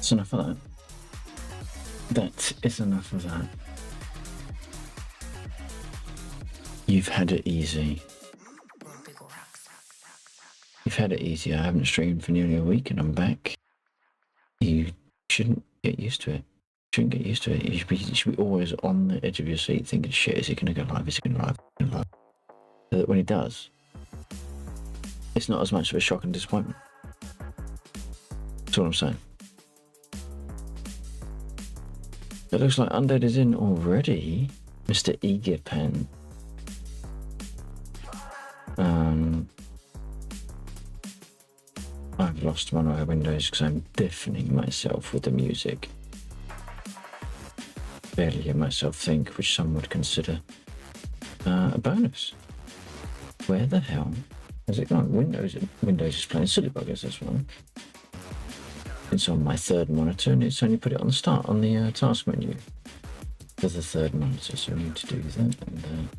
That's enough of that. That is enough of that. You've had it easy. You've had it easy. I haven't streamed for nearly a week and I'm back. You shouldn't get used to it. Shouldn't get used to it. You should be always on the edge of your seat thinking, shit, is he going to go live? Is he going to go live? So that when he does, it's not as much of a shock and disappointment. That's all I'm saying. It looks like Undead is in already, Mr. Eagerpan. I've lost one of my windows because I'm deafening myself with the music. Barely hear myself think, which some would consider a bonus. Where the hell has it gone? Windows is playing silly buggers, that's one. It's on my third monitor and it's only put it on the start on the task menu for the third monitor, so I need to do that. And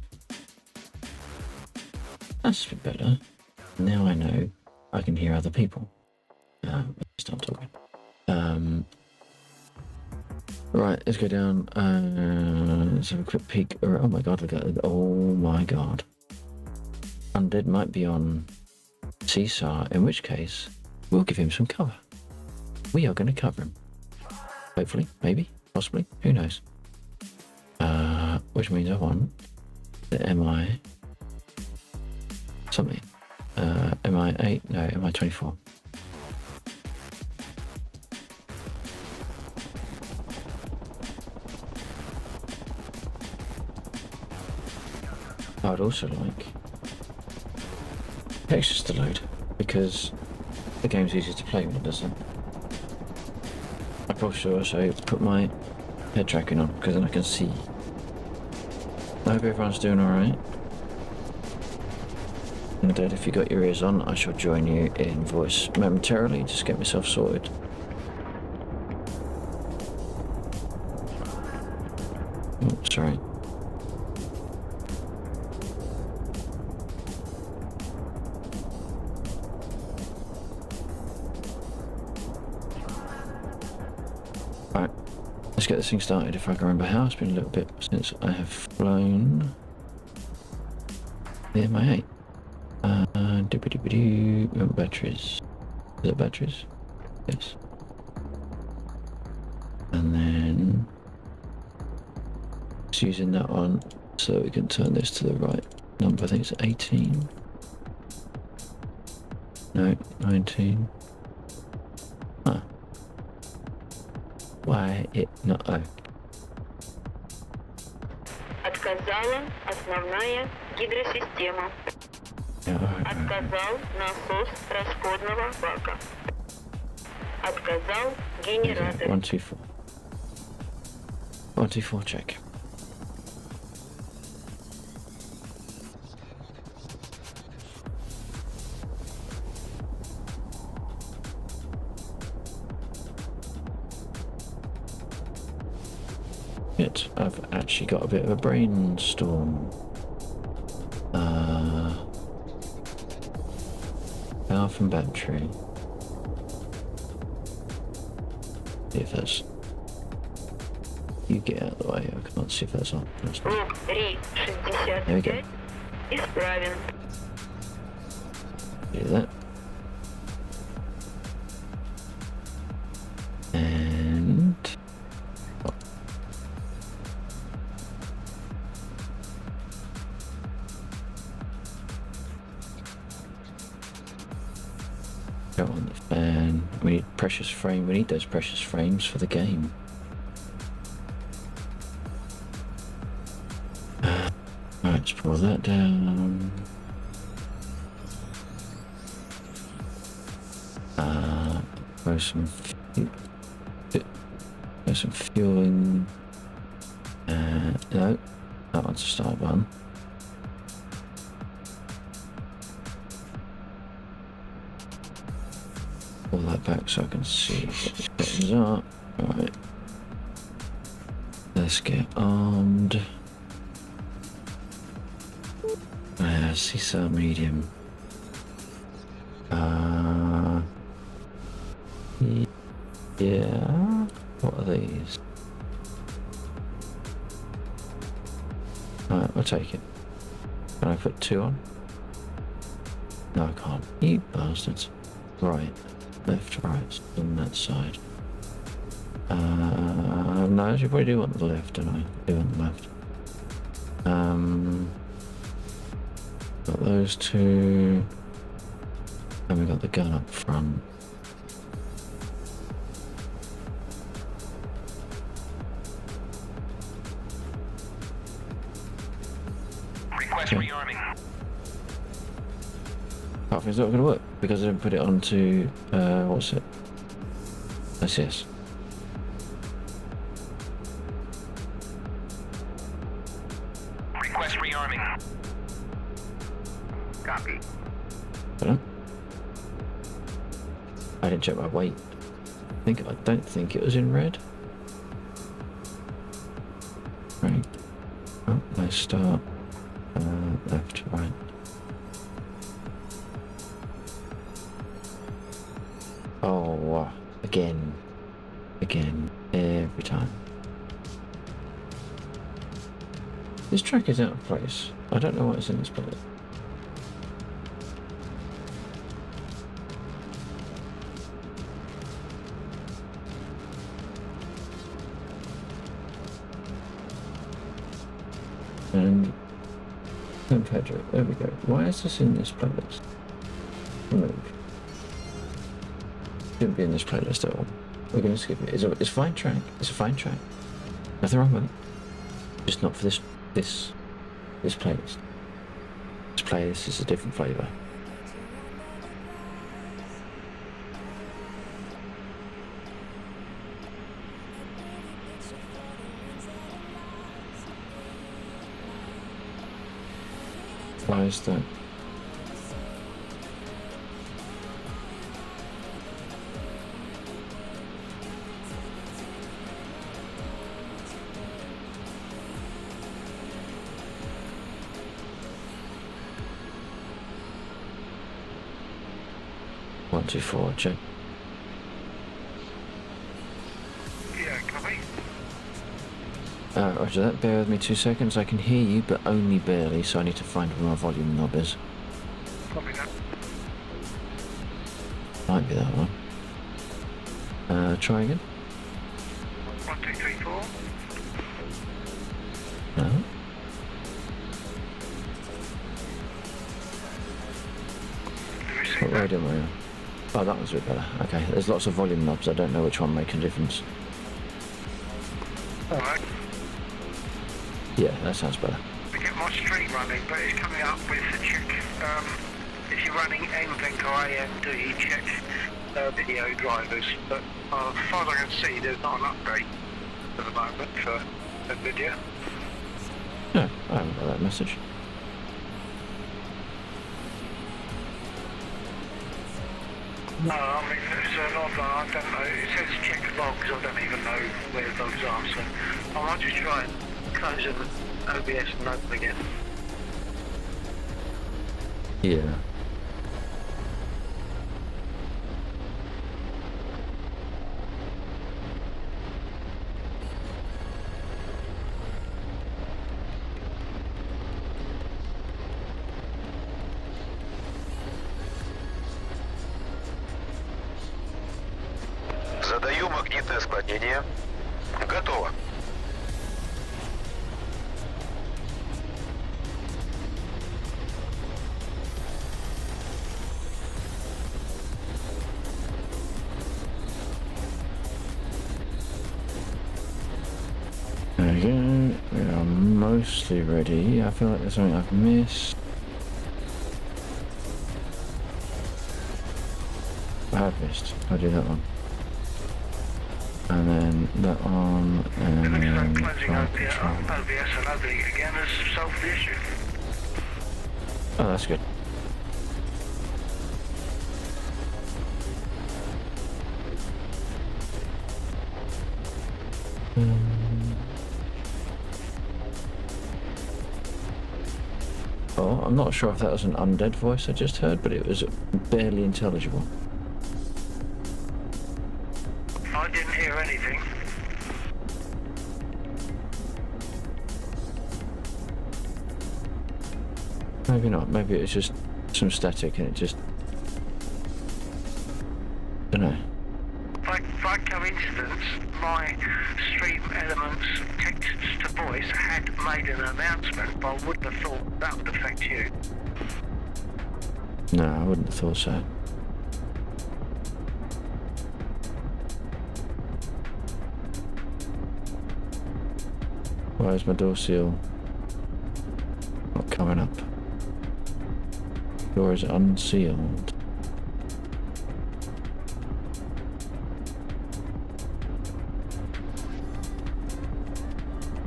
that's a bit better. Now I know I can hear other people. Stop talking. Right, let's go down. Let's have a quick peek. Oh my god, look at it. Oh my god. Undead might be on Seesaw, in which case we'll give him some cover. We are going to cover him. Hopefully, maybe, possibly, who knows. Which means I want the MI something. MI8, no, MI24. I'd also like textures to load because the game's easier to play when it does that. I probably should also put my head tracking on because then I can see. I hope everyone's doing alright. And if you got your ears on, I shall join you in voice momentarily. Just get myself sorted. Oh, sorry. Right, let's get this thing started if I can remember how. It's been a little bit since I have flown the MI8. Batteries. Is it batteries? Yes. And then just using that one so we can turn this to the right number. I think it's 18. No, 19. Huh. Why it not? Oh. At Отказала основная гидросистема. Отказал насос расходного бака. Отказал генератор. 1, 2, 4. 1, 2, 4, check. I've actually got a bit of a brainstorm. Power from battery. See if that's. You get out of the way. I can't see if that's on. Лог 365 There we go. исправен. Do that. And. Oh. Go on the fan. We need precious frame. We need those precious frames for the game. Right, let's pull that down. Throw some fueling. No, that one's a start button. Pull that back so I can see what these buttons are. Right. Let's get armed. CSAR medium. Yeah. What are these? Alright, we'll take it. Can I put 2 on? No, I can't. You bastards. Right. Left, right. On that side. No, I should probably do want the left, don't I? Do want the left. Got those 2. And we got the gun up front. Request rearming. Oh, it's not going to work because I didn't put it onto, what's it? DCS. Request rearming. Copy. Pardon? I didn't check my weight. I don't think it was in red. Right. Oh, let's start. Left, right. Oh, again, every time. This track is out of place. I don't know what is in this place. And Pedro, there we go. Why is this in this playlist? Remove. Shouldn't be in this playlist at all. We're going to skip it. It's a fine track. It's a fine track. Nothing wrong with it. Just not for this playlist. This playlist is a different flavour. Why is that? One, 2, 4, check. Yeah, copy. Roger that. Bear with me 2 seconds. I can hear you, but only barely, so I need to find where my volume knob is. Copy that. Might be that one. Try again. 1, 2, 3, 4. No. What radio am I on? Oh, that one's a bit better. Okay, there's lots of volume knobs. I don't know which one makes a difference. Alright. Yeah, that sounds better. to get my stream running, but it's coming up with the check. If you're running NVENC or AMD, check video drivers. But as far as I can see, there's not an update at the moment for NVIDIA. No, I haven't got that message. No, I mean, it's a log, I don't know, it says check logs, I don't even know where the logs are, so I might just try and close them OBS and open again. Yeah. Задаю магнитное склонение. Готово. There we go. We are mostly ready. I feel like there's something I've missed. I have missed. I'll do that one. And then that one, and It looks like then closing flight OBS control. and opening it again has solved the issue. Oh, that's good. Oh, I'm not sure if that was an undead voice I just heard, but it was barely intelligible. I didn't hear anything. Maybe not. Maybe it was just some static and it just... I don't know. By coincidence, my stream elements text to voice had made an announcement, but I wouldn't have thought that would affect you. No, I wouldn't have thought so. Why is my door seal not coming up? Door is unsealed.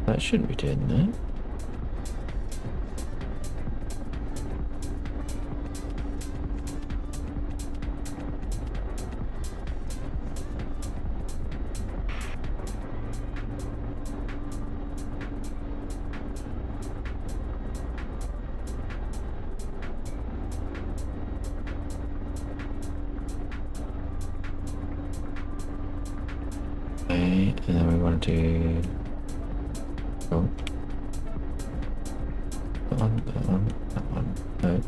That shouldn't be doing that. Okay, and then we want to do... Oh. That one, that one, that one. No.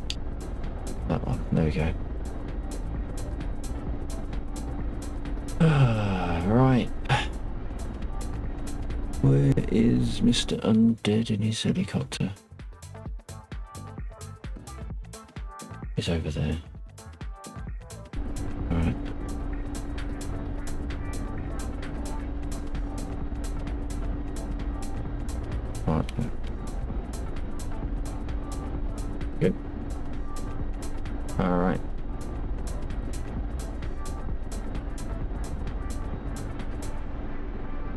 That one. There we go. Right. Where is Mr. Undead in his helicopter? He's over there. Alright. Right. Good. Alright.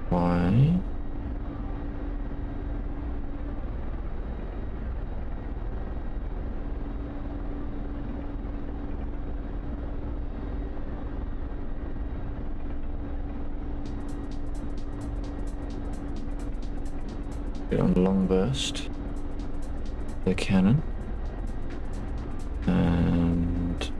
Why? Get on long burst. The cannon. And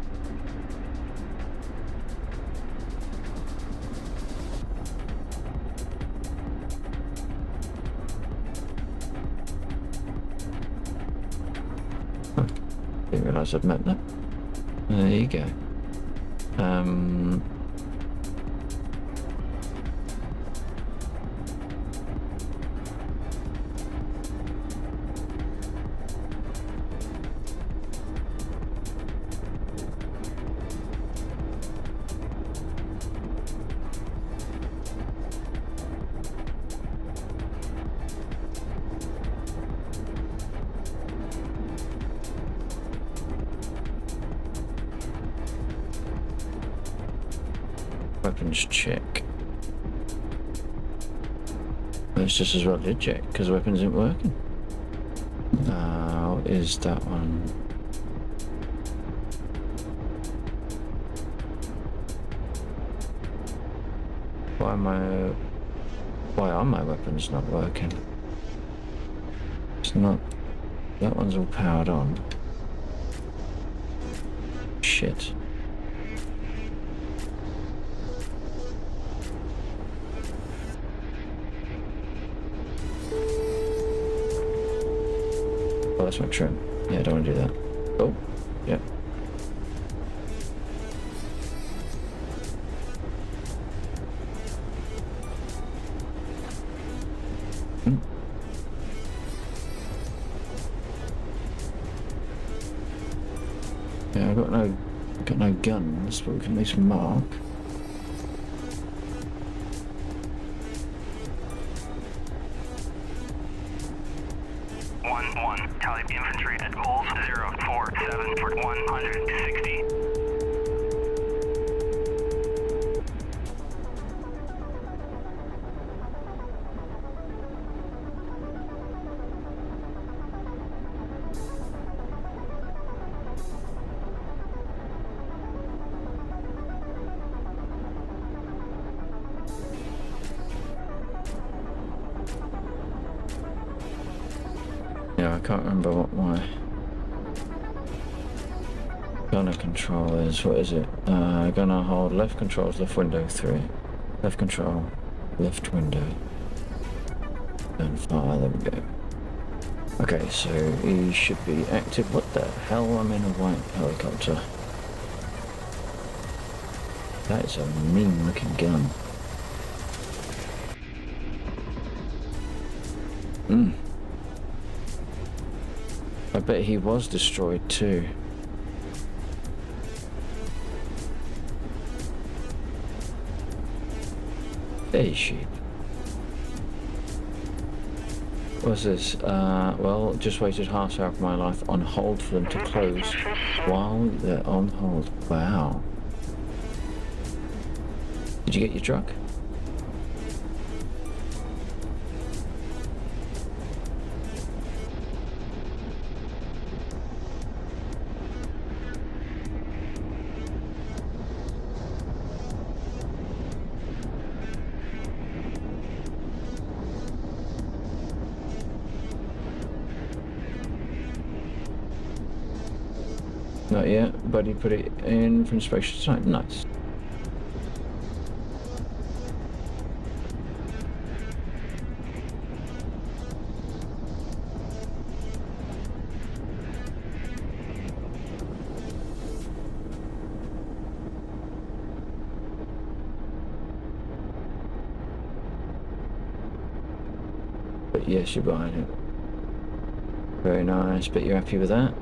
didn't realise I'd met that. There you go. weapons check. It's just as well did check because weapons isn't working. What is that one? Why are my weapons not working? It's not. That one's all powered on. Shit. Oh, that's my trim. Yeah, I don't want to do that. Oh, yeah. Yeah, I've got no guns, but we can at least mark. Tally infantry at goals 047 for 160. Yeah, I can't remember what my gunner control is. What is it? Gunner hold left control is left window 3. Left control, left window. And fire, there we go. Okay, so he should be active. What the hell? I'm in a white helicopter. That is a mean looking gun. I bet he was destroyed too. Hey sheep. What's this? Well, just waited half hour of my life on hold for them to close while they're on hold. Wow. Did you get your truck? Not yet, but he put it in for inspection tonight. Nice. But yes, you're behind it. Very nice, but you're happy with that?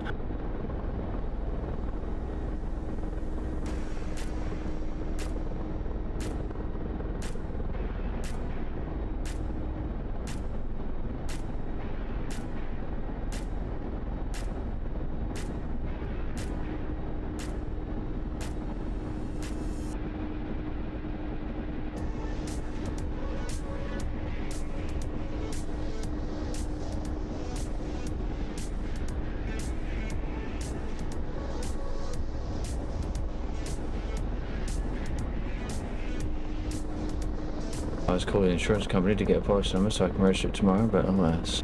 I was calling the insurance company to get a policy number so I can register it tomorrow, but alas.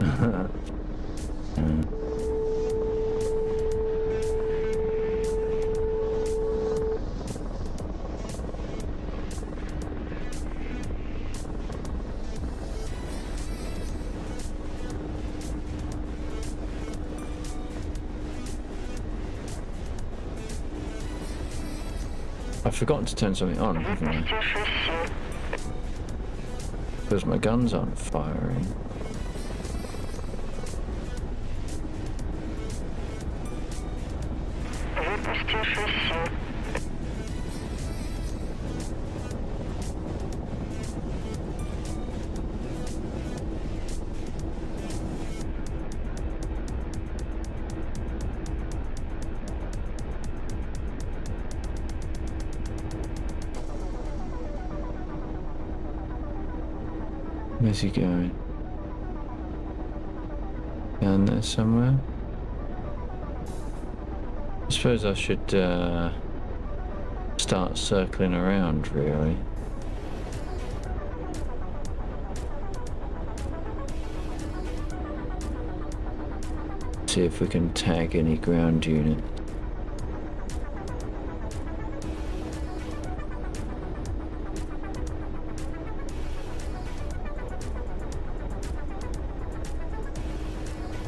I've forgotten to turn something on, haven't I? Because my guns aren't firing. Where's he going? Down there somewhere? I suppose I should start circling around, really. See if we can tag any ground unit.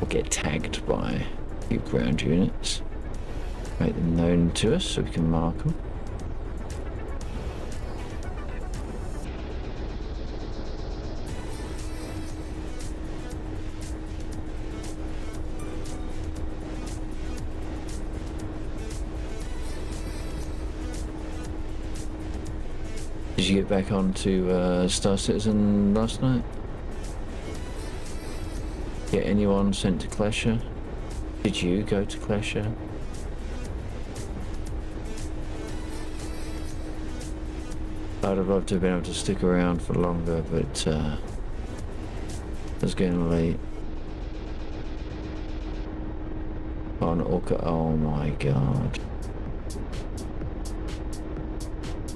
Or get tagged by a few ground units. Make them known to us so we can mark them. Did you get back onto Star Citizen last night? Get anyone sent to Klesha? Did you go to Klesha? I'd have loved to have been able to stick around for longer, but it was getting late. On Orca, oh my god.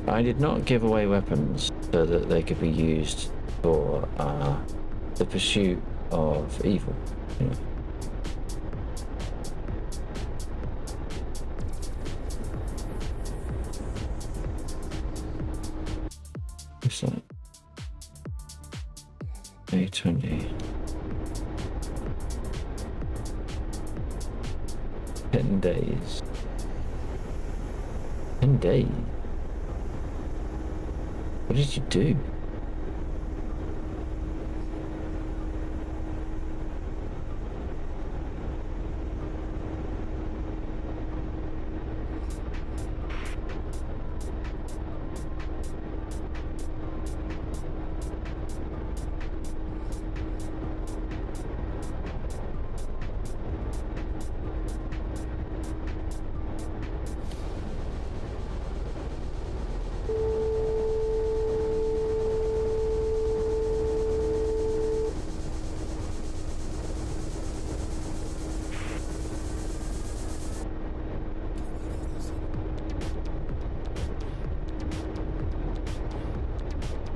I did not give away weapons so that they could be used for the pursuit of evil. You know. What's that? A20. 10 days. 10 days? What did you do?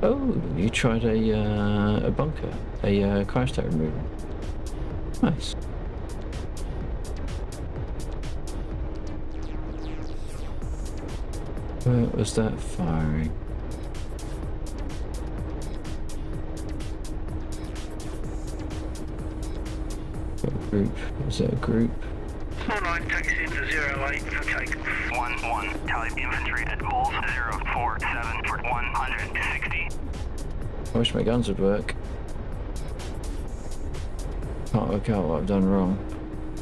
Oh, you tried a bunker, a crash site removal. Nice. Where was that firing? What group? Was that a group? 49 taxi into 08 for takeoff. 1-1, tally infantry at Bulls 047 for 160. I wish my guns would work. Can't work out what I've done wrong.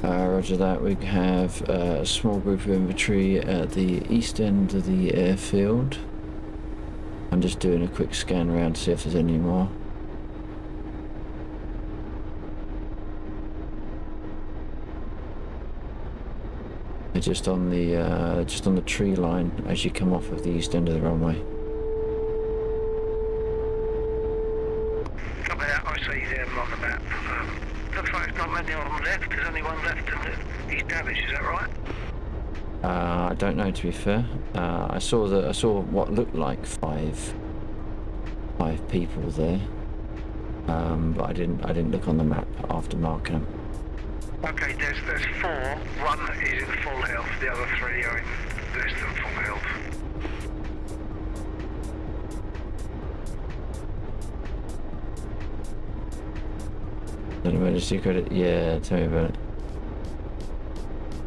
Roger that. We have a small group of infantry at the east end of the airfield. I'm just doing a quick scan around to see if there's any more. They're just on the tree line as you come off of the east end of the runway. Copy that, I see them on the map. Looks like there's not many on them left. There's only one left and he's damaged, is that right? I don't know, to be fair. I saw what looked like five people there, but I didn't look on the map after marking them. Okay, there's 4. One is in full health, the other 3 are in less than full health. An emergency credit? Yeah, tell me about it.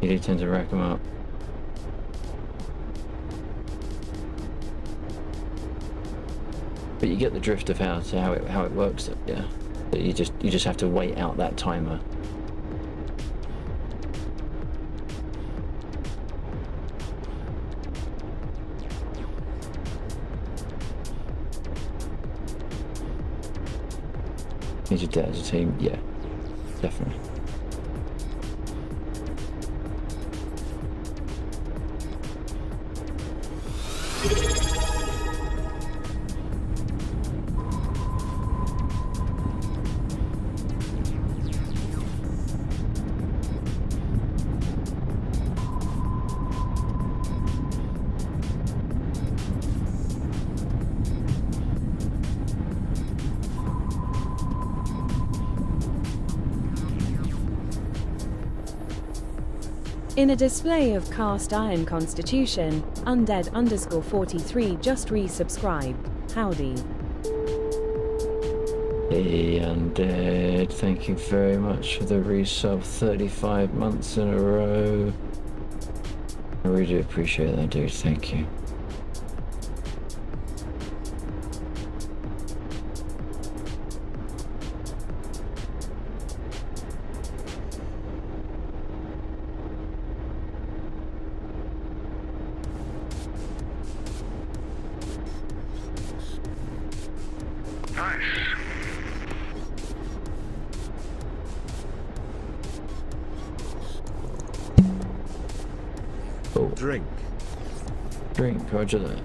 You do tend to rack them up. But you get the drift of how it works. Yeah, but you just have to wait out that timer. Need to do that as a team? Yeah, definitely. In a display of cast iron constitution, undead_43 just resubscribed. Howdy. Hey, Undead, thank you very much for the resub 35 months in a row. I really do appreciate that, dude. Thank you. Nice. Oh, Drink. drink, roger that.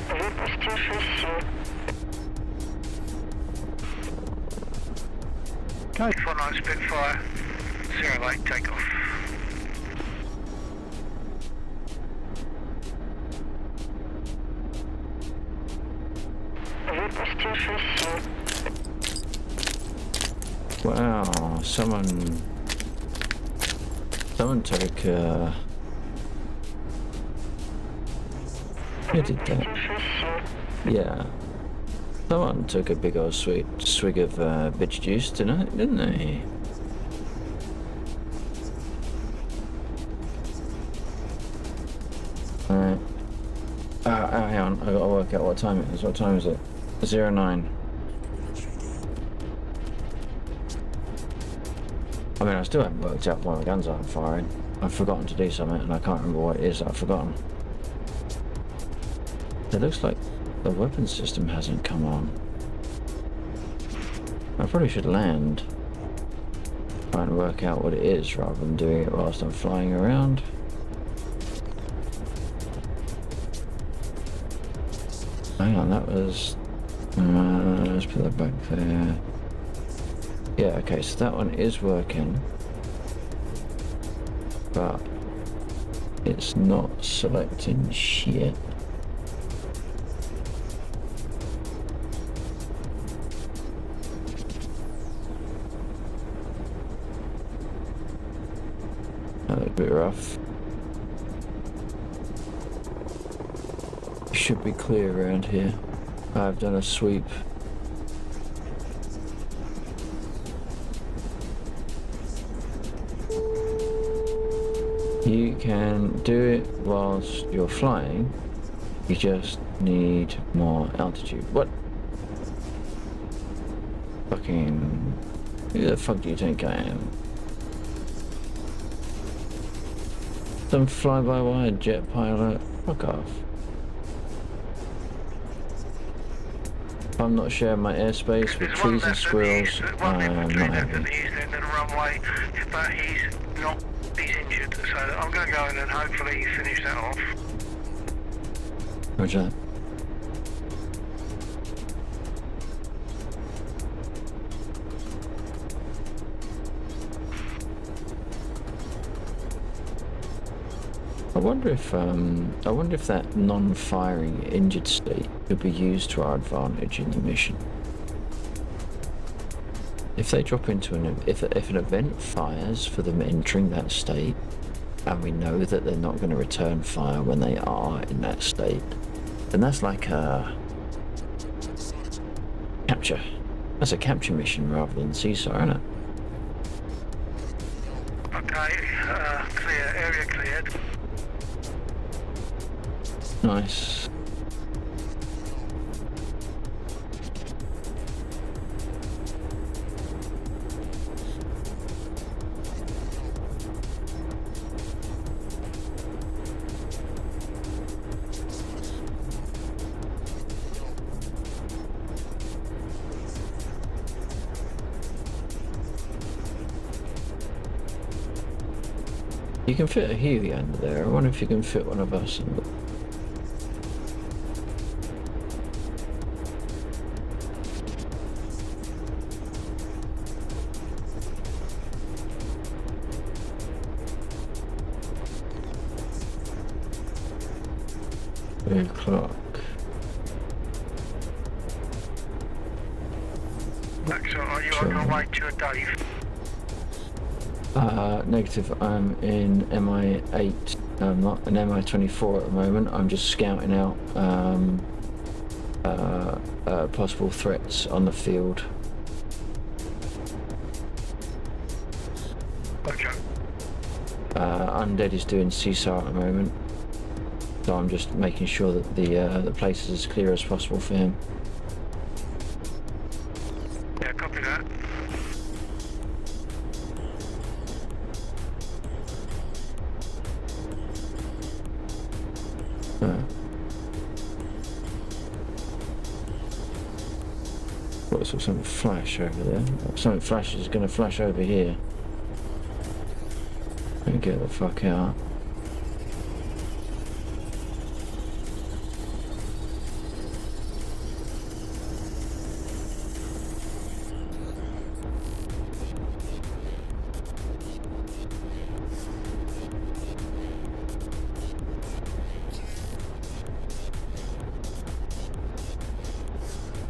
Выпусти шасси. Okay. 49 Spitfire, 08 takeoff. Выпусти шасси. Wow, someone took, who did that? Выпусти шасси. Yeah. Someone took a big old swig of bitch juice tonight, didn't they? Alright. Hang on, I gotta work out what time it is. What time is it? 09. I mean, I still haven't worked out why the guns aren't firing. I've forgotten to do something and I can't remember what it is that I've forgotten. It looks like the weapon system hasn't come on. I probably should land. Try and work out what it is rather than doing it whilst I'm flying around. Hang on, that was... let's put that back there. Yeah, okay, so that one is working. But it's not selecting shit. That looked a bit rough. Should be clear around here. I've done a sweep. You can do it whilst you're flying. You just need more altitude. What? Fucking... Who the fuck do you think I am? Some fly-by-wire jet pilot? Fuck off. If I'm not sharing my airspace with There's one trees and left at the squirrels, east, one I am infantry not left at happy. the east end of the runway, but he's injured, so I'm going to go in and hopefully finish that off. Roger that. I wonder if that non-firing injured state could be used to our advantage in the mission. If they drop into if an event fires for them entering that state, and we know that they're not going to return fire when they are in that state, then that's like a capture. That's a capture mission rather than CSAR, isn't it? Okay, clear, area cleared. Nice. You can fit a Huey under there. I wonder if you can fit one of us in. O'clock. Max, are you on your way to a Dave? Negative, I'm in MI8. I'm not in MI24 at the moment. I'm just scouting out possible threats on the field. Okay. Undead is doing CSAR at the moment, so I'm just making sure that the place is as clear as possible for him. Yeah, copy that. What's something flash over there? Something flash is going to flash over here. Let me get the fuck out.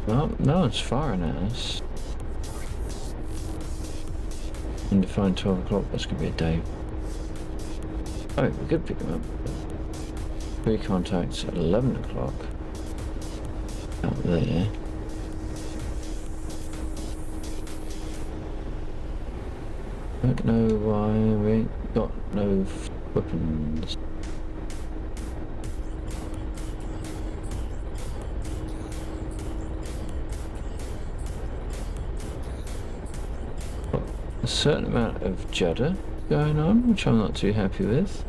Well, no one's firing at us. Undefined 12 o'clock, that's going to be a day. Oh, we could pick them up. 3 contacts at 11 o'clock. Out there. Don't know why we ain't got no weapons. A certain amount of judder going on, which I'm not too happy with.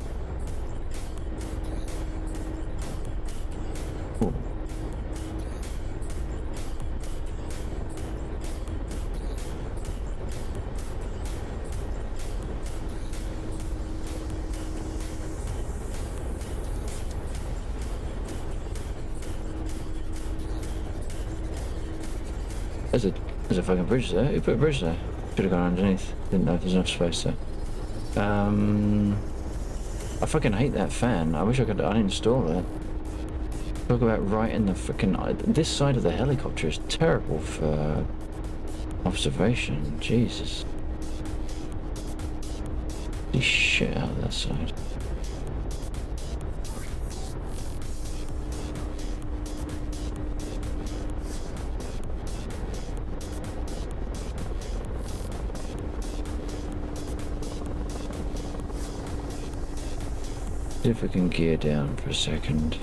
Ooh. There's a fucking bridge there. Who put a bridge there? Should have gone underneath. Didn't know if there's enough space there. I fucking hate that fan. I wish I could uninstall it. Talk about right in the fucking... This side of the helicopter is terrible for observation. Jesus. The shit out of that side. See if we can gear down for a second.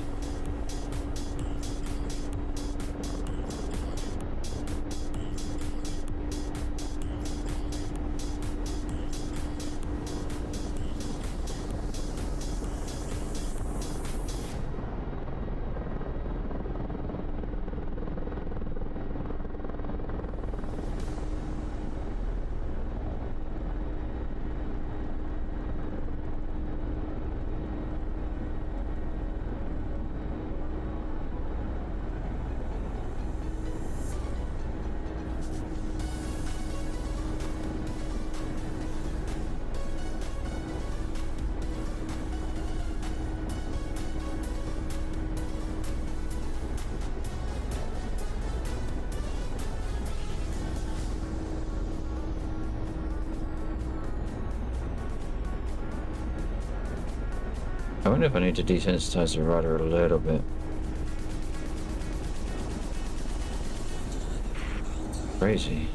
I wonder if I need to desensitize the rudder a little bit. Crazy.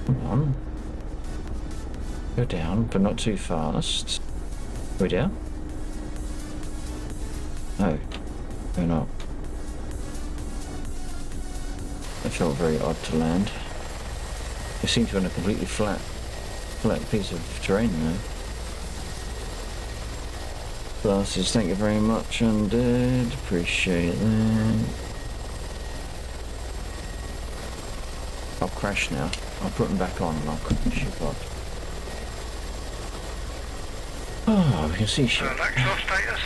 Come on. Go down, but not too fast. Are we down? No, we're not. That felt very odd to land. We seem to be on a completely flat piece of terrain now. Glasses, thank you very much, Undead. Appreciate that. I'll crash now. I'll put them back on and I'll cut the ship off. Oh, we can see shit. Actual status?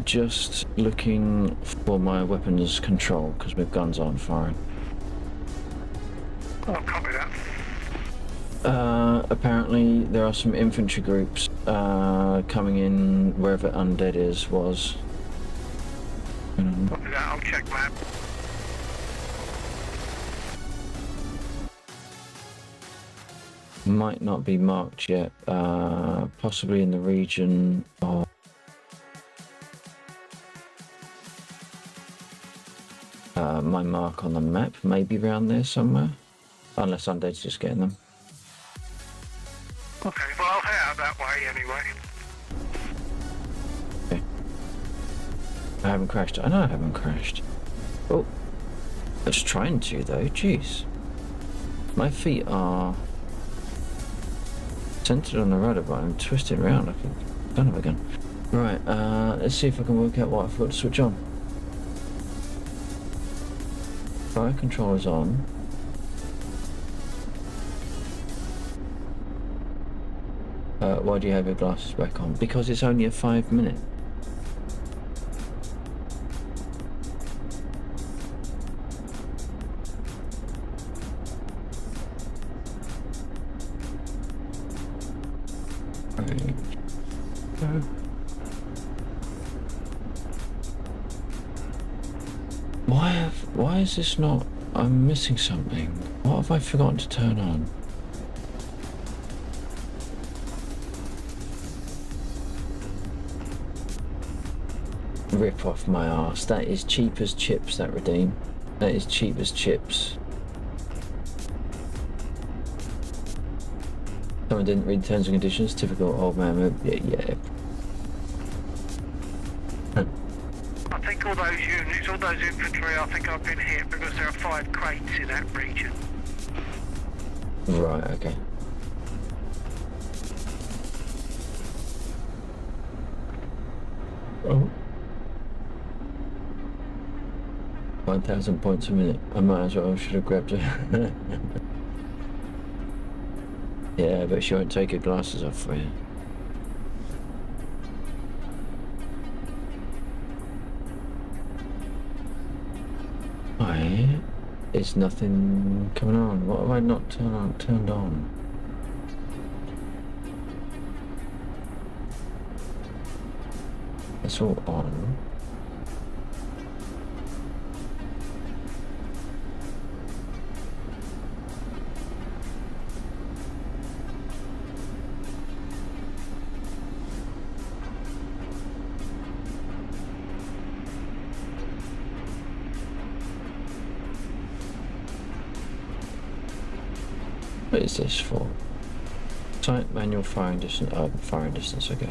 Just looking for my weapons control because my guns aren't firing. Oh, copy that. apparently there are some infantry groups coming in wherever Undead was. Copy that, I'll check map. Might not be marked yet, possibly in the region of my mark on the map, maybe around there somewhere, unless Undead's just getting them. Okay, well I'll head out that way anyway. Okay. I haven't crashed. I know I haven't crashed. Oh, I was trying to though, jeez. My feet are centered on the rudder, but I'm twisting around like a son of a gun. Right, let's see if I can work out what I forgot to switch on. Fire controller's on. Why do you have your glasses back on? Because it's only a 5 minute. Why is this not? I'm missing something. What have I forgotten to turn on? Rip off my arse. That is cheap as chips, that redeem. That is cheap as chips. Someone didn't read terms and conditions. Typical old man move. Yeah. I think all those units, all those infantry, I think I've been hit because there are 5 crates in that region. Right, okay. Oh. 1,000 points a minute. I might as well should have grabbed it. Yeah, but she won't take her glasses off for you. Why is nothing coming on? What have I not turned on? It's all on. What is this for? Sight manual firing distance. Oh, firing distance. Okay.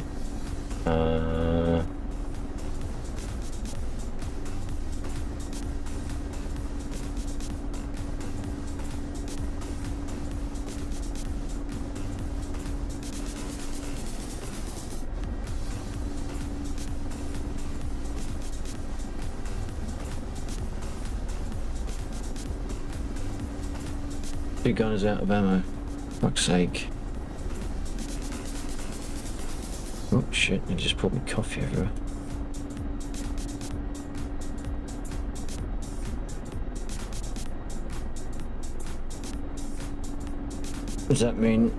Two gunners out of ammo. Fuck's sake. Oh shit, they just poured me coffee everywhere. Does that mean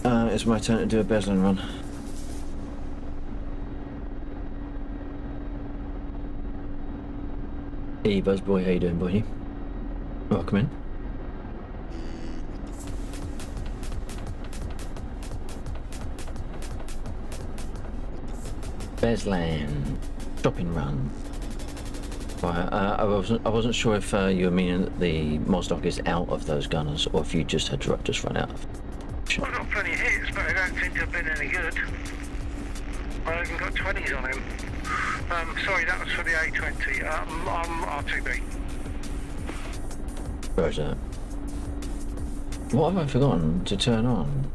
it's my turn to do a Beslin run? Hey Buzzboy, how you doing, boy? Welcome in. Beslan shopping run. Right, I wasn't sure if you were meaning that the Mozdok is out of those gunners, or if you just had to just run out of. I've got plenty of hits, but they don't seem to have been any good. I even got 20s on him. Sorry, that was for the A20. I'm R2B. Roger. What have I forgotten to turn on?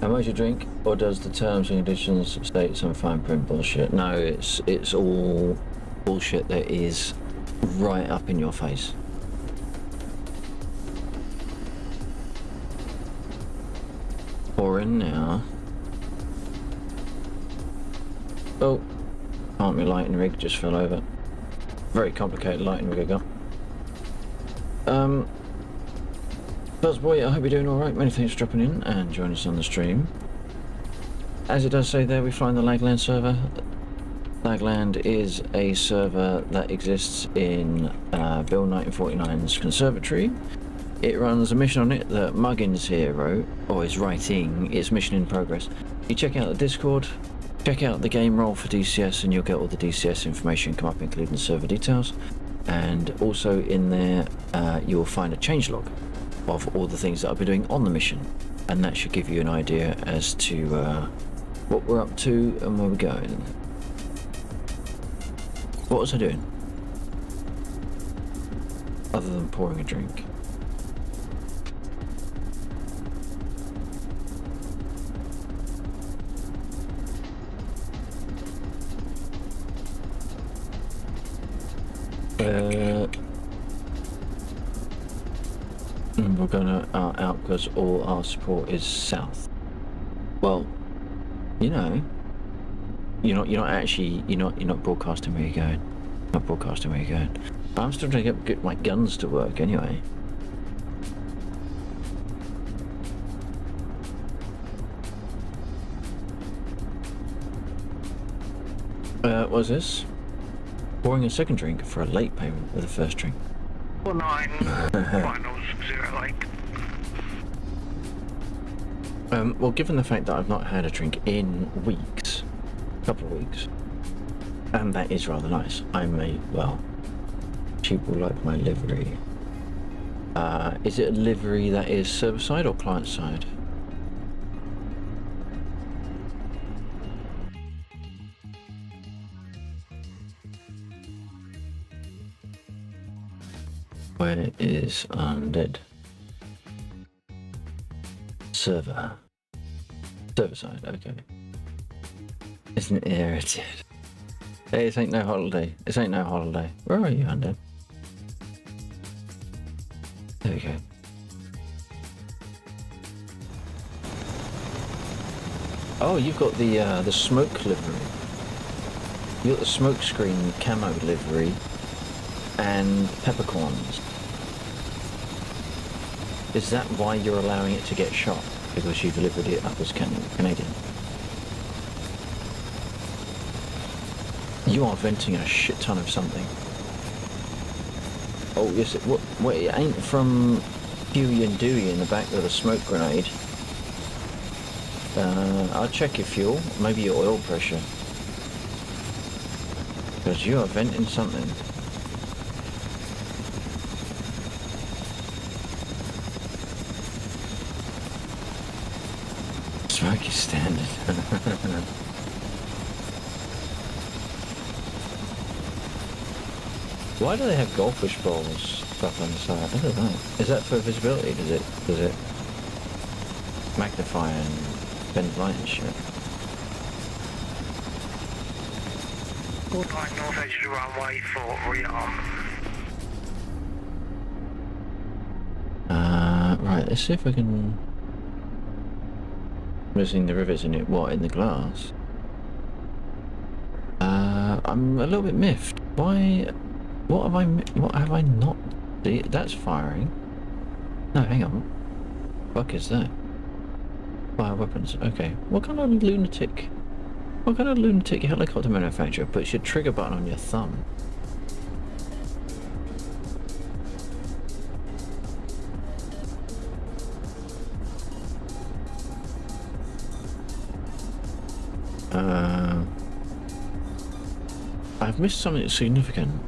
How much you drink, or does the terms and conditions state some fine print bullshit? No, it's all bullshit that is right up in your face. Pour in now. Oh, can't be lighting rig, just fell over. Very complicated lighting rig I got. Buzzboy, I hope you're doing alright. Many thanks for dropping in and joining us on the stream. As it does say there, we fly on the Lagland server. Lagland is a server that exists in Bill 1949's conservatory. It runs a mission on it that Muggins here wrote, or is writing. It's mission in progress. You check out the Discord, check out the game role for DCS, and you'll get all the DCS information come up, including server details. And also in there, you'll find a changelog of all the things that I've been doing on the mission, and that should give you an idea as to what we're up to and where we're going. What was I doing? Other than pouring a drink. We're gonna out because all our support is south. Well, you know, you're not broadcasting where you're going. Not broadcasting where you're going. But I'm still trying to get my guns to work anyway. What's this? Pouring a second drink for a late payment with the first drink. 9 finals 08. Well, given the fact that I've not had a drink in weeks, a couple of weeks, and that is rather nice, I may, well, she will like my livery. Is it a livery that is server side or client side? Where is Undead? Server side, okay. Isn't it irritated? Hey, this ain't no holiday. This ain't no holiday. Where are you, Undead? There we go. Oh, you've got the smoke livery. You got the smoke screen camo livery and peppercorns. Is that why you're allowing it to get shot? Because you've delivered it up as Canadian? You are venting a shit ton of something. Oh yes, it ain't from Huey and Dewey in the back with a smoke grenade. I'll check your fuel, maybe your oil pressure. Because you are venting something. Smoke is standard. Why do they have goldfish bowls stuff on the side? I don't know. Is that for visibility? Does it magnify and bend light and shit? 49 north edge of the runway for rearm. Right, let's see if I can... Missing the rivets in it, what, in the glass? I'm a little bit miffed. Why... What have I not... That's firing. No, hang on. Fuck is that? Fire weapons, okay. What kind of lunatic helicopter manufacturer puts your trigger button on your thumb? I've missed something significant.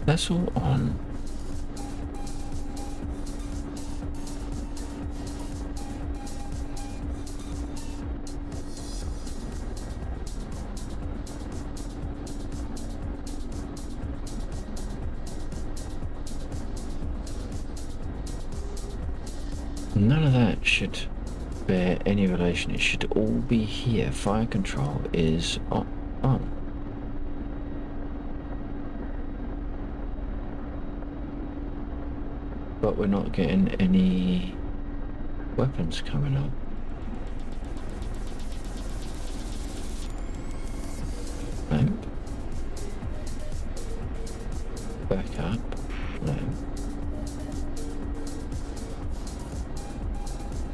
That's all on. None of that should bear any relation. It should all be here. Fire control is on. But we're not getting any weapons coming up. Nope. back up. No.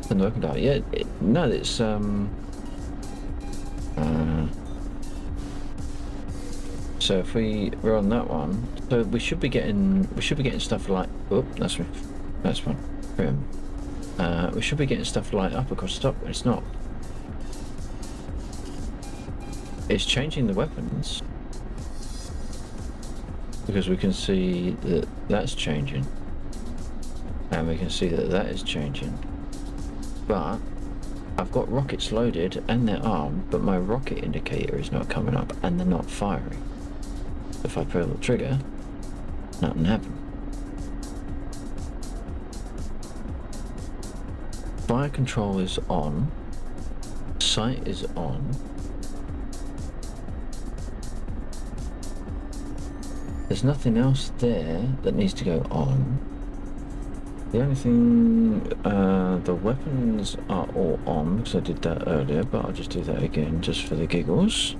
And open out. Yeah, no, it's so if we're on that one, so we should be getting stuff like, oh, that's one. We should be getting stuff like up across the top, but it's not. It's changing the weapons because we can see that that's changing, and we can see that that is changing. But I've got rockets loaded and they're armed, but my rocket indicator is not coming up and they're not firing. If I pull the trigger, nothing happens. Fire control is on, sight is on. There's nothing else there that needs to go on. The only thing, the weapons are all on because I did that earlier, but I'll just do that again just for the giggles.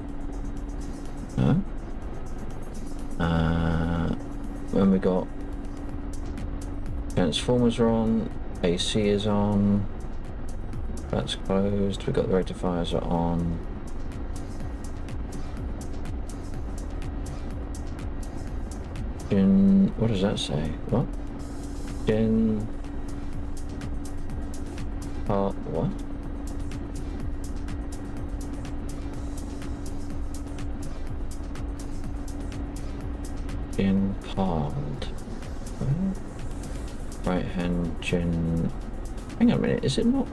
When we got transformers are on, AC is on, that's closed, we got the rectifiers are on. What does that say? What? What? Gen Pard. Right hand gen. Hang on a minute, is it not?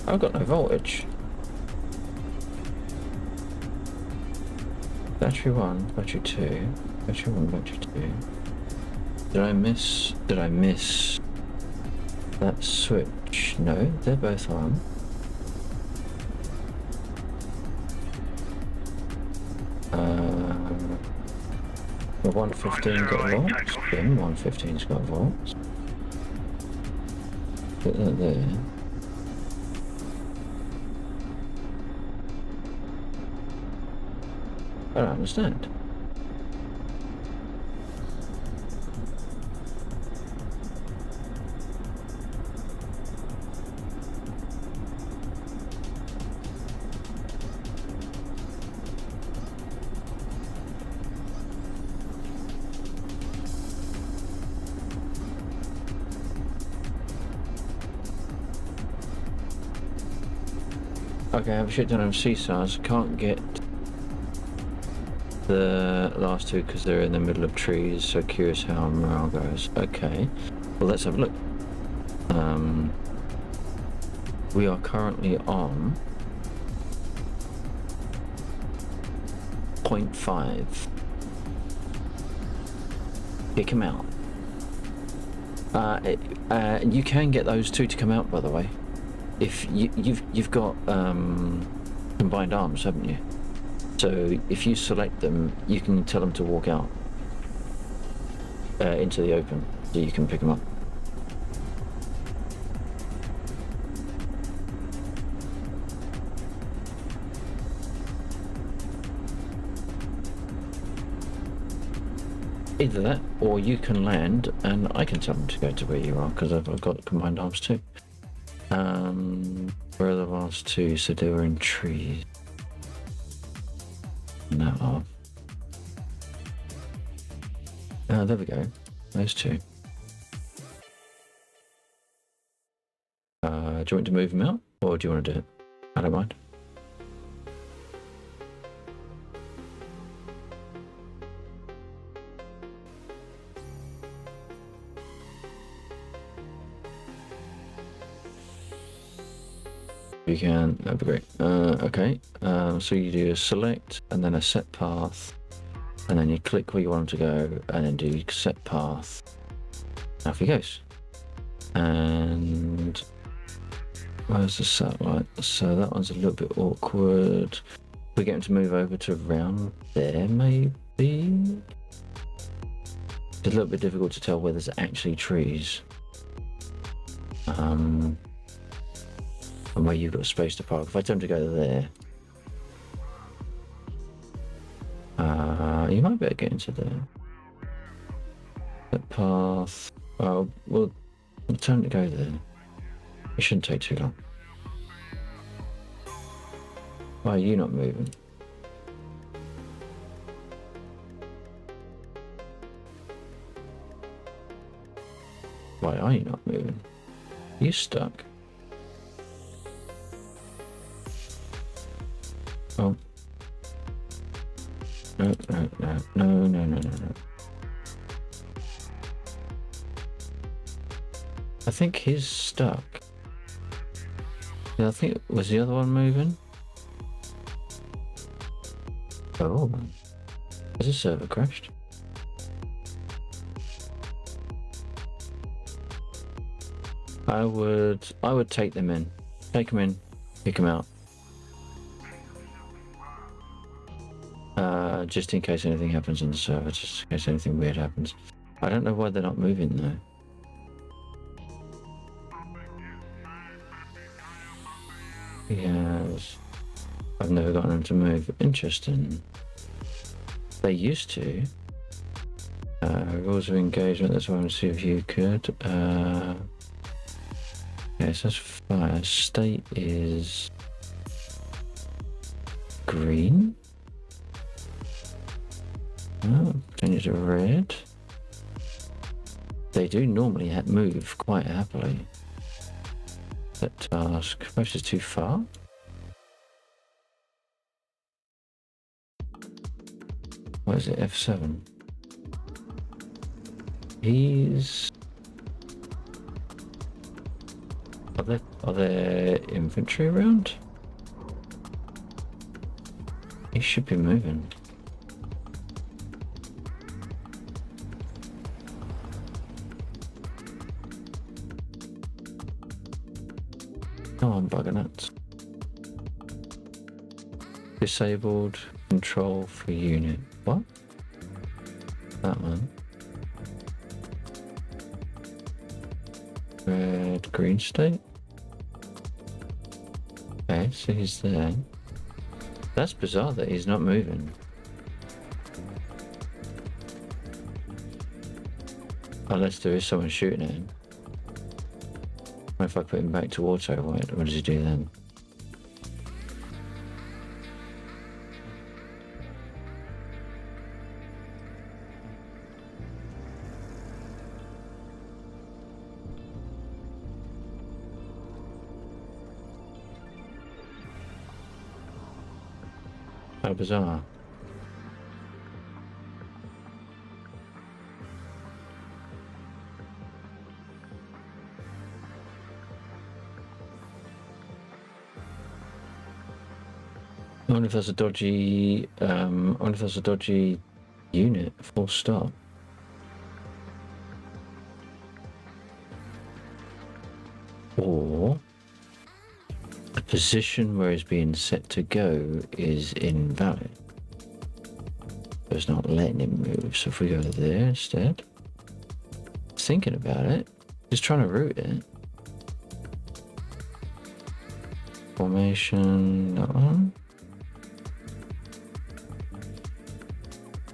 I've got no voltage. Battery 1, battery 2, battery 1, battery 2. Did I miss that switch? No, they're both on. The 115 got volts. Then 115's got volts. Put that there. I don't understand. Okay, I have a shit ton of CSARs. Can't get the last two because they're in the middle of trees, so curious how morale goes. Okay, well let's have a look. We are currently on 0.5. Kick him out. You can get those two to come out, by the way. If you've got combined arms, haven't you? So if you select them, you can tell them to walk out into the open, so you can pick them up. Either that, or you can land, and I can tell them to go to where you are, because I've got combined arms too. Where are the last two? So they were in trees. No. There we go. Those two. Do you want to move them out, or do you want to do it? I don't mind. You can, that'd be great. Okay, so you do a select and then a set path, and then you click where you want them to go, and then do set path. Off he goes. And where's the satellite? So that one's a little bit awkward. We get him to move over to around there, maybe. It's a little bit difficult to tell where there's actually trees. And where you've got space to park. If I tell him to go there, you might better get into that path. Oh, we'll tell him to go there. It shouldn't take too long. Why are you not moving? Why are you not moving? Are you stuck? Oh. No. I think he's stuck. Yeah, I think, was the other one moving? Oh. Has the server crashed? I would take them in. Take them in, pick them out. Just in case anything happens on the server, just in case anything weird happens. I don't know why they're not moving though. Yes. I've never gotten them to move. Interesting. They used to. Rules of engagement, that's why I want to see if you could. Yes, that's fire. State is green. Oh, change it to red. They do normally move quite happily. That task. Perhaps it's too far. What is it? F7. He's. Are there infantry around? He should be moving. Oh, I'm bugging it. Disabled control for unit. What? That one. Red, green state. Okay, so he's there. That's bizarre that he's not moving. Unless there is someone shooting at him. What if I put him back to auto? What does he do then? How bizarre. I wonder if that's a dodgy, unit, full stop. Or the position where it's being set to go is invalid. So it's not letting him move. So if we go there instead, thinking about it, just trying to route it. Formation, that one.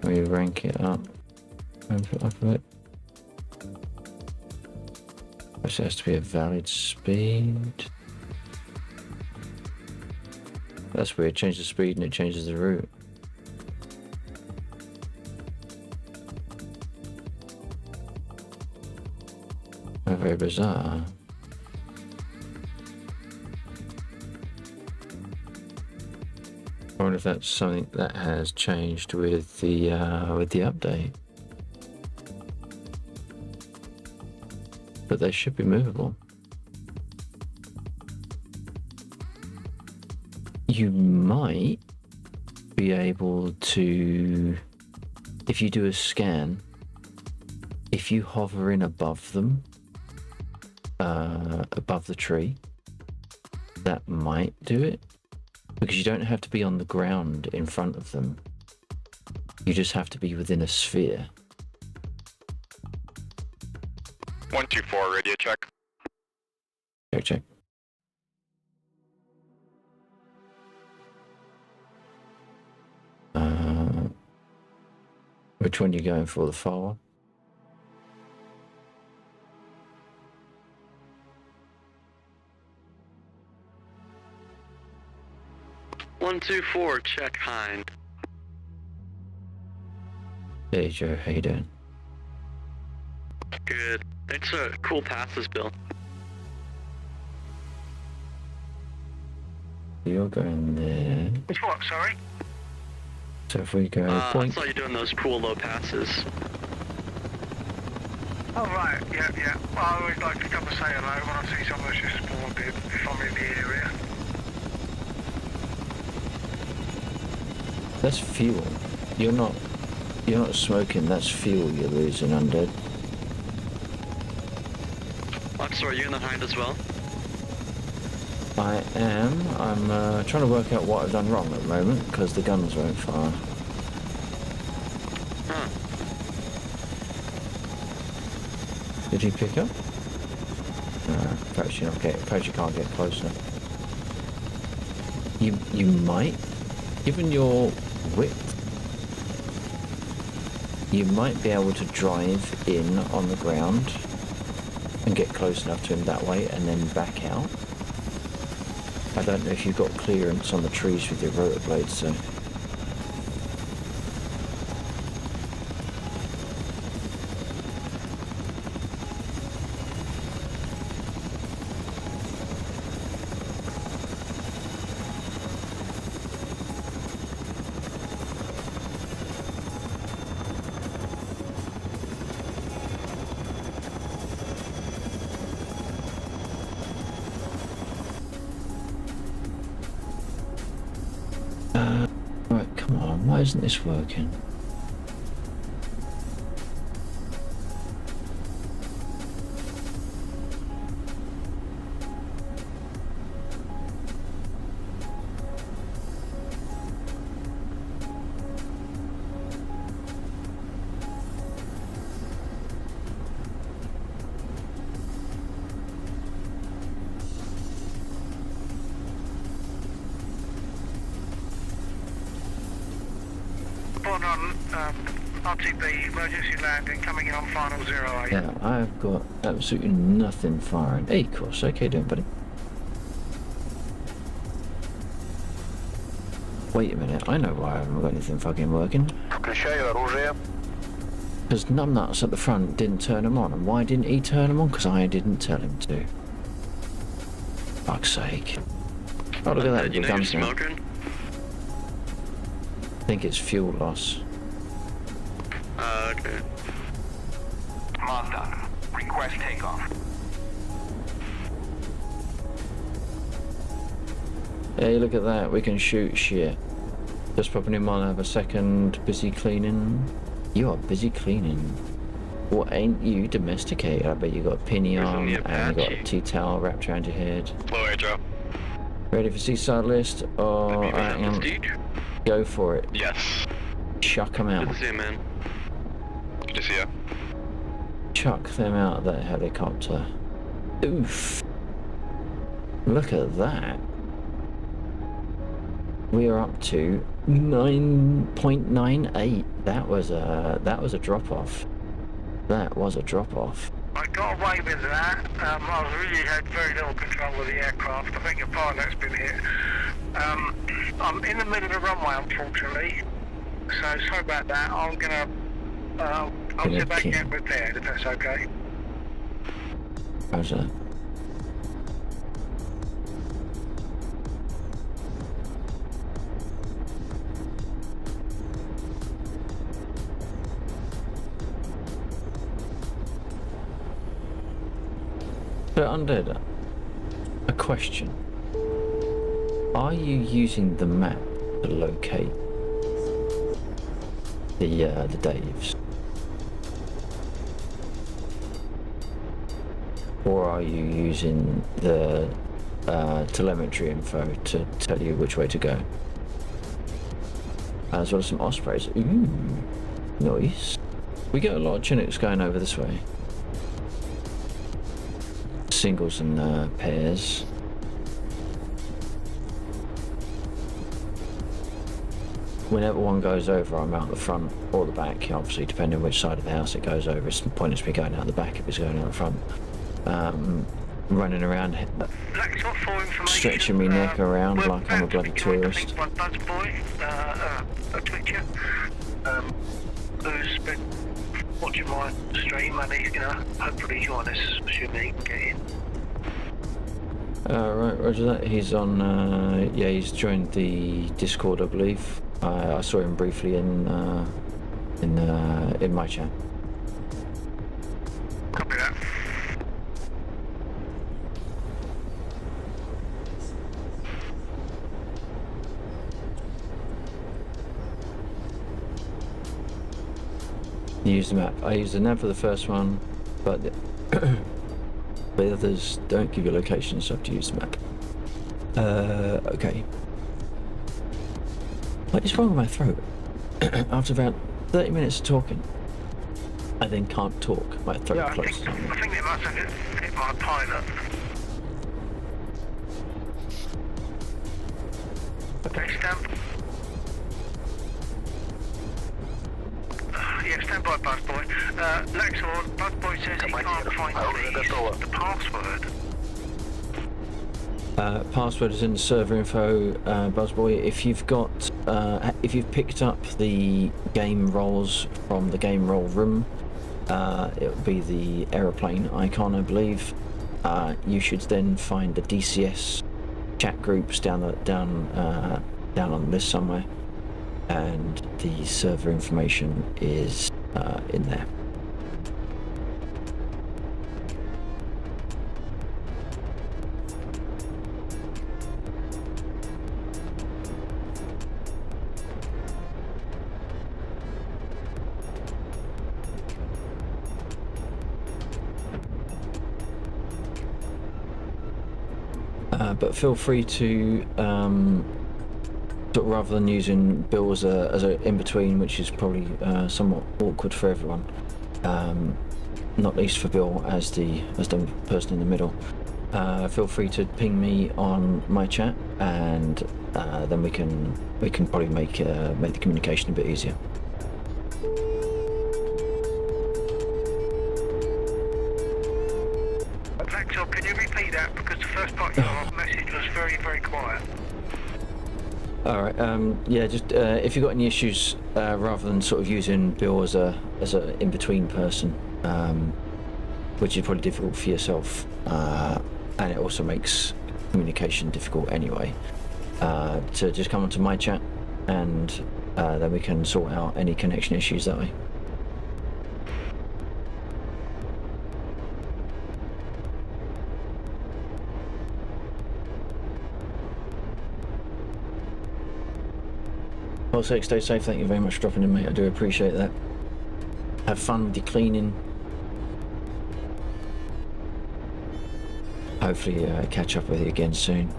We rank it up. Ramp it up a bit. This has to be a valid speed. That's weird. Change the speed and it changes the route. Very bizarre. I wonder if that's something that has changed with the update. But they should be movable. You might be able to, if you do a scan, if you hover in above them, above the tree, that might do it. Because you don't have to be on the ground in front of them. You just have to be within a sphere. 124, radio check. Check. Which one you going for? The far one? One, 2, 4, check Hind. Hey Joe, how you doing? Good. Thanks for cool passes, Bill. You're going there. It's what, sorry? So if we go I point, saw you doing those cool low passes. Oh, right, yeah. Well, I always like to come and say hello when I see someone that's just spawned in, if I'm in the area. that's fuel. You're not smoking. That's fuel you're losing, undead. Luxor, are you in the Hind as well? I am. I'm trying to work out what I've done wrong at the moment because the guns won't fire. Huh. Did he pick up? Perhaps perhaps you can't get close enough. You might, given your width, you might be able to drive in on the ground and get close enough to him that way and then back out. I don't know if you've got clearance on the trees with your rotor blades, so. Right, come on, why isn't this working? Born on RTB, emergency landing, coming in on final 08. Yeah, I've got absolutely nothing firing. Hey, of course, okay doing, buddy. Wait a minute, I know why I haven't got anything fucking working. Включаю оружие. Because numbnuts at the front didn't turn them on. And why didn't he turn them on? Because I didn't tell him to. Fuck's sake. Oh, look at that. You The know you're guns now. smoking? I think it's fuel loss. Okay. Mazda, request takeoff. Hey, look at that. We can shoot shit. Just popping him on, have a second. Busy cleaning. You are busy cleaning. What, ain't you domesticated? I bet you got a pinion Where's and the you got a Apache? tea towel wrapped around your head. Low air drop. Ready for seaside list? Oh, I am. Prestige? Go for it. Yes. Chuck them out. Good to see you, man. Good to see you. Chuck them out of that helicopter. Oof. Look at that. We are up to 9.98. That was a drop off. That was a drop off. I got away with that. I really had very little control of the aircraft. I think the pilot's been hit. I'm in the middle of the runway, unfortunately. So sorry about that. I'm gonna. I'll sit back Okay. out with there if that's okay. How's that? So, Undead, a question. Are you using the map to locate the Daves? Or are you using the telemetry info to tell you which way to go? As well as some ospreys. Ooh, nice. We get a lot of Chinooks going over this way. singles and pairs. Whenever one goes over, I'm out the front or the back, obviously depending on which side of the house it goes over. It's pointless me going out the back if it's going out the front. Running around, Black Spot for information. stretching me neck around we're like I'm a about to bloody be joined, I tourist. think, by Buzz Boy, a Twitcher, who's been watching my stream, and he's going to hopefully join us, assuming he can get in. Right, roger that. He's on, yeah, he's joined the Discord, I believe. I saw him briefly in my chat. Copy that. You use the map. I use the nav for the first one, but the others don't give you location, so I have to use the map. Okay. What is wrong with my throat? After about 30 minutes of talking, I then can't talk. My throat Yeah, I closes. think they must have hit my pilot. Okay, stand by, Buzz Boy. Lexor, Buzz Boy says he can't find the password. Password is in the server info, Buzzboy. If you've got, if you've picked up the game roles from the game role room, it'll be the aeroplane icon, I believe. You should then find the DCS chat groups down on the list somewhere, and the server information is in there. But feel free to, rather than using Bill as a in-between, which is probably somewhat awkward for everyone, not least for Bill as the person in the middle, feel free to ping me on my chat, and then we can probably make the communication a bit easier. Lexor, can you repeat that? Because the first part of your message was very, very quiet. Alright, yeah, just if you've got any issues, rather than sort of using Bill as a in-between person, which is probably difficult for yourself, and it also makes communication difficult anyway, to just come onto my chat, and then we can sort out any connection issues that way. Well, stay safe. Thank you very much for dropping in, mate. I do appreciate that. Have fun with your cleaning. Hopefully catch up with you again soon.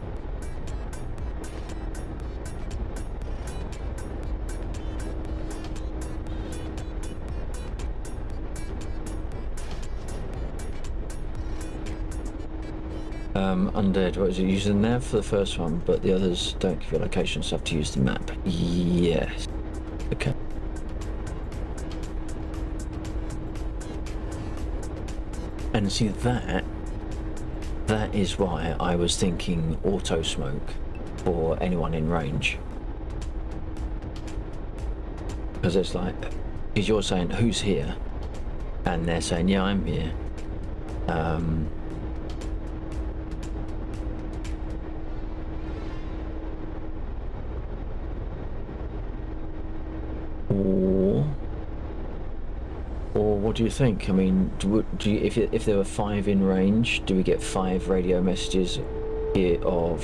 Undead, what is it? Use the nav for the first one, but the others don't give you location, so have to use the map. Yes. Okay. And see, that is why I was thinking auto smoke for anyone in range. Because it's like, because you're saying who's here, and they're saying yeah, I'm here. Or what do you think? I mean, do you, if there were 5 in range, do we get 5 radio messages here of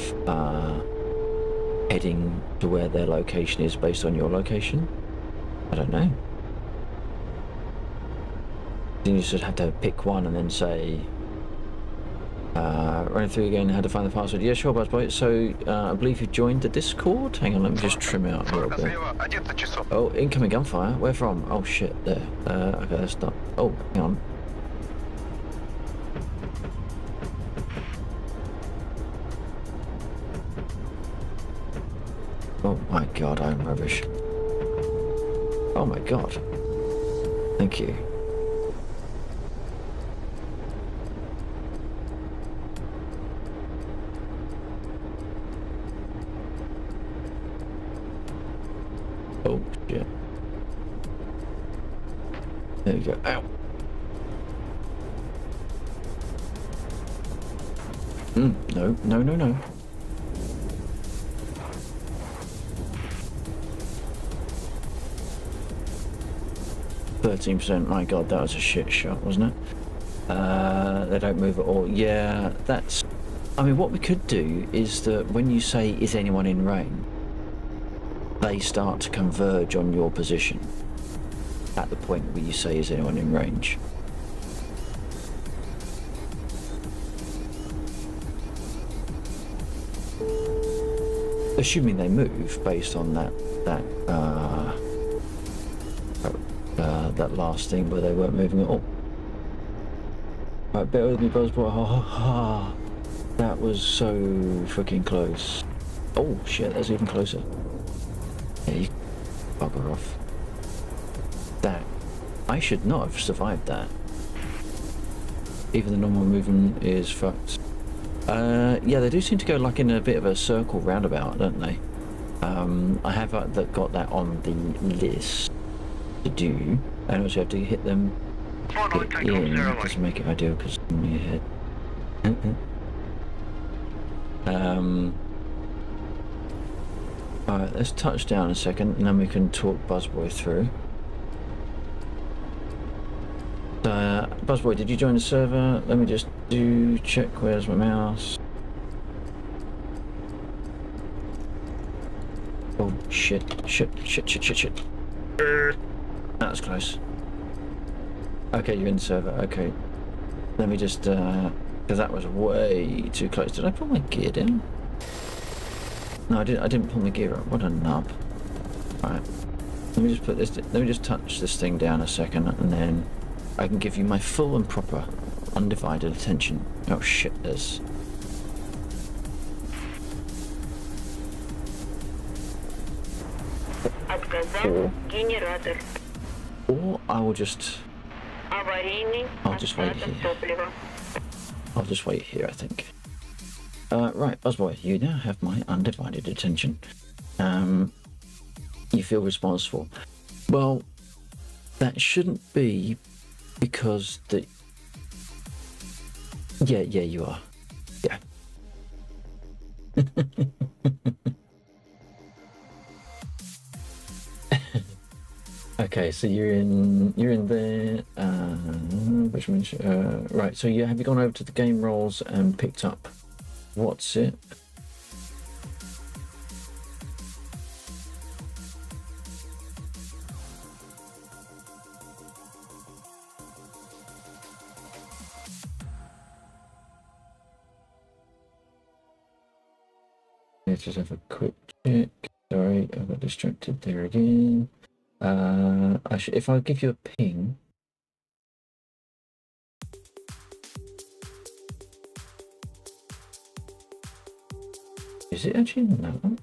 heading to where their location is based on your location? I don't know. Then you should have to pick one and then say, running through again how to find the password. Yeah, sure, Buzzboy. So I believe you joined the Discord. Hang on, let me just trim it out a little bit. Oh, incoming gunfire. Where from? Oh shit, there. Okay, let's stop. Oh, hang on. rubbish. Oh my god. Thank you. Oh shit. There you go. Ow. No, no, no, no. %. My god, that was a shit shot, wasn't it? They don't move at all. Yeah, that's... I mean, what we could do is that when you say, is anyone in range, they start to converge on your position at the point where you say, is anyone in range? Assuming they move based on that last thing where they weren't moving at all. Right, bear with me, Buzzboy. That was so freaking close. Oh shit, that's even closer. Yeah, you bugger off. That. I should not have survived that. Even the normal movement is fucked. Yeah, they do seem to go like in a bit of a circle roundabout, don't they? I have got that on the list to do, and also have to hit them get in. Doesn't make it ideal because I'm near hit. Alright, let's touch down a second, and then we can talk Buzzboy through. Buzzboy, did you join the server? Let me just check. Where's my mouse? Oh shit! That was close. Okay, you're in the server. Okay, let me just because that was way too close. Did I pull my gear down? No, I didn't pull my gear up. What a nub! All right, let me just put this. Let me just touch this thing down a second, and then I can give you my full and proper, undivided attention. Oh shit, there's... Отказал генератор. Or I will just... Аварийный wait остаток here. топлива. I'll just wait here, I think. Right, Buzzboy, you now have my undivided attention. You feel responsible. Well, that shouldn't be because the... Yeah, you are. Yeah. Okay, so you're in there. Which means right. So have you gone over to the game roles and picked up what's it? Let's just have a quick check. Sorry, I got distracted there again. If I give you a ping. Is it actually no?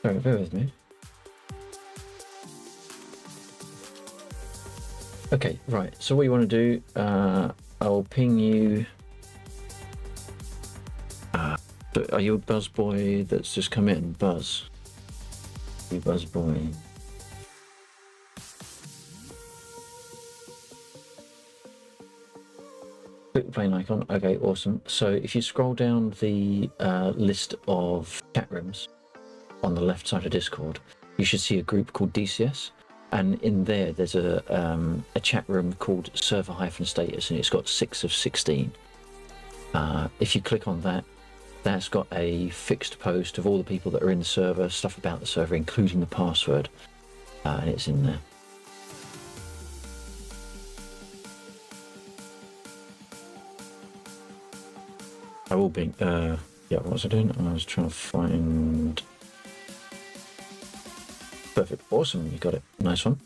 Sorry, bear with me. Okay, right. So what you want to do? I'll ping you. Are you a Buzzboy that's just come in? Buzz. You Buzzboy. Click the plane icon. Okay, awesome. So if you scroll down the list of chat rooms on the left side of Discord, you should see a group called DCS. And in there's a chat room called server-status, and it's got 6 of 16. If you click on that, that's got a fixed post of all the people that are in the server, stuff about the server, including the password, and it's in there. I will be, yeah, what was I doing? I was trying to find... Perfect, awesome, you got it, nice one.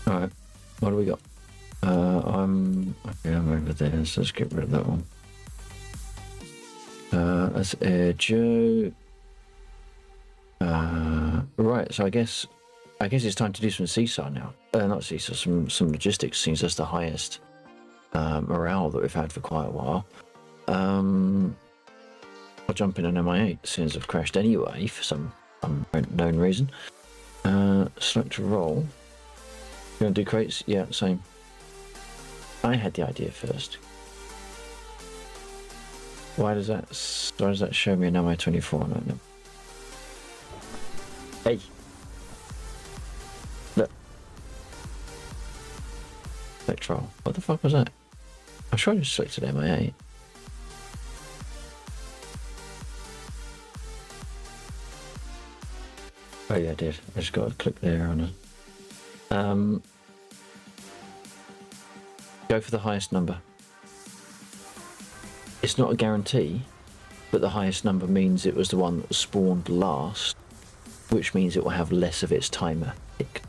Alright, what do we got? I'm over there, so let's get rid of that one. That's Air Joe. Right, so I guess it's time to do some CSAR now. Not CSAR, some logistics, since that's the highest morale that we've had for quite a while. I'll jump in an MI8 since I've crashed anyway for some unknown reason. Select a role. You want to do crates? Yeah, same. I had the idea first. Why does that show me an MI24 on it now? Hey! Look. Electro. What the fuck was that? I'm sure I just selected MI8. Oh yeah, I did. I just got to click there on it. Go for the highest number. It's not a guarantee, but the highest number means it was the one that was spawned last, which means it will have less of its timer tick.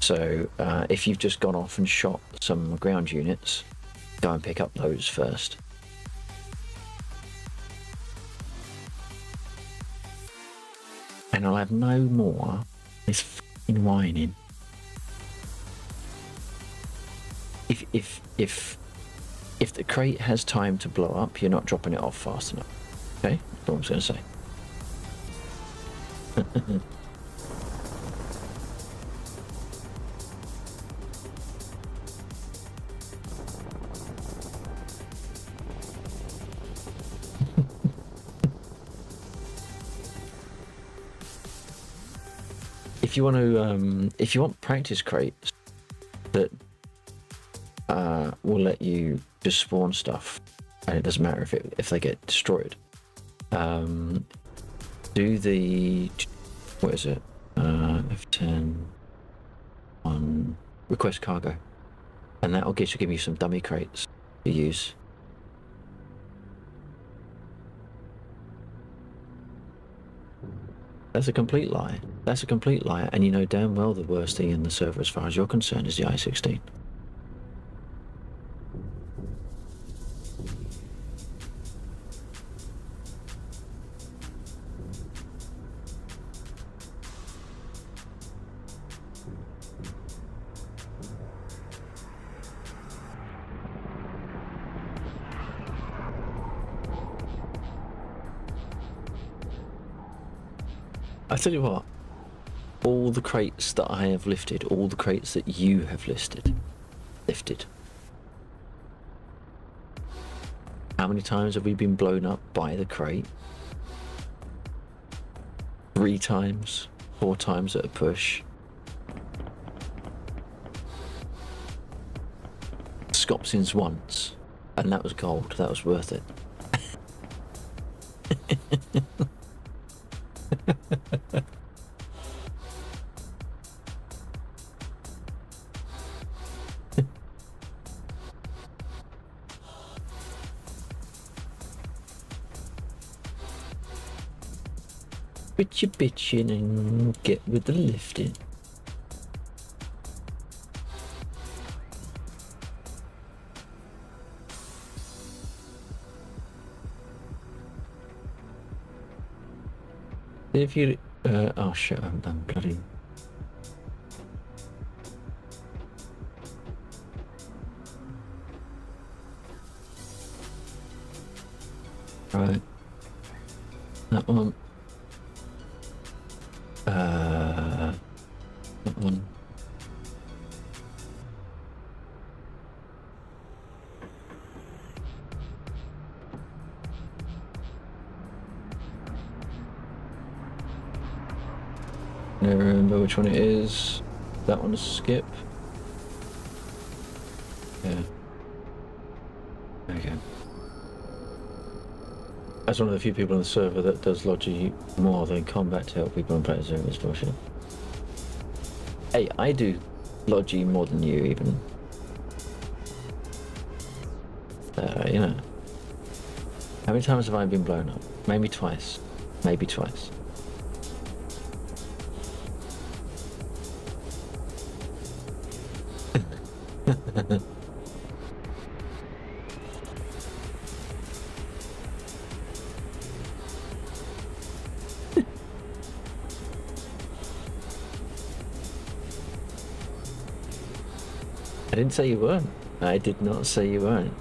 So if you've just gone off and shot some ground units, go and pick up those first. And I'll have no more this fucking whining. If the crate has time to blow up, you're not dropping it off fast enough. Okay? That's what I was going to say. If you want practice crates that will let you just spawn stuff, and it doesn't matter if they get destroyed. Do the what is it? F10 on request cargo, and that'll give you some dummy crates to use. That's a complete lie. That's a complete lie, and you know damn well the worst thing in the server, as far as you're concerned, is the I-16. I tell you what, all the crates that I have lifted, all the crates that you have lifted. How many times have we been blown up by the crate? 3 times, 4 times at a push. Scopsins once, and that was gold, that was worth it. Quit your bitching and get with the lifting. If you oh shit, I'm done bloody. Right. That one. That one. Never remember which one it is. That one's skip. Yeah. There we go. That's one of the few people on the server that does Logi more than combat to help people on player zone. This bullshit. Hey, I do Logi more than you even. You know. How many times have I been blown up? Maybe twice. Maybe twice. I didn't say you weren't. I did not say you weren't.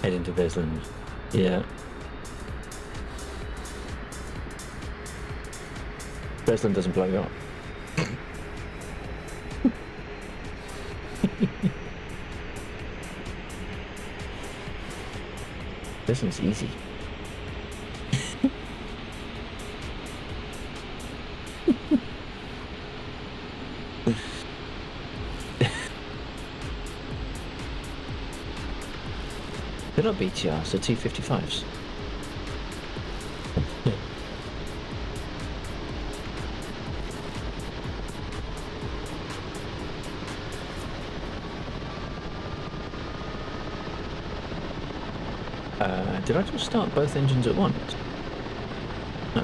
Heading to Besland. Yeah. Besland doesn't blow you up. This one's easy. They're not BTRs, they're T55s. Did I just start both engines at once? No.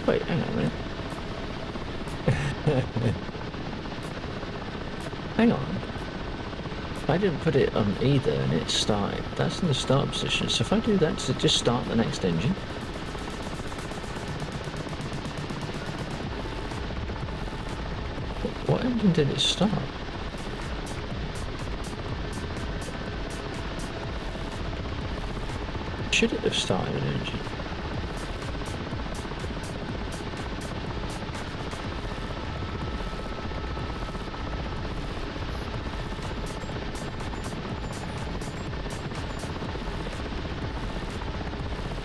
Wait, hang on a minute. Hang on. I didn't put it on either and it started. That's in the start position. So if I do that, does it just start the next engine? What engine did it start? Should it have started an engine?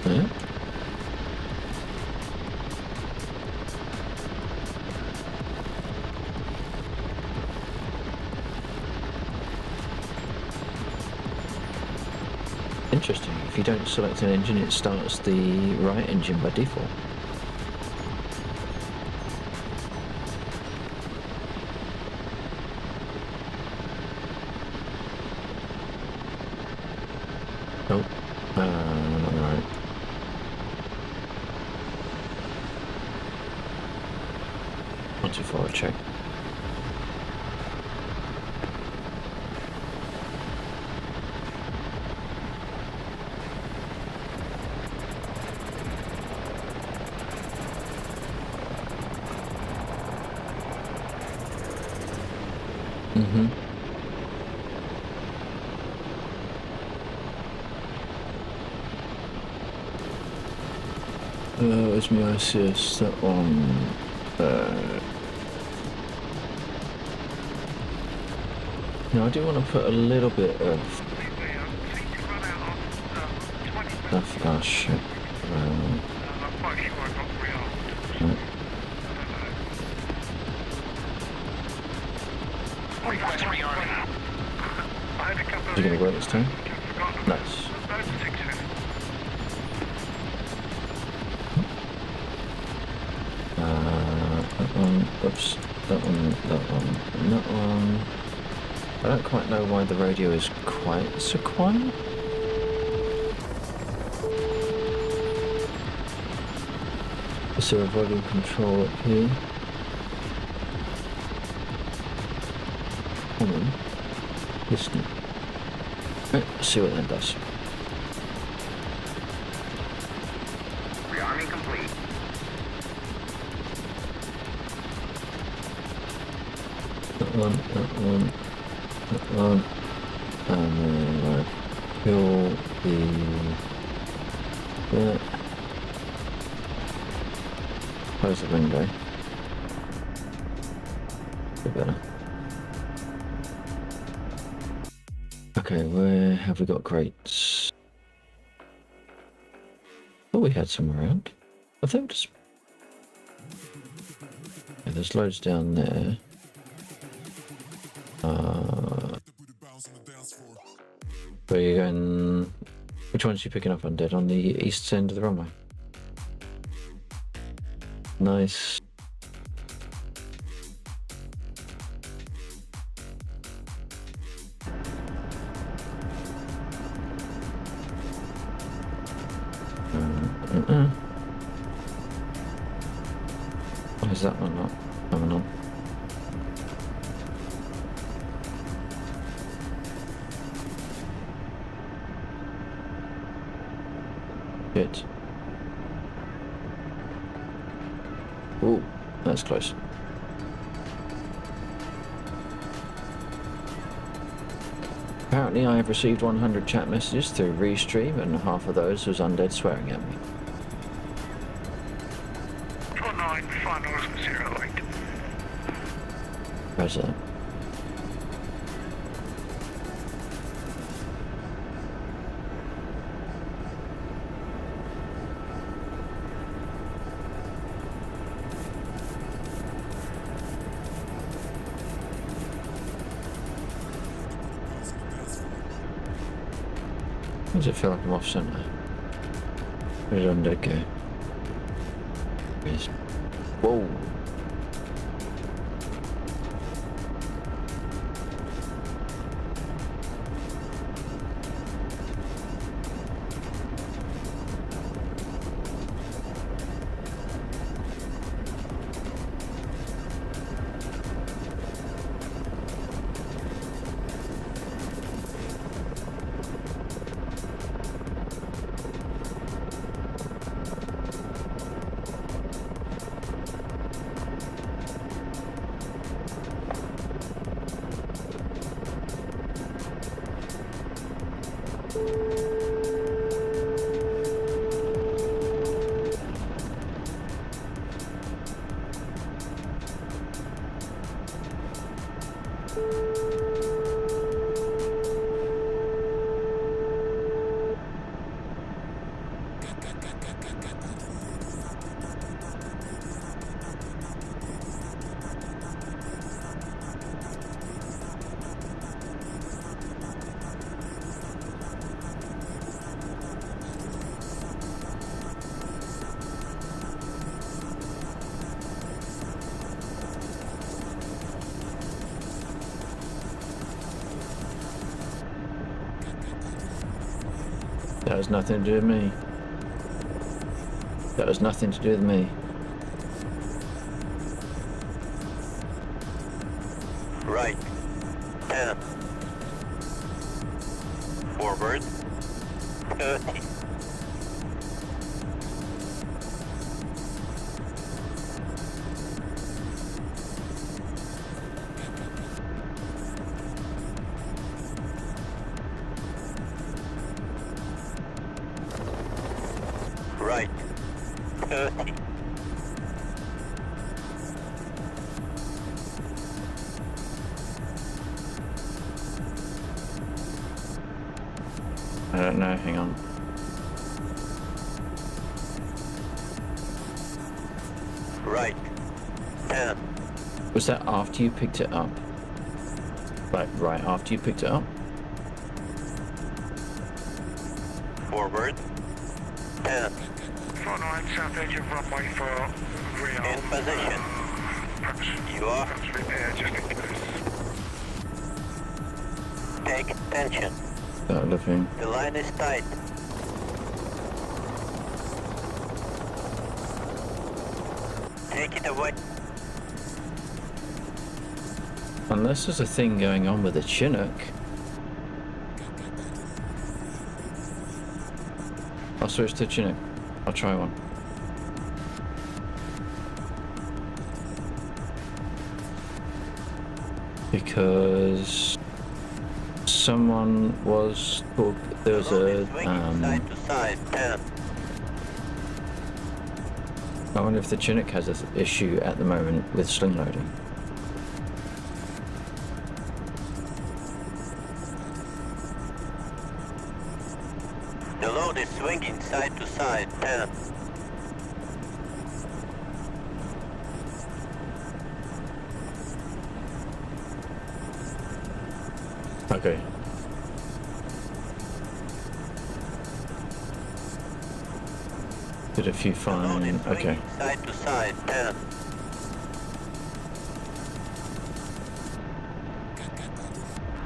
Yeah. Interesting. If you don't select an engine, it starts the right engine by default. Oh, right. Not too far, check. Mm-hmm. It's my ICS, that one. Now I do want to put a little bit of stuff. Oh shit. I'm quite sure I got rearmed. Request rearming. I had a couple of Is it going to work this time? forgotten about Nice. those 6 minutes. That one, oops, that one, and that one. I don't quite know why the radio is quite so quiet. Is there a volume control up here? Hold on. Listen. Let's see what that does. Rearming complete. That one, and then fill the close the window. Bit better. Okay, where have we got crates? Oh, we had some around. I think just yeah, there's loads down there. Where are you going? Which ones are you picking up on, Dead? On the east end of the runway? Nice. Why is that one not coming on? Ooh, that's close. Apparently I have received 100 chat messages through Restream, and half of those was Undead swearing at me. 49 finals 08. Where's that? Why does it feel like I'm off centre? Where did Undead go? Where's... Whoa! That has nothing to do with me. That has nothing to do with me. Right. 10. Forward. 30. Right. 30. I don't know, hang on. Right. 10. Was that after you picked it up? Like, right after you picked it up? Forward. 10. 49 south edge of runway for Rio. In position. Perhaps, You are. perhaps repair just in case. Take tension. Start looking. The line is tight. Take it away. Unless there's a thing going on with the Chinook. I'll switch to Chinook. I'll try one. Because someone was there was a Side to side. 10. I wonder if the Chinook has an issue at the moment with sling loading. The load is swinging side to side. 10. Okay. Did a few The load is fine. swinging Okay. side to side. 10.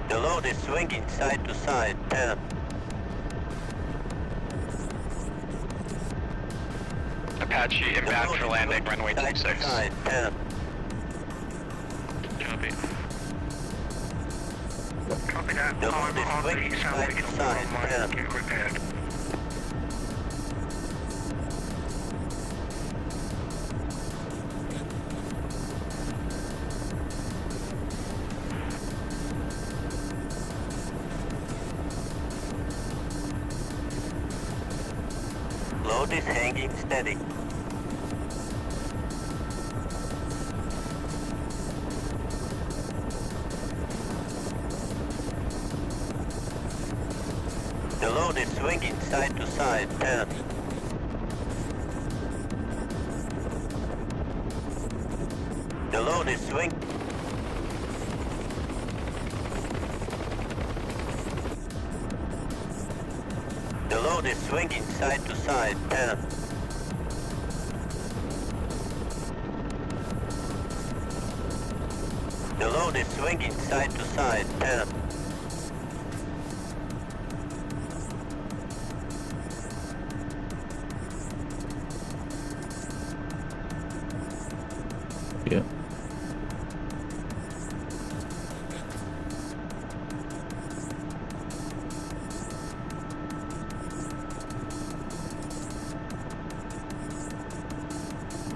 The load is swinging side to side. 10. Apache The inbound load for is landing, swinging runway side to 26. side. 10. Copy. Copy that. The I'm load is on swinging the south side edge to of side. runway. 10. Get repaired. load is hanging steady. The load is swinging side to side, 10. The load is swinging. The load is swinging side to side, 10. The load is swinging side to side, 10. Yeah.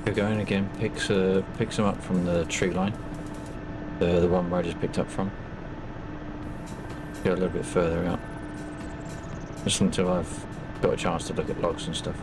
You're going again, picks them up from the tree line. The one where I just picked up from. Go a little bit further out. Just until I've got a chance to look at logs and stuff.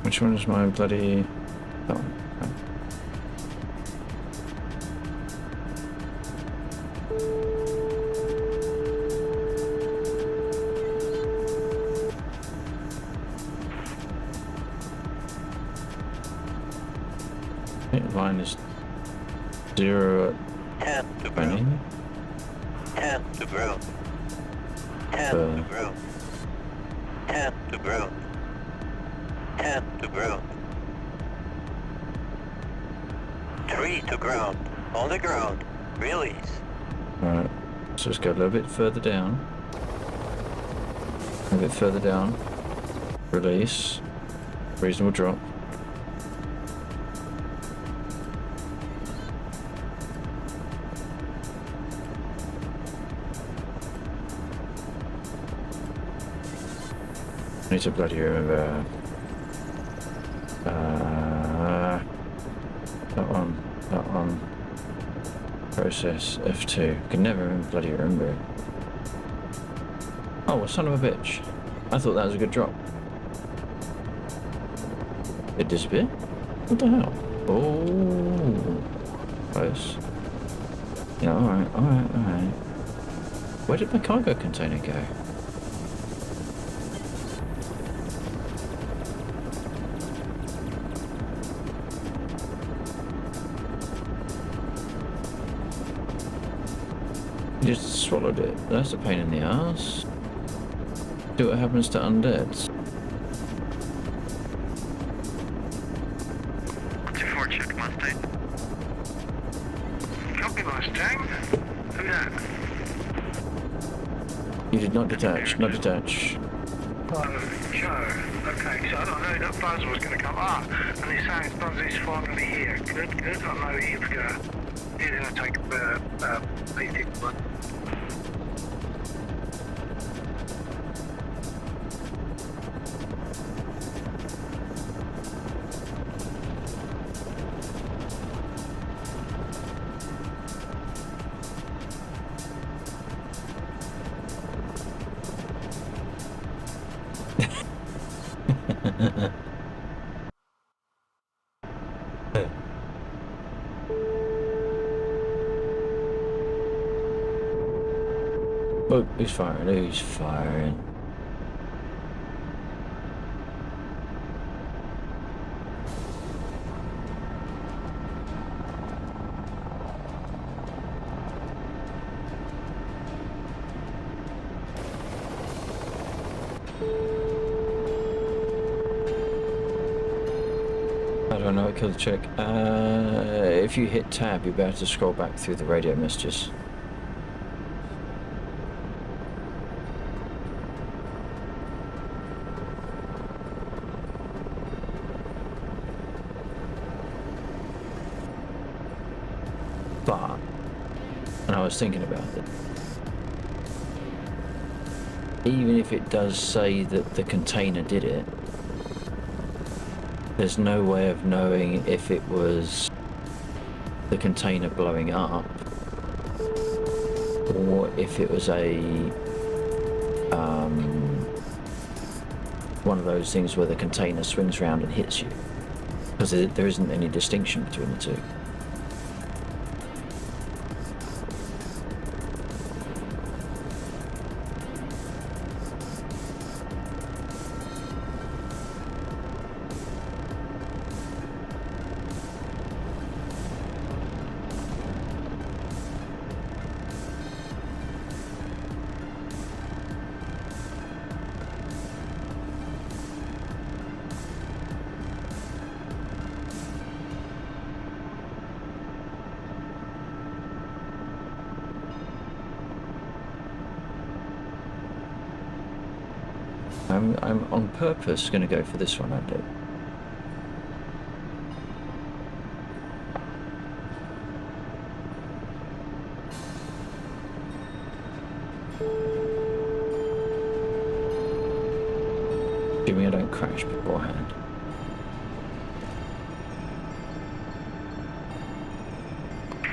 Which one is my bloody... That one. Oh. Line is 0 10 to at ground. 10 to ground. 10 to ground. 10 to ground. 10 to ground. 3 to ground. On the ground. Release. Alright, so let's go a little bit further down. A bit further down. Release. Reasonable drop. I need to bloody remember. That one. Process F2. Can never bloody remember it. Oh, son of a bitch. I thought that was a good drop. It disappeared? What the hell? Oh, close. Yeah, alright. Where did my cargo container go? Just swallowed it. That's a pain in the ass. See what happens to undeads. 2-4, check Mustang. Copy, Mustang. Who that? You did not detach, not detach. Oh, Joe. Okay, so I know that Buzz was going to come up, and he's saying Buzz is finally here. Good. I know he's going to take a P51. Oh, who's firing? Who's firing? Oh no, I killed the chick. If you hit tab, you'll be able to scroll back through the radio messages. But, and I was thinking about it, even if it does say that the container did it, there's no way of knowing if it was the container blowing up or if it was a one of those things where the container swings around and hits you, because there isn't any distinction between the two. I'm on purpose going to go for this one, Andy. Assuming I don't crash beforehand.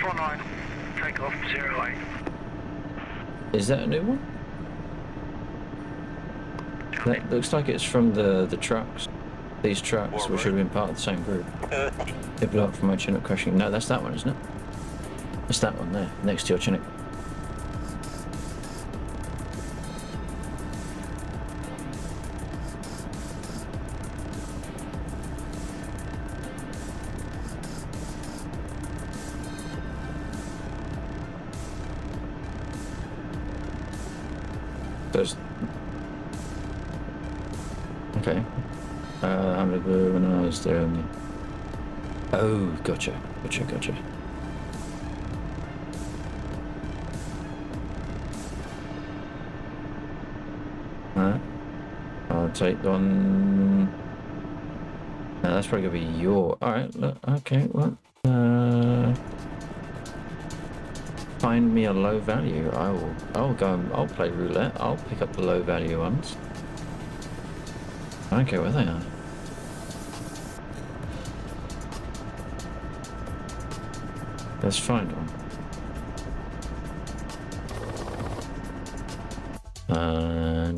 Front line, take off 08. Is that a new one? That looks like it's from the trucks. These trucks, which should have been part of the same group. 30. They blew up from my Chinook crashing. No, that's that one, isn't it? It's that one there, next to your Chinook. There's... Okay. I'm gonna go when I was there. Oh, gotcha. Alright. I'll take on... No, that's probably gonna be your... Alright, okay, well... Find me a low value. I'll go, I'll play roulette. I'll pick up the low value ones. I don't care where they are. Let's find one.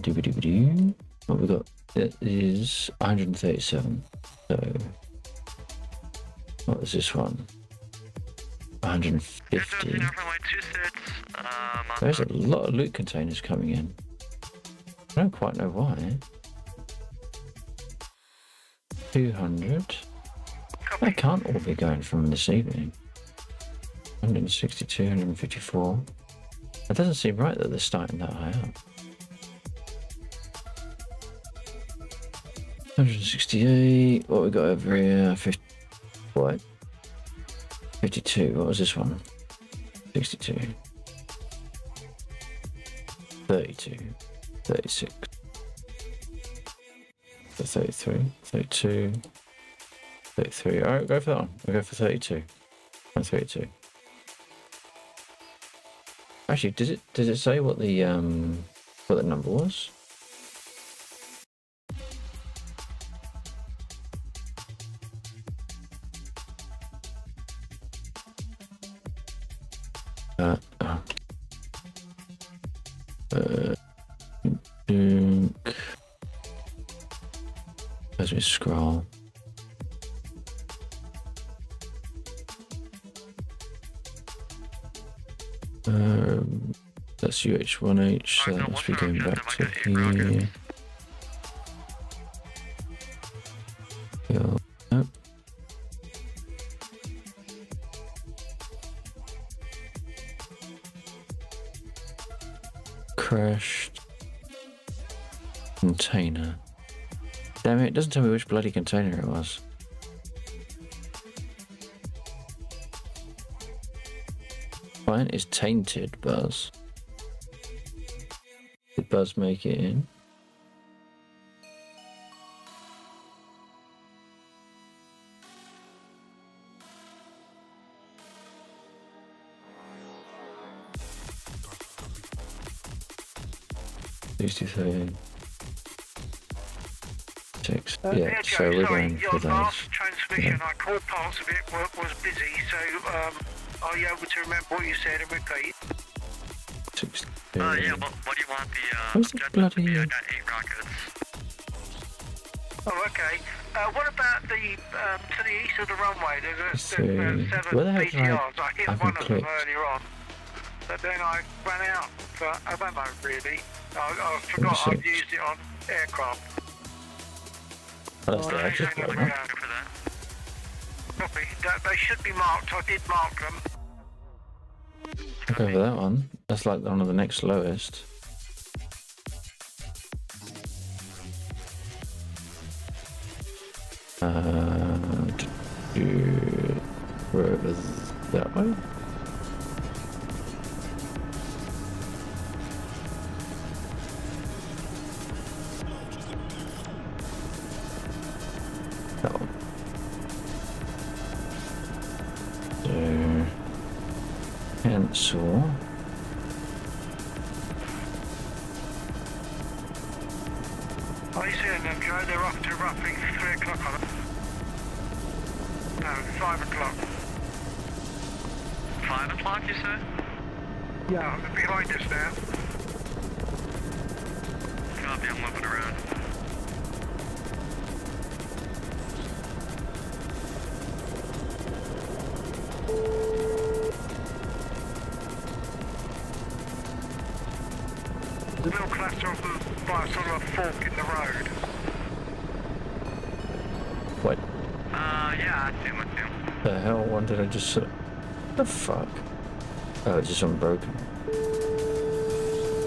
Doobie-doobie-doo. What we got? It is 137. So, what is this one? 150. There's a lot of loot containers coming in. I don't quite know why. 200. They can't all be going from this evening. 162, 154. It doesn't seem right that they're starting that high up. 168. What we got over here? 50. What? 52. What was this one? 62. 32. 36. 33. 32. 33. Alright, go for that one. We'll go for 32. 32. Actually, does it say what the number was? As we scroll. That's UH1H, so that must be going back to here. Nope. Crashed container. Damn it, it doesn't tell me which bloody container it was. Client is tainted, Buzz. Did Buzz make it in? Six. Yeah, so we're going for your those. last transmission, I called parts of it, was busy, so are you able to remember what you said and repeat? 6. Yeah, what do you want the Where's the objective to bloody- be? I got 8 rockets. Oh, okay. What about the to the east of the runway? There's So, 7 where the hell did BTRs. I hit I one of them clicked? earlier on, but then I ran out for ammo, really. I forgot Six. I've used it on aircraft. Oh, that's the Right, exit hang on, point, huh? yeah. Go for that. Copy. They should be marked. I did mark them. I'll go for that one. That's like one of the next lowest. Where it was that way? That one. So, cancel. Are you seeing them, Joe? They're off to roughly 3 o'clock on it. No, 5 o'clock. 5 o'clock, you say? Yeah, they're behind us now. Copy, I'm moving around. There's a little cluster of them by sort of a fork in the road. What Yeah, I see him, the hell? One did I just... The fuck? Oh, it's just unbroken.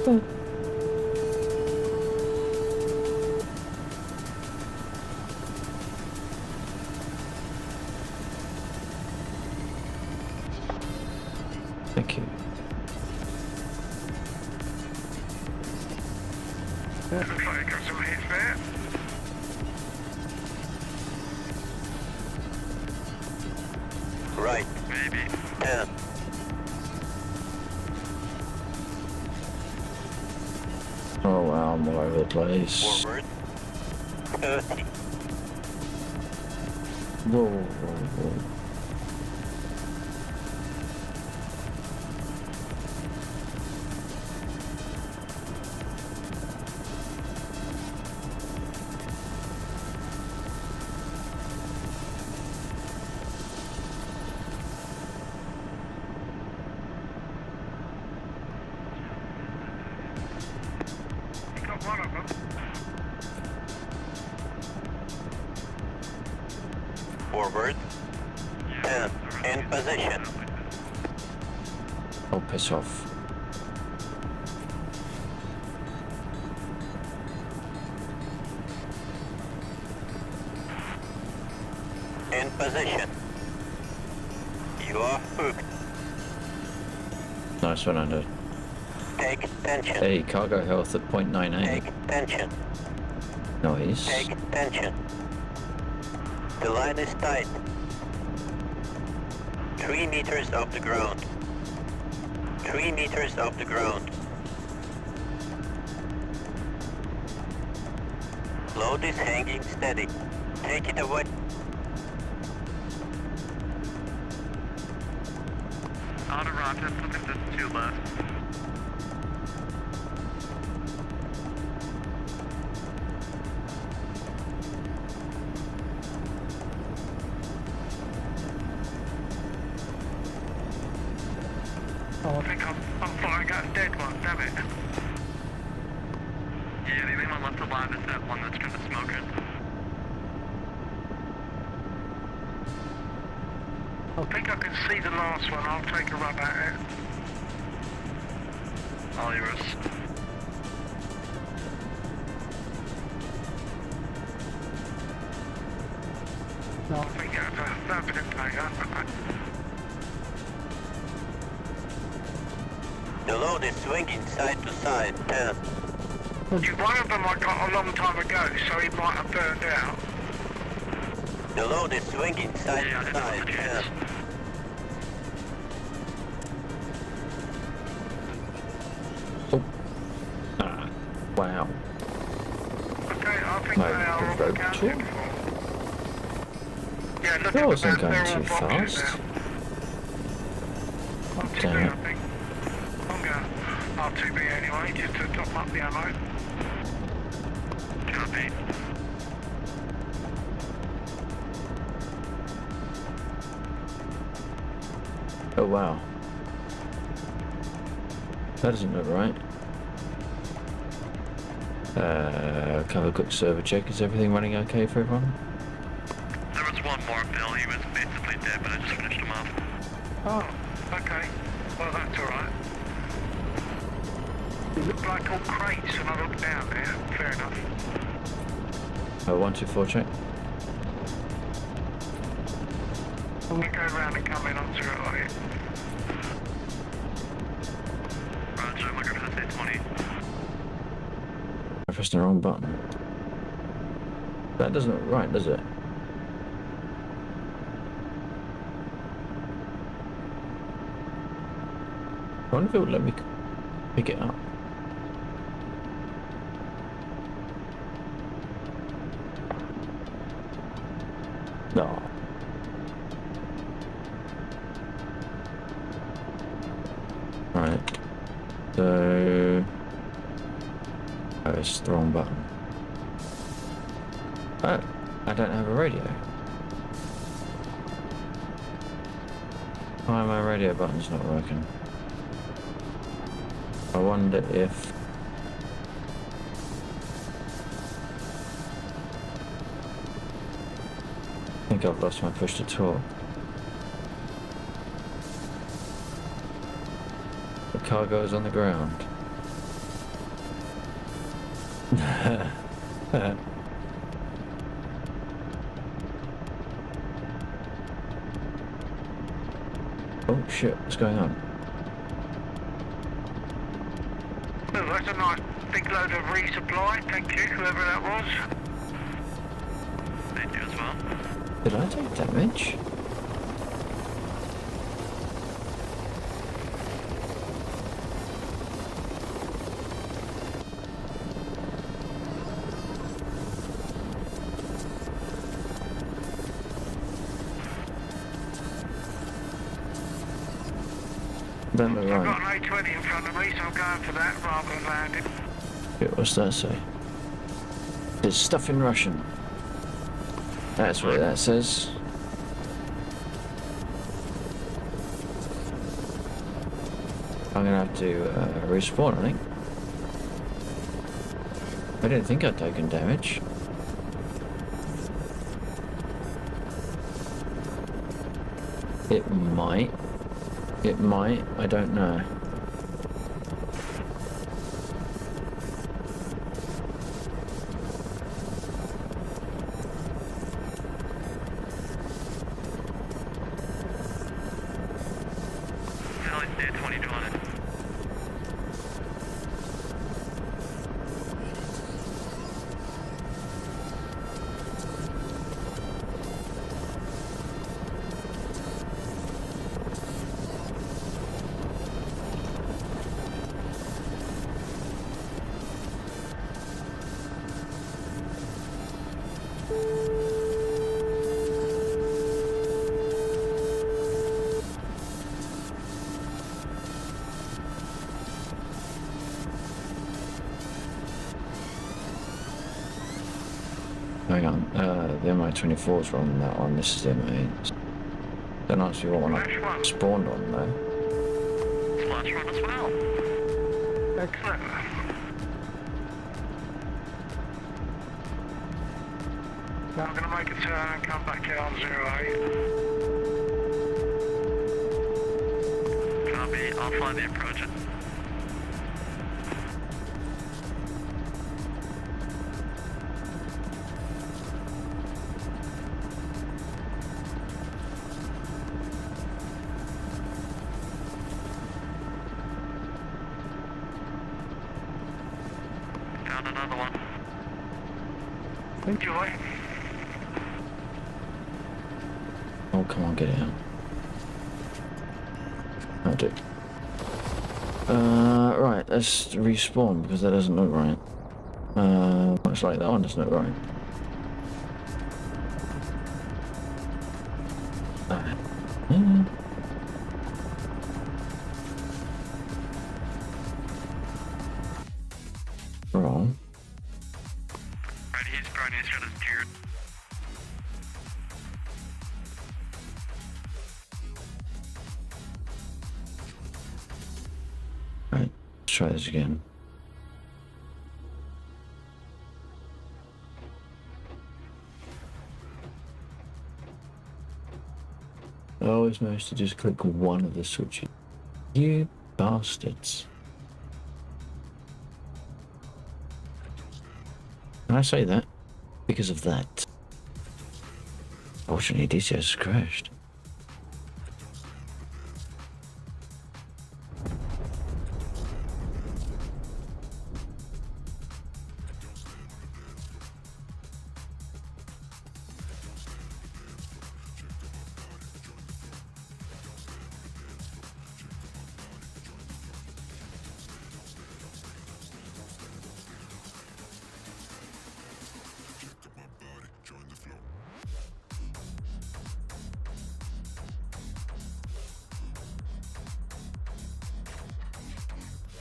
Oh. Thank you. Looks like you got some hits there. Right. Maybe. 10. Oh wow, I'm all over the place. Forward. 30. Whoa, whoa, whoa. You got one of them. Forward. 10. In position. Oh, piss off. In position. You are hooked. Nice one, Andy. Take tension. Hey, cargo health at 0.98. Take tension. Nice. Take tension. The line is tight. 3 meters off the ground. 3 meters off the ground. Load is hanging steady. Take it away. Out of rockets, I think there's 2 left. Oh, I think I'm firing at a dead one, damn it. Yeah, the only one left alive is that one that's kind of smoking. I think I can see the last one. I'll take a run at it. All yours. No, I think that's a tanker. The load is swinging side to side, 10. One of them I got a long time ago, so he might have burned out. The load is swinging side Yeah, to it's on side, the 10. chance. Ah, wow. Okay, I think No, they are all the road accounted tour? for. Yeah, look That at wasn't the map, going they're all too boxes fast. now. Not too Damn bad, it. I think. I'm going R2B anyway, just to top up the ammo. Copy. Oh wow. That doesn't look right. Can I have a quick server check? Is everything running okay for everyone? There was one more, Bill. He was basically dead, but I just finished him off. Oh, okay. Well, that's alright. It looked like all crates and I looked down there. Fair enough. 124 check. I'm going to go around and come in on 08. Roger, I'm looking for the state 20. I pressed the wrong button. That doesn't look right, does it? I wonder if it would let me pick it up. No. Right. So... Oh, it's the wrong button. Oh, I don't have a radio. Why my radio button's not working? I wonder if... I think I've lost my push to talk. The cargo is on the ground. Oh shit, what's going on? Oh, that's a nice big load of resupply. Thank you, whoever that was. Thank you as well. Did I take damage? Don't look I've right. got an A20 in front of me, so I'm going for that rather than landing. Shit, what's that say? There's stuff in Russian. That's what that says. I'm gonna have to respawn, I think. I didn't think I'd taken damage. It might. It might. I don't know. Can only stay at 2200. Hang on, the MI-24's wrong on that one, this is the MI. Don't ask me what one Which I one? spawned on though. Splash run as well. Excellent. Now I'm going to make a turn and come back out on 08. Copy. I'll fly the approach. another one. Enjoy. Oh, come on, get it out. That'll do. Right, let's respawn because that doesn't look right. Much like that one doesn't look right. Wrong. Right, he's probably got his gear. Right, let's try this again. I always manage to just click one of the switches. You bastards. And I say that because of that. Fortunately, DCS has crashed.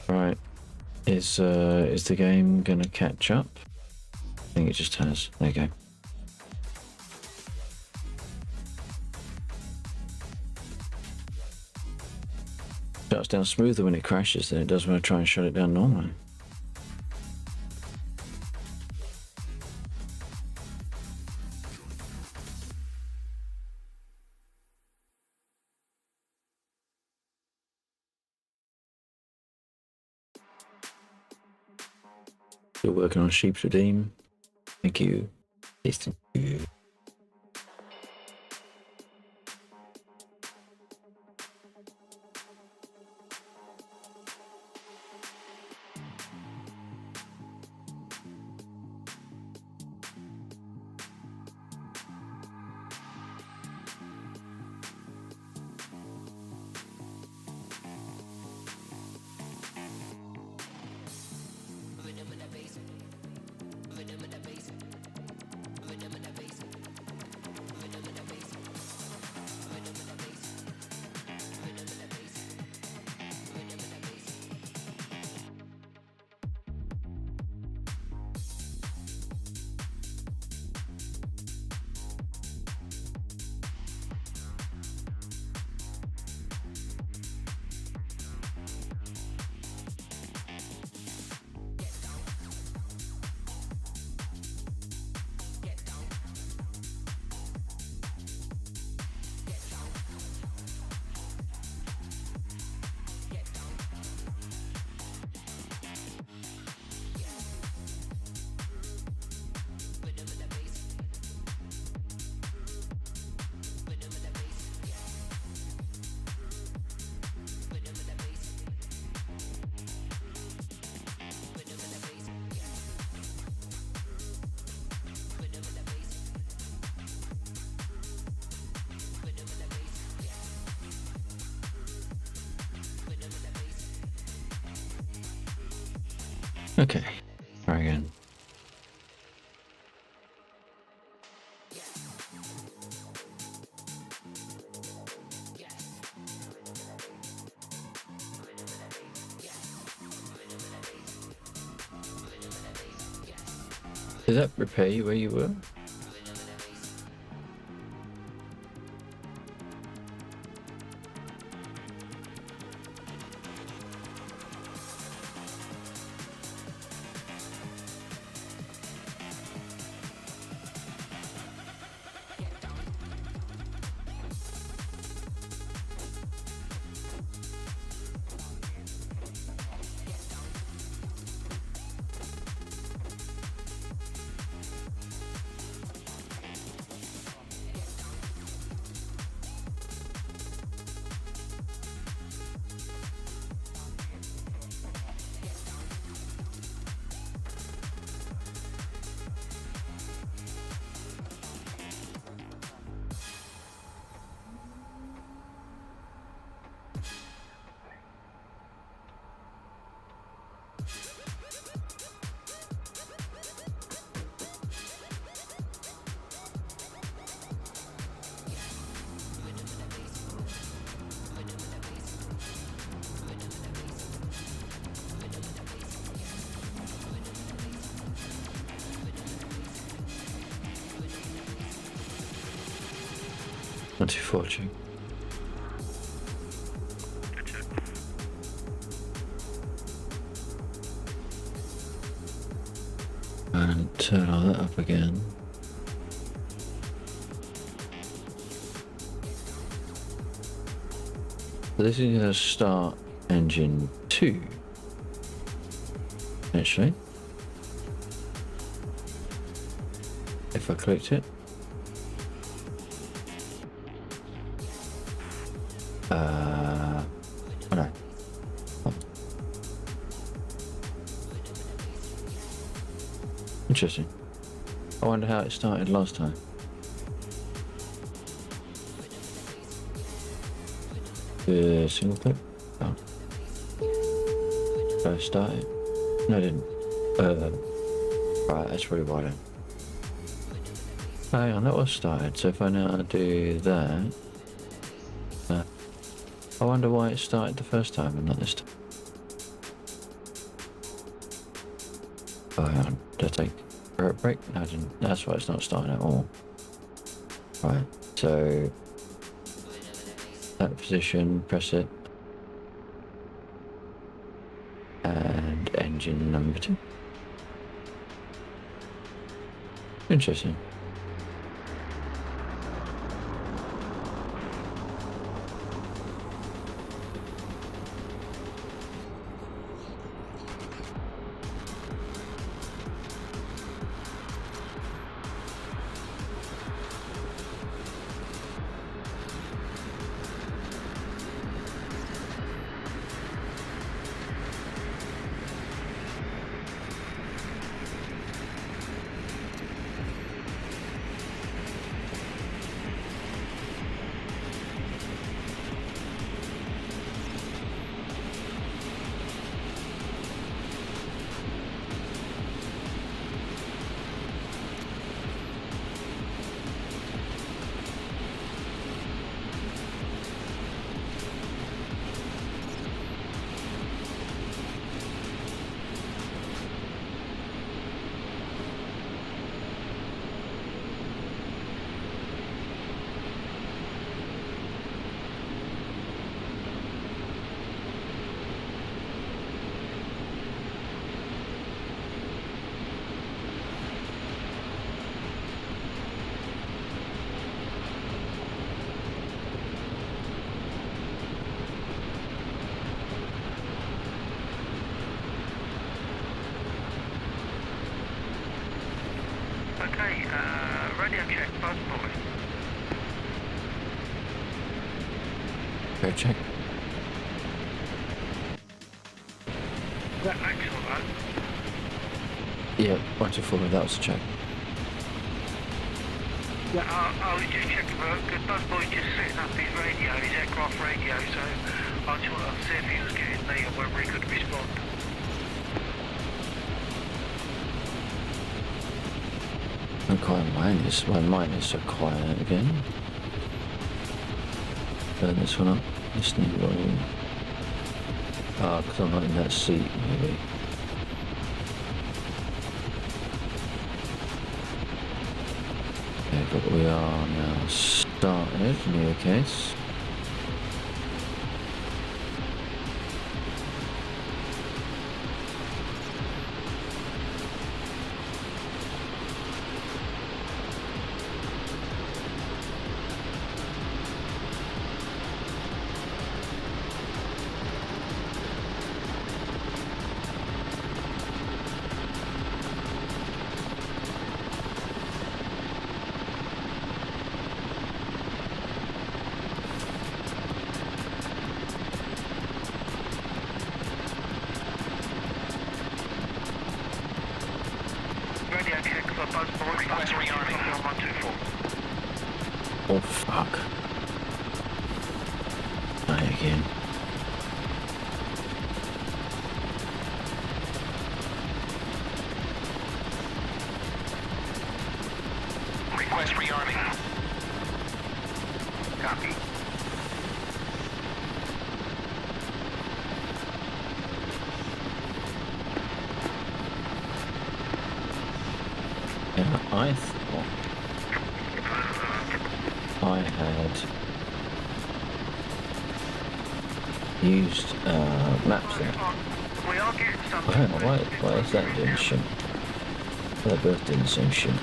Right, is the game gonna catch up? I think it just has. There you go. Shuts down smoother when it crashes than it does when I try and shut it down normally. Still working on Sheep's Redeem. Thank you. Thank you. Okay, try again. Does that repair you where you were? 124, check. Good check. And turn all that up again. So this is going to start engine 2. Actually. If I clicked it. Oh no. Oh. Interesting. I wonder how it started last time. Single click? Oh. First started? No, I didn't. Right, that's probably why then. Oh, hang on, that was started. So if I now do that, I wonder why it started the first time and not this time. Oh, hang on. Did I take a break? No, I didn't. That's why it's not starting at all. Right, so that position, press it. And engine number 2. Interesting. Okay, radio check, buzz boy. Go check. Is that Axel, right? Yeah, 124, that was a check. Yeah, I was just checking because buzz boy just setting up his radio, his aircraft radio, so I just wanted to see if he was getting me or whether he could respond. I'm quiet. Mine is so quiet again. Turn this one up. Listening volume. Ah, because I'm not in that seat, maybe. Okay, but we are now started. New case. Radio check for buzz boy, request rearming on 124. Oh, fuck. Not again. Request rearming. Copy. Yeah, I thought I had used maps there. We are getting some. I don't know why is that doing shit? They're both doing the same shit.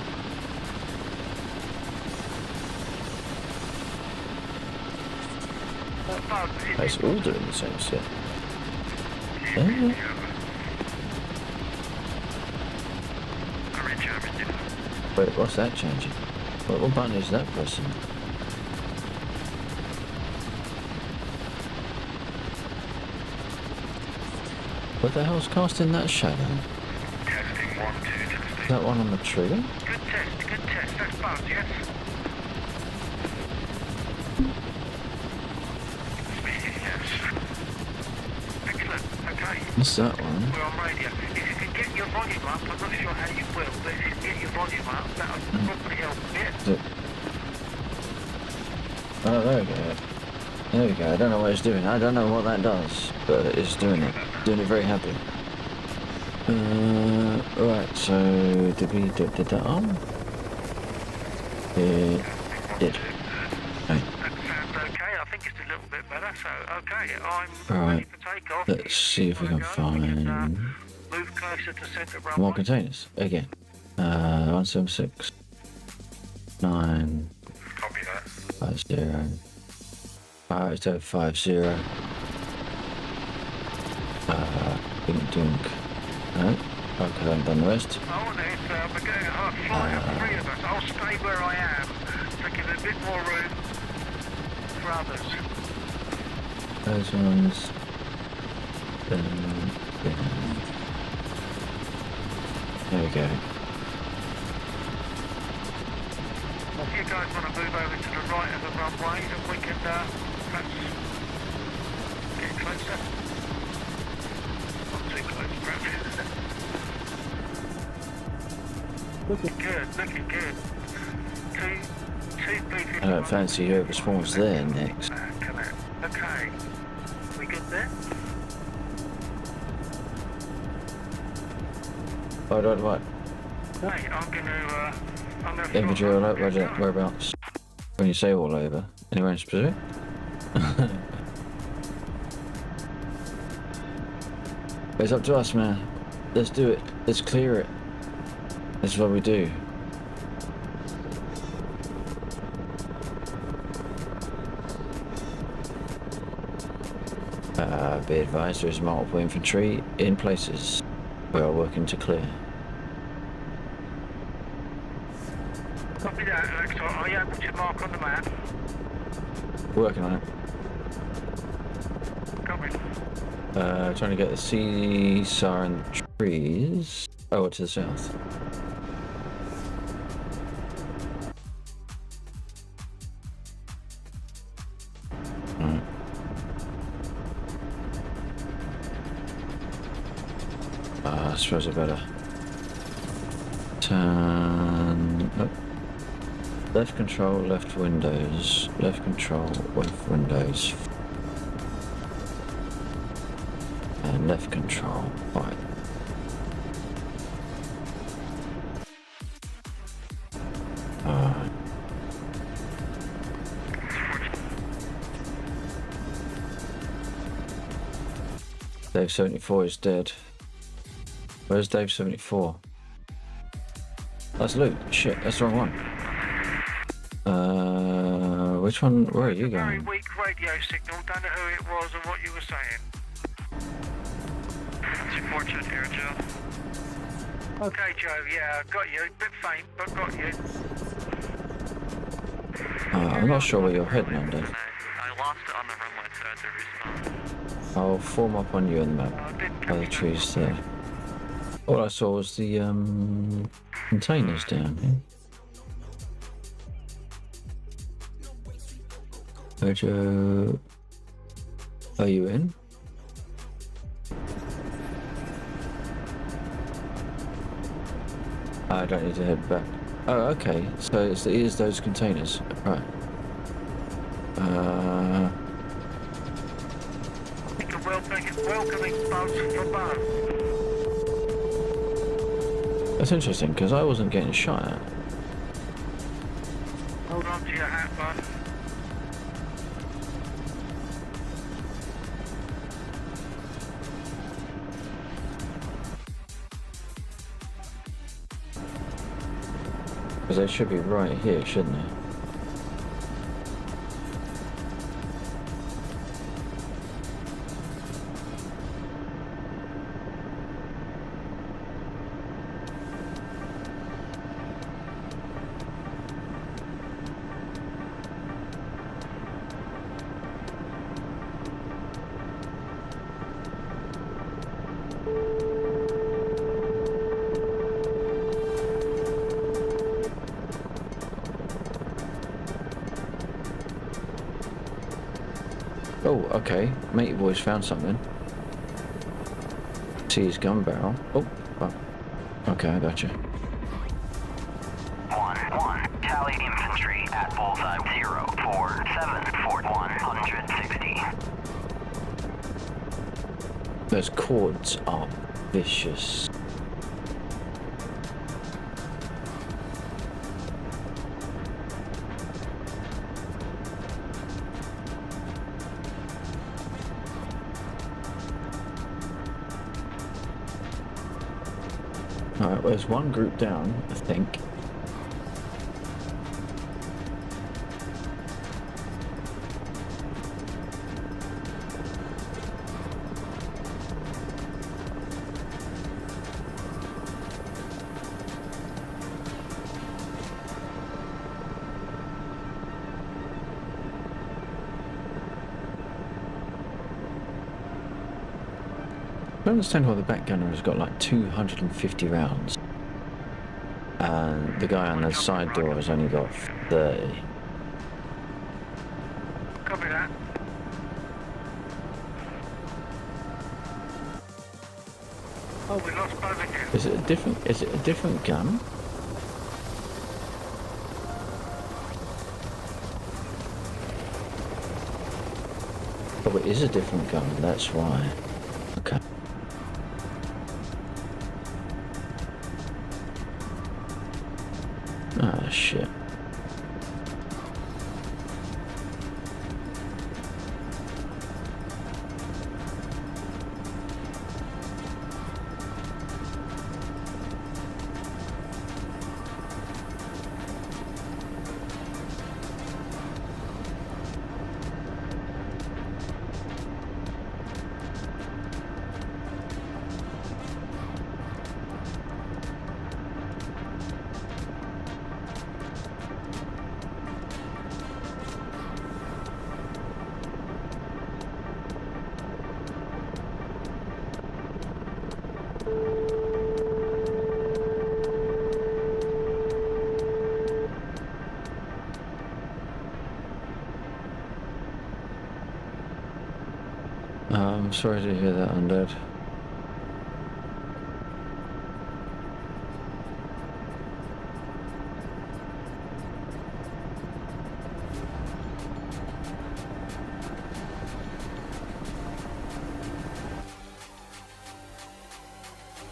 It's all doing the same shit. I'm rejamming you. Wait, what's that changing? What button is that pressing? What the hell's casting that shadow? Testing 1, 2, testing. Is that one on the trigger? Good test. That's Buzz, yes? Speaking, yes. Excellent, okay. What's that one? We're on radio. If you can get your volume up, I'm not sure how you will, but if you can get your volume up, that'll probably help a bit. Is it? Oh, there we go. There we go. I don't know what it's doing. I don't know what that does, but it's doing it. Doing it very happy. Right, so did that on? It did. Okay. That sounds okay. I think it's a little bit better, so okay. I'm Right. ready for takeoff. Let's see if we can find Move closer to centre more runway. containers again. 176 9 Copy that. 50 50 dink dink. No, okay, I haven't done the rest. Oh, there's, we're getting a hard flight of 3 of us. I'll stay where I am to give a bit more room for others. Those ones. There we go. If you guys want to move over to the right of the runway, then we can perhaps get closer. Not too close, perhaps. Looking good. Two people. I don't fancy whoever spawns there next. Okay. We good there? Right. Hey, I'm gonna Infantry all over, roger, whereabouts? When you say all over, anywhere in specific? It's up to us, man. Let's do it. Let's clear it. That's what we do. Be advised, there is multiple infantry in places we are working to clear. Copy that, Alex. Are you able to mark on the map? Working on it. Copy. Trying to get the CSAR and trees. Oh, to the south. Alright. I suppose I better turn up. Left control, left windows. Left control, left windows. And left control, right. Dave 74 is dead. Where's Dave 74? That's Luke. Shit, that's the wrong one. Which one? Where are you Very going? weak radio signal. Don't know who it was or what you were saying. It's fortunate here, Joe. Okay, Joe. Yeah, got you. Bit faint, but got you. I'm not sure where you're heading on, Dave. I lost it on the runway, so I had to respawn. I'll form up on you on the map. By the trees there. All I saw was the containers down here. Mojo, are you in? I don't need to head back. Oh, okay. So it is those containers, right? Think a welcoming buzz for Buzz. That's interesting because I wasn't getting shot at. Hold on to your hat, Buzz. Because they should be right here, shouldn't they? Oh, okay. Matey boy's found something. See his gun barrel. Oh, well. Okay, I got you. 1-1. Tally infantry at bullseye 047 for 160. Those cords are vicious. Alright, well, there's one group down, I think. I don't understand why the back gunner has got like 250 rounds and the guy on the side door has only got 30. Copy that. Oh, we lost both again. Is it a different gun? Oh, it is a different gun, that's why. Okay. Ah, shit. I'm sorry to hear that, Undead.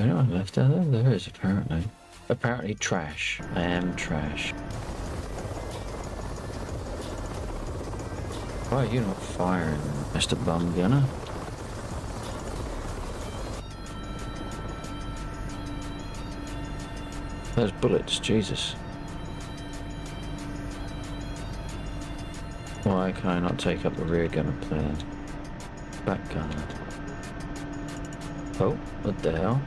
Anyone left out there? There is, apparently. Apparently trash. I am trash. Why are you not firing, Mr. Bum Gunner? Those bullets, Jesus. Why can I not take up the rear gunner plan? Back gunner. Oh, what the hell?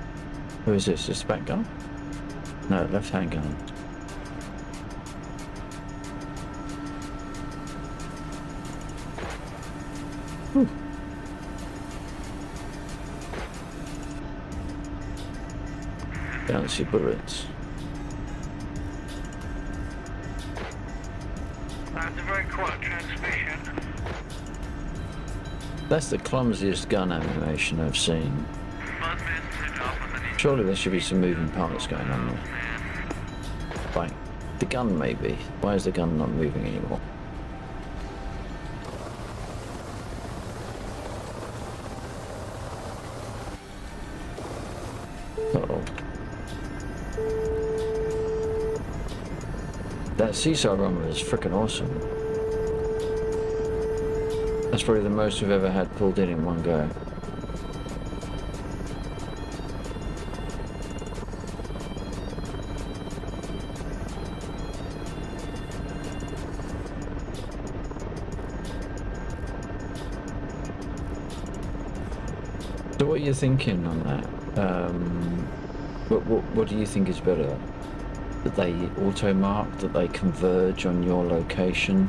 Who is this? Is this back gun? No, left hand gun. Whew. Don't see bullets. That's a very quiet transmission. That's the clumsiest gun animation I've seen. Surely there should be some moving parts going on there. Like, the gun maybe. Why is the gun not moving anymore? Uh-oh. That seesaw rumble is freaking awesome. That's probably the most we've ever had pulled in one go. So what are you thinking on that? What do you think is better? That they auto mark, that they converge on your location?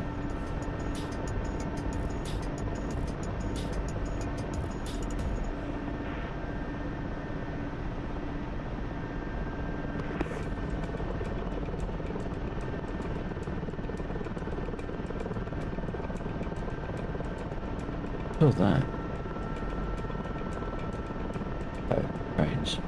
Oh, that. Oh, brains.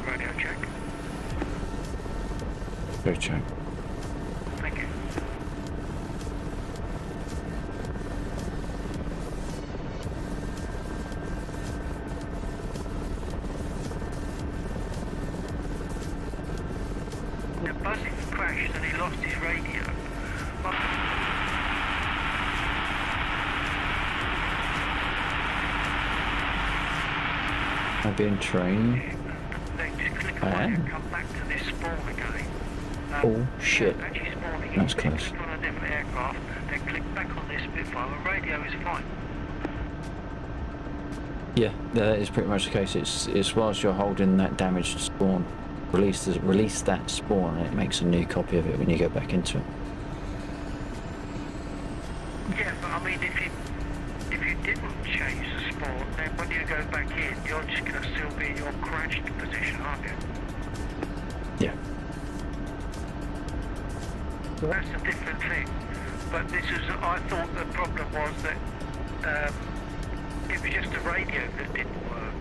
Radio check. Go check. Thank you. The bus crashed and he lost his radio. Am I being trained? They just click I away am. and come back to this spawn again. Oh shit. Yeah, actually spawning That's in. close. Click on a different aircraft, then click back on this Spitfire, and radio is fine. Yeah, that is pretty much the case. It's whilst you're holding that damaged spawn, release that spawn, and it makes a new copy of it when you go back into it. Yeah, but I mean, if you didn't change the spawn, then when you go back in, you're just going to still be in your crashed position, aren't you? Yeah. So that's a different thing. But this is, I thought the problem was that it was just the radio that didn't work.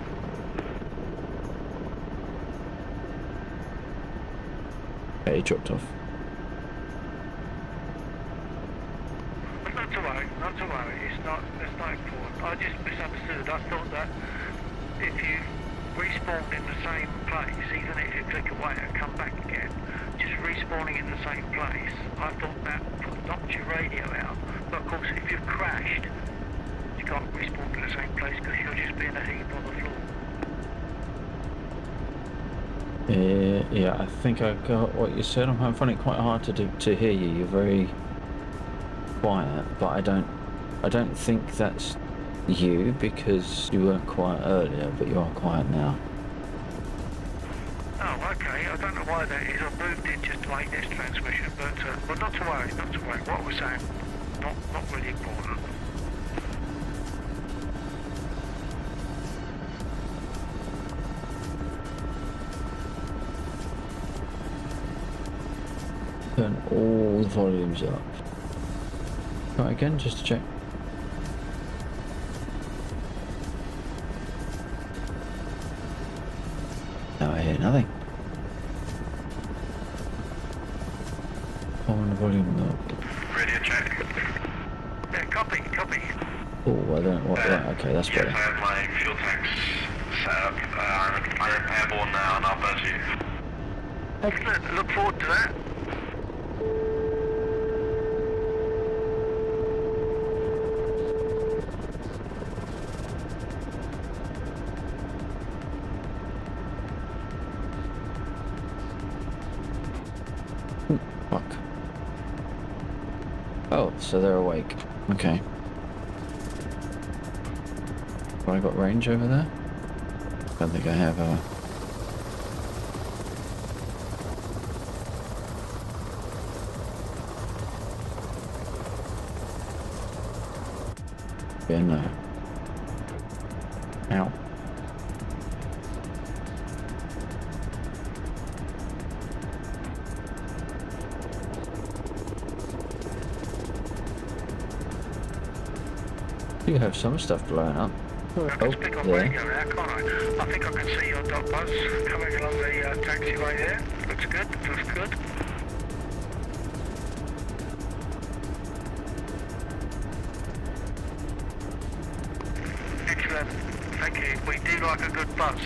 Yeah, it dropped off. But not to worry, not to worry. It's not important. I just misunderstood. I thought that if you respawned in the same place, even if you click away and come back again, just respawning in the same place, I thought that knocked your radio out. But of course, if you've crashed, you can't respawn in the same place because you're just being a heap on the floor. Yeah, I think I got what you said. I'm finding it quite hard to hear you. You're very quiet, but I don't think that's you because you weren't quiet earlier, but you are quiet now. Oh, okay. I don't know why that is. I moved in just to make this transmission, but not to worry, not to worry. What we're saying, not really important. Turn all the volumes up. Try again, just to check. Now I hear nothing. On the volume up. Radio check. Yeah, copy. Oh, I don't know what. Right, okay, that's Yes, better. I have my fuel tanks set up. I'm airborne now and I'll buzz you. Excellent. Look forward to that. Fuck. Oh, so they're awake. Okay. Have I got range over there? Don't think I have, have I? Yeah, no. Ow. You have some stuff blowing up. I can speak on radio there. now, can't I? I think I can see your dot bus coming along the taxiway there. Looks good, looks good. Excellent, thank you. We do like a good buzz.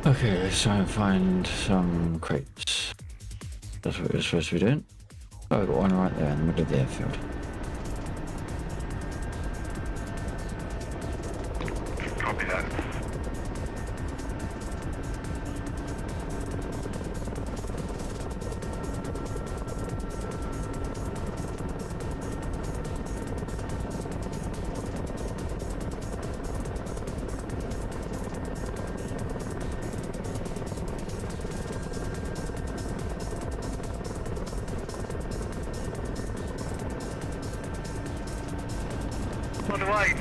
Okay, let's try and find some crates. That's what we're supposed to be doing. Oh, we've got one right there in the middle of the airfield. Copy that. By the way,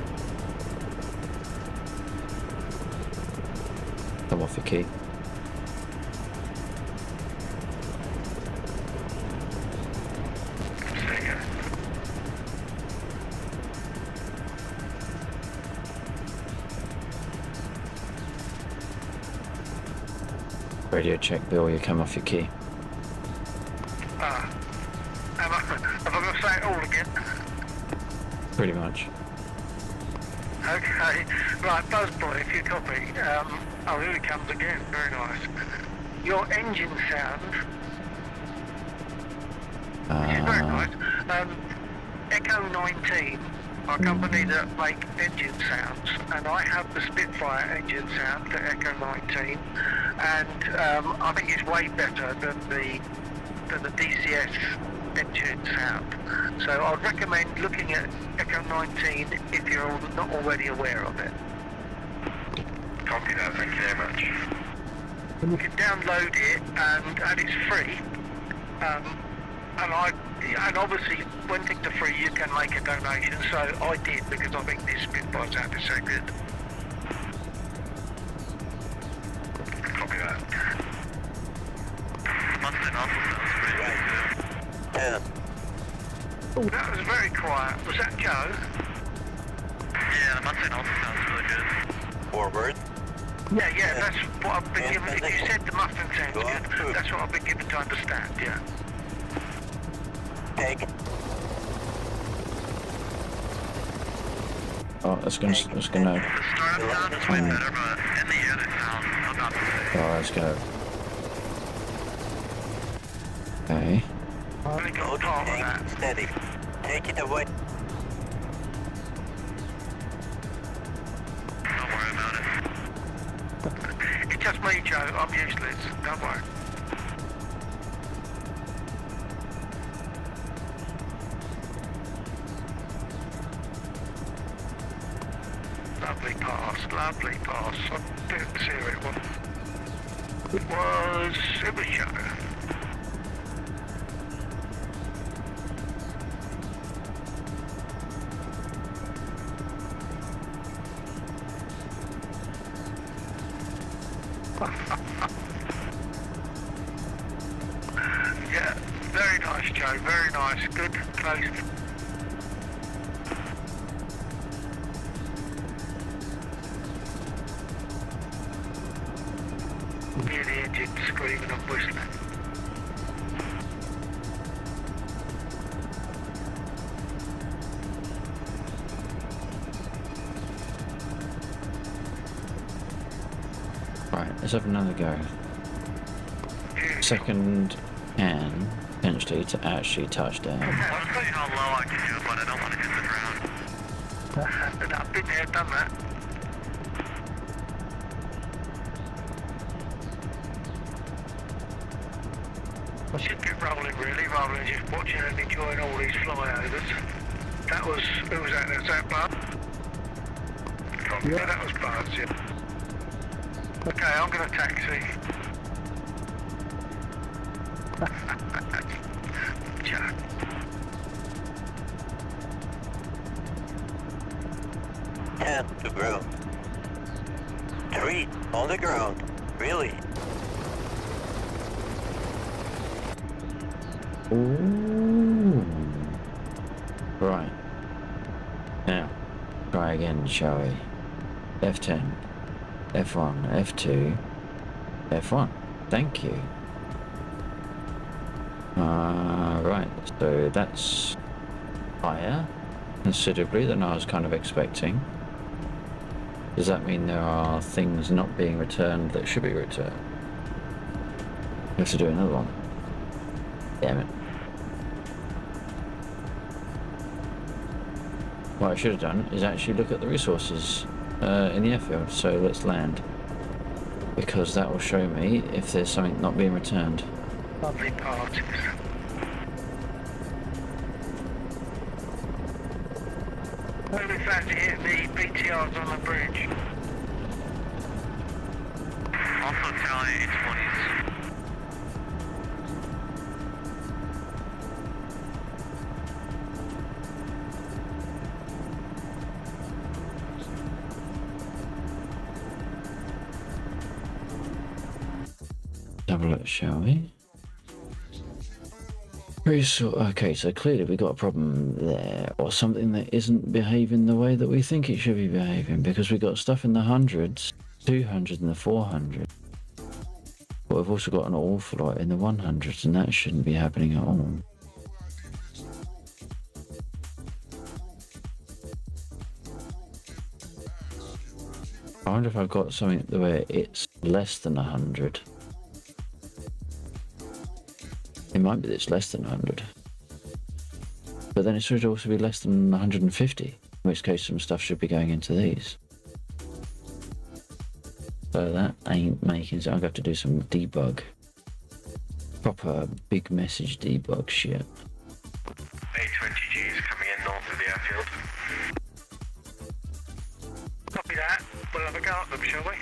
Come off your key. Radio check, Bill, you come off your key. have I got to say it all again? Pretty much. Okay, right, Buzzboy, if you copy, oh, here it comes again, very nice. Your engine sound, which is very nice. Echo 19 are a company that make engine sounds, and I have the Spitfire engine sound for Echo 19, and I think it's way better than the DCS engine sound. So I'd recommend looking at Echo 19 if you're not already aware of it. Copy that, thank you very much. You can download it and it's free. And obviously when things are free you can make a donation, so I did because I think this Spitfire sound is so good. Copy that. Mustang also sounds pretty good too. 10. Oh, that was very quiet. Was that Joe? Yeah, the Mustang also sounds really good. Forward. Yeah, that's what I've been given. If you said the Mustang sounds Go on. good, that's what I've been given to understand, yeah. Take. Oh, let's go. The startup sound is way better, but in the air they sound about the same. Oh, let's go. Okay. I only got Hold part of tank that. steady. Take it away. Don't worry about it. It's just me, Joe. I'm useless. Don't worry. Lovely pass, lovely pass. I didn't see who it was. It was Joe. Yeah, very nice, Joe. Very nice. Good, close. Hear the engine screaming and whistling. Right, let's have another go. Second hand, potentially, to actually touch down. I'll see how low I can do, but I don't want to hit the ground. And I've been there, done that. I should get rolling really, rather than just watching and enjoying all these flyovers. That was, who was that? Was that Buzz? Yeah, that was Buzz, yeah. Okay, I'm going to taxi. Jack. Ten to ground. 3 on the ground. Really? Ooh. Right. Now, try again, shall we? F10, F1, F2, F1. Thank you. Right, so that's higher considerably than I was kind of expecting. Does that mean there are things not being returned that should be returned? We have to do another one. Damn it. What I should have done is actually look at the resources in the airfield. So let's land. Because that will show me if there's something not being returned. Lovely parties. Only fact to hit the BTRs on the bridge. Also tally 820s. Have a look, shall we? Okay, so clearly we got a problem there, or something that isn't behaving the way that we think it should be behaving, because we got stuff in the hundreds, 200 and the 400. But we've also got an awful lot in the 100s, and that shouldn't be happening at all. I wonder if I've got something where it's less than 100. It might be that it's less than 100. But then it should also be less than 150, in which case some stuff should be going into these. So that ain't making sense. I'm going to have to do some debug. Proper big message debug shit. 820G is coming in north of the airfield. Copy that. We'll have a go at them, shall we?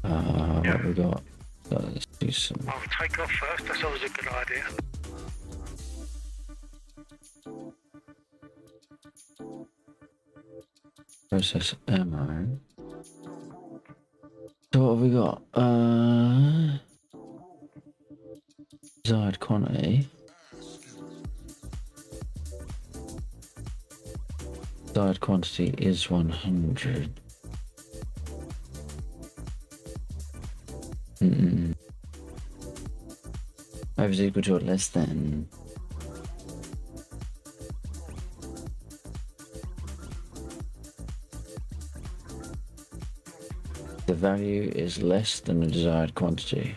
What have we got? Let's do some. I'll take off first. That's always a good idea. Process ammo. So what have we got? Desired quantity. Desired quantity is 100. Over is equal to or less than. The value is less than the desired quantity.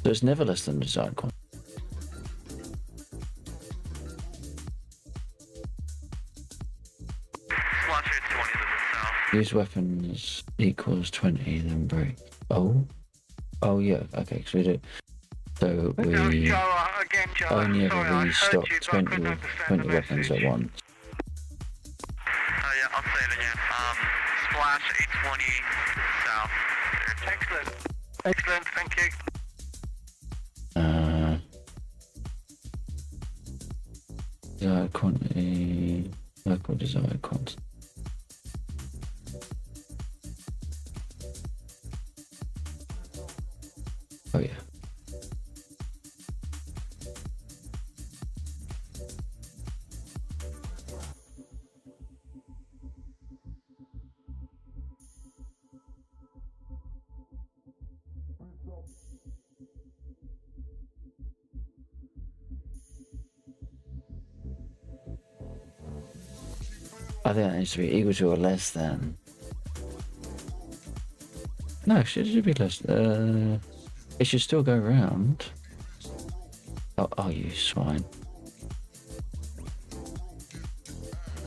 So it's never less than the desired quantity. Slot 820s in the south. Use weapons equals 20, then break. Oh? Oh yeah, okay, so we do. So we Again, Joe, only sorry, ever I restock heard you, but I 20, couldn't understand 20 the weapons at message. once. Yeah, I'll say it again. Splash 820 south. Excellent. Excellent, thank you. Desired quantity, local desired quantity. Oh yeah. I think that needs to be equal to or less than. No, actually, it should be less. It should still go round. Oh, you swine!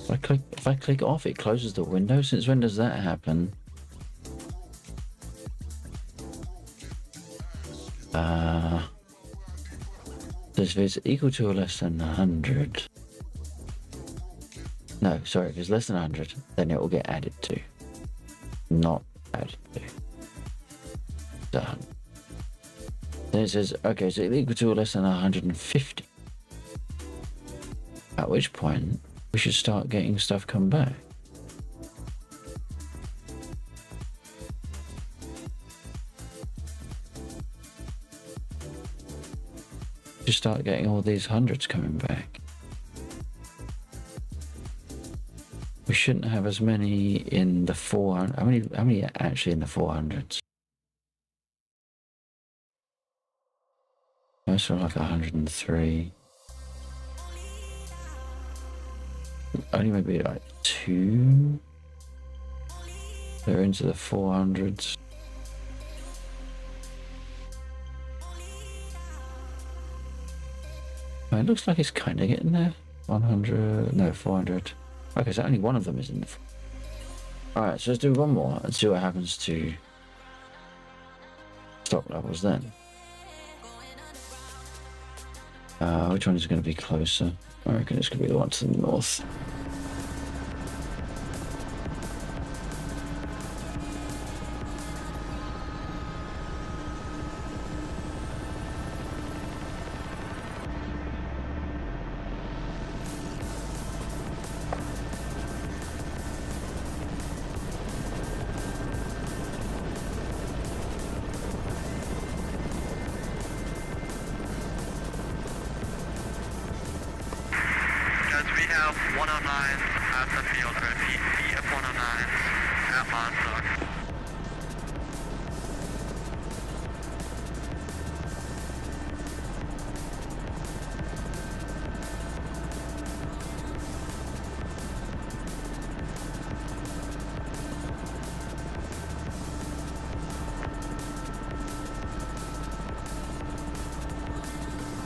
If I click off, it closes the window. Since when does that happen? So if it's equal to or less than 100. No, sorry, if it's less than 100, then it will get added to. Not added to. Done. Then it says, okay, so it's equal to or less than 150. At which point, we should start getting stuff come back. Just start getting all these hundreds coming back. We shouldn't have as many in the 400. How many are actually in the 400s? Most are like 103. Only maybe like 2. They're into the 400s. Oh, it looks like it's kind of getting there. 100, no, 400. Okay, so only one of them is in the... Alright, so let's do one more and see what happens to stock levels then. Which one is going to be closer? I reckon it's going to be the one to the north. Guys, we have 109 at the field, repeat, VF 109 at Montauk.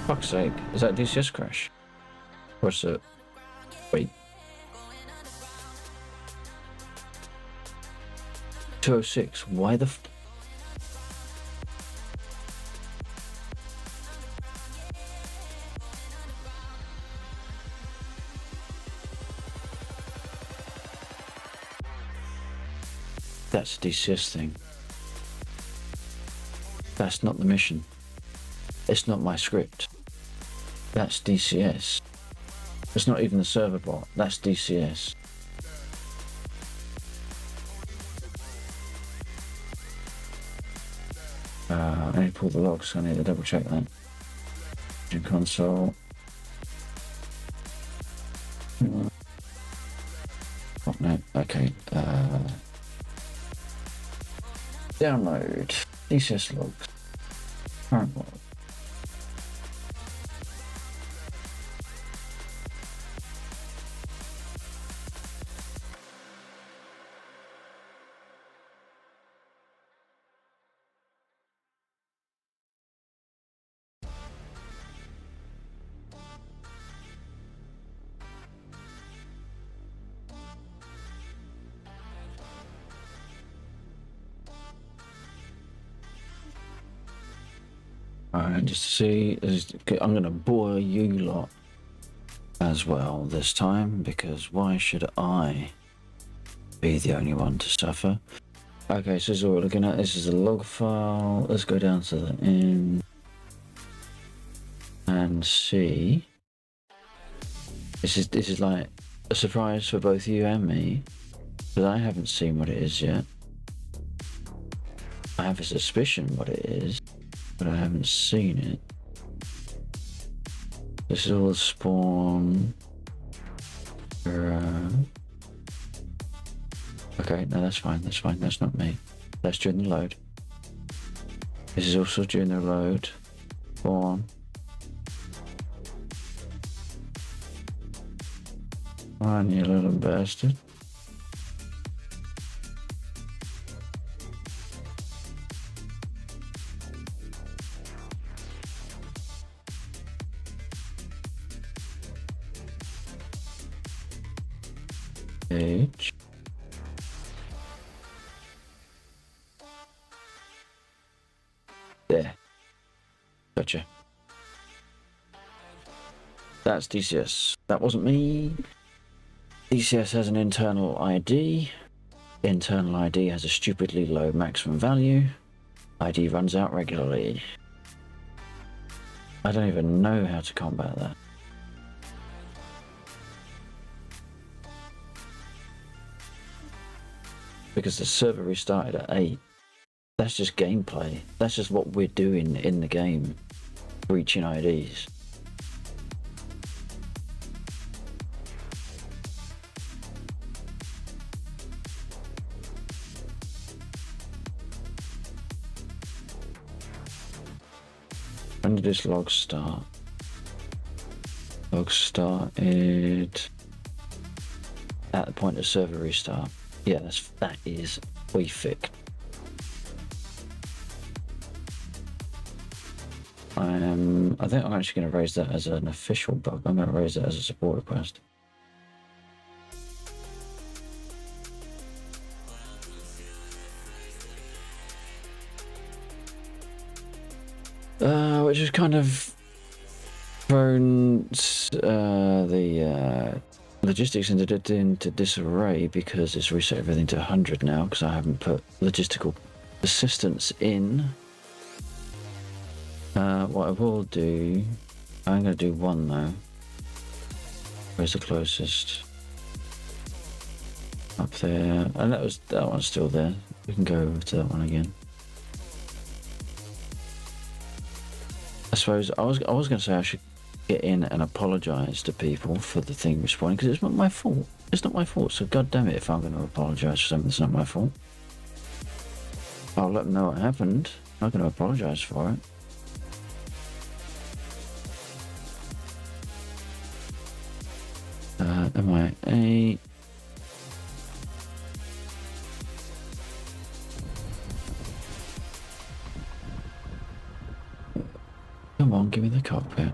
Fuck's sake, is that a DCS crash? What's it? Wait. 206, why the That's a DCS thing. That's not the mission. It's not my script. That's DCS. It's not even the server bot. That's DCS. I need to pull the logs. I need to double check that. Engine console. Oh no. Okay. Download DCS logs. Current log. Alright, just to see, I'm going to bore you lot as well this time, because why should I be the only one to suffer? Okay, so this is what we're looking at. This is a log file. Let's go down to the end and see. This is like a surprise for both you and me, because I haven't seen what it is yet. I have a suspicion what it is, but I haven't seen it. This is all the spawn. Okay, no, that's fine, that's fine, that's not me. That's during the load. This is also during the load. Spawn. Come on, you little bastard. Page. There. Gotcha. That's DCS. That wasn't me. DCS has an internal ID. Internal ID has a stupidly low maximum value. ID runs out regularly. I don't even know how to combat that. Because the server restarted at 8. That's just gameplay. That's just what we're doing in the game. Breaching IDs. When did this log start? Log started at the point of server restart. Yeah, that is we fixed. I think I'm actually going to raise that as an official bug. I'm going to raise that as a support request. Which has kind of thrown the logistics into disarray because it's reset everything to 100 now because I haven't put logistical assistance in. What I will do, I'm going to do one though. Where's the closest? Up there, and that one's still there. We can go over to that one again. I suppose I was going to say I should get in and apologise to people for the thing responding because it's not my fault. It's not my fault. So god damn it, if I'm going to apologise for something that's not my fault, I'll let them know what happened. I'm not going to apologise for it. MIA. Come on, give me the cockpit.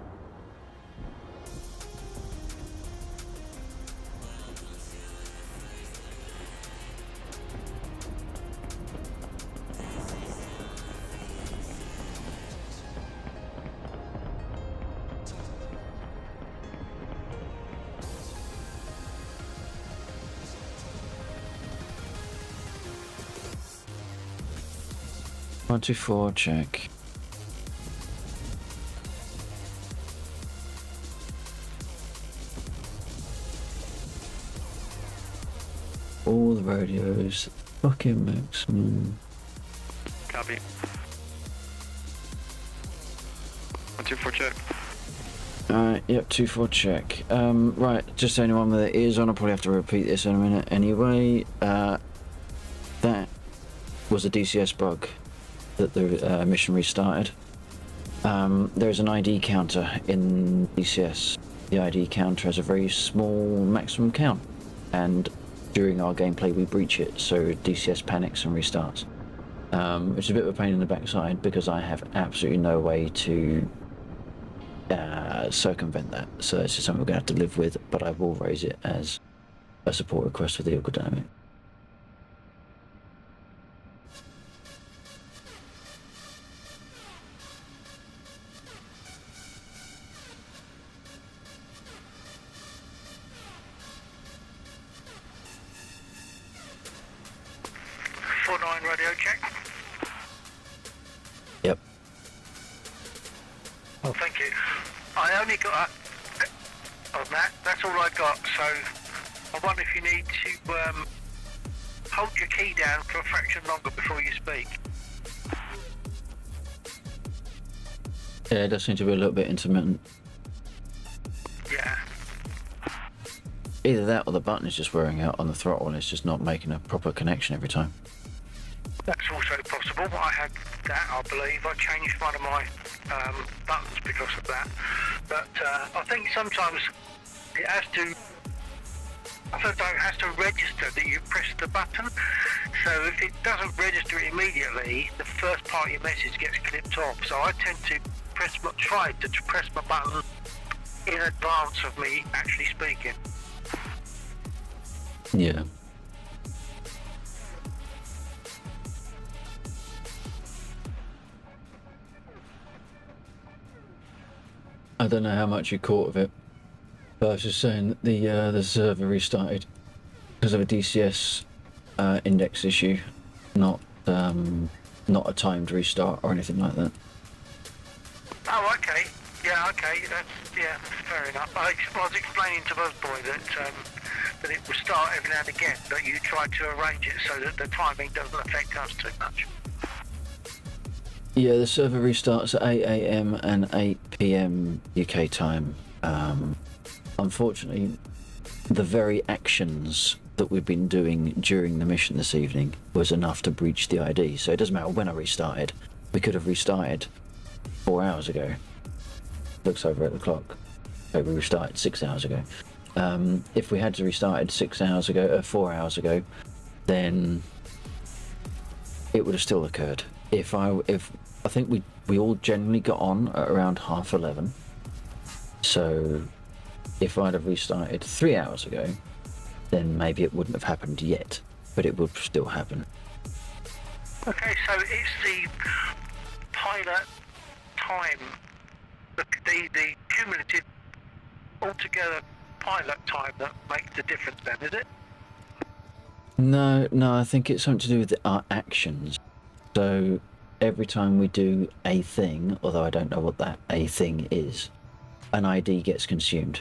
One, two, four, check. All the radios, fucking maximum. Copy. 1, 2, 4, check. Alright, yep, 2, 4, check. Right, just so anyone with their ears on, I'll probably have to repeat this in a minute anyway. That was a DCS bug that the mission restarted. There's an ID counter in DCS. The ID counter has a very small maximum count, and during our gameplay we breach it, so DCS panics and restarts. Which is a bit of a pain in the backside because I have absolutely no way to circumvent that. So it's just something we're going to have to live with, but I will raise it as a support request for the Dynamic. Radio check. Yep. Oh, thank you. I only got on that. That's all I got. So I wonder if you need to hold your key down for a fraction longer before you speak. Yeah, it does seem to be a little bit intermittent. Yeah. Either that or the button is just wearing out on the throttle and it's just not making a proper connection every time. That's also possible. I had that, I believe. I changed one of my buttons because of that. But I think sometimes it has to register that you press the button. So if it doesn't register immediately, the first part of your message gets clipped off. So I tend to try to press my button in advance of me actually speaking. Yeah. I don't know how much you caught of it, but I was just saying that the server restarted because of a DCS index issue, not a timed restart or anything like that. Oh, okay. Yeah, okay. That's fair enough. I was explaining to Buzzboy that it will start every now and again, but you try to arrange it so that the timing doesn't affect us too much. Yeah, the server restarts at 8 AM and 8 PM UK time. Unfortunately, the very actions that we've been doing during the mission this evening was enough to breach the ID. So it doesn't matter when I restarted. We could have restarted 4 hours ago. Looks over at the clock. So we restarted 6 hours ago. If we had to restarted 4 hours ago, then it would have still occurred. If I think we all generally got on at around 11:30. So if I'd have restarted 3 hours ago, then maybe it wouldn't have happened yet, but it would still happen. Okay, so it's the pilot time, the cumulative altogether pilot time that makes the difference then, is it? No, I think it's something to do with our actions. So every time we do a thing, although I don't know what that a thing is, an ID gets consumed.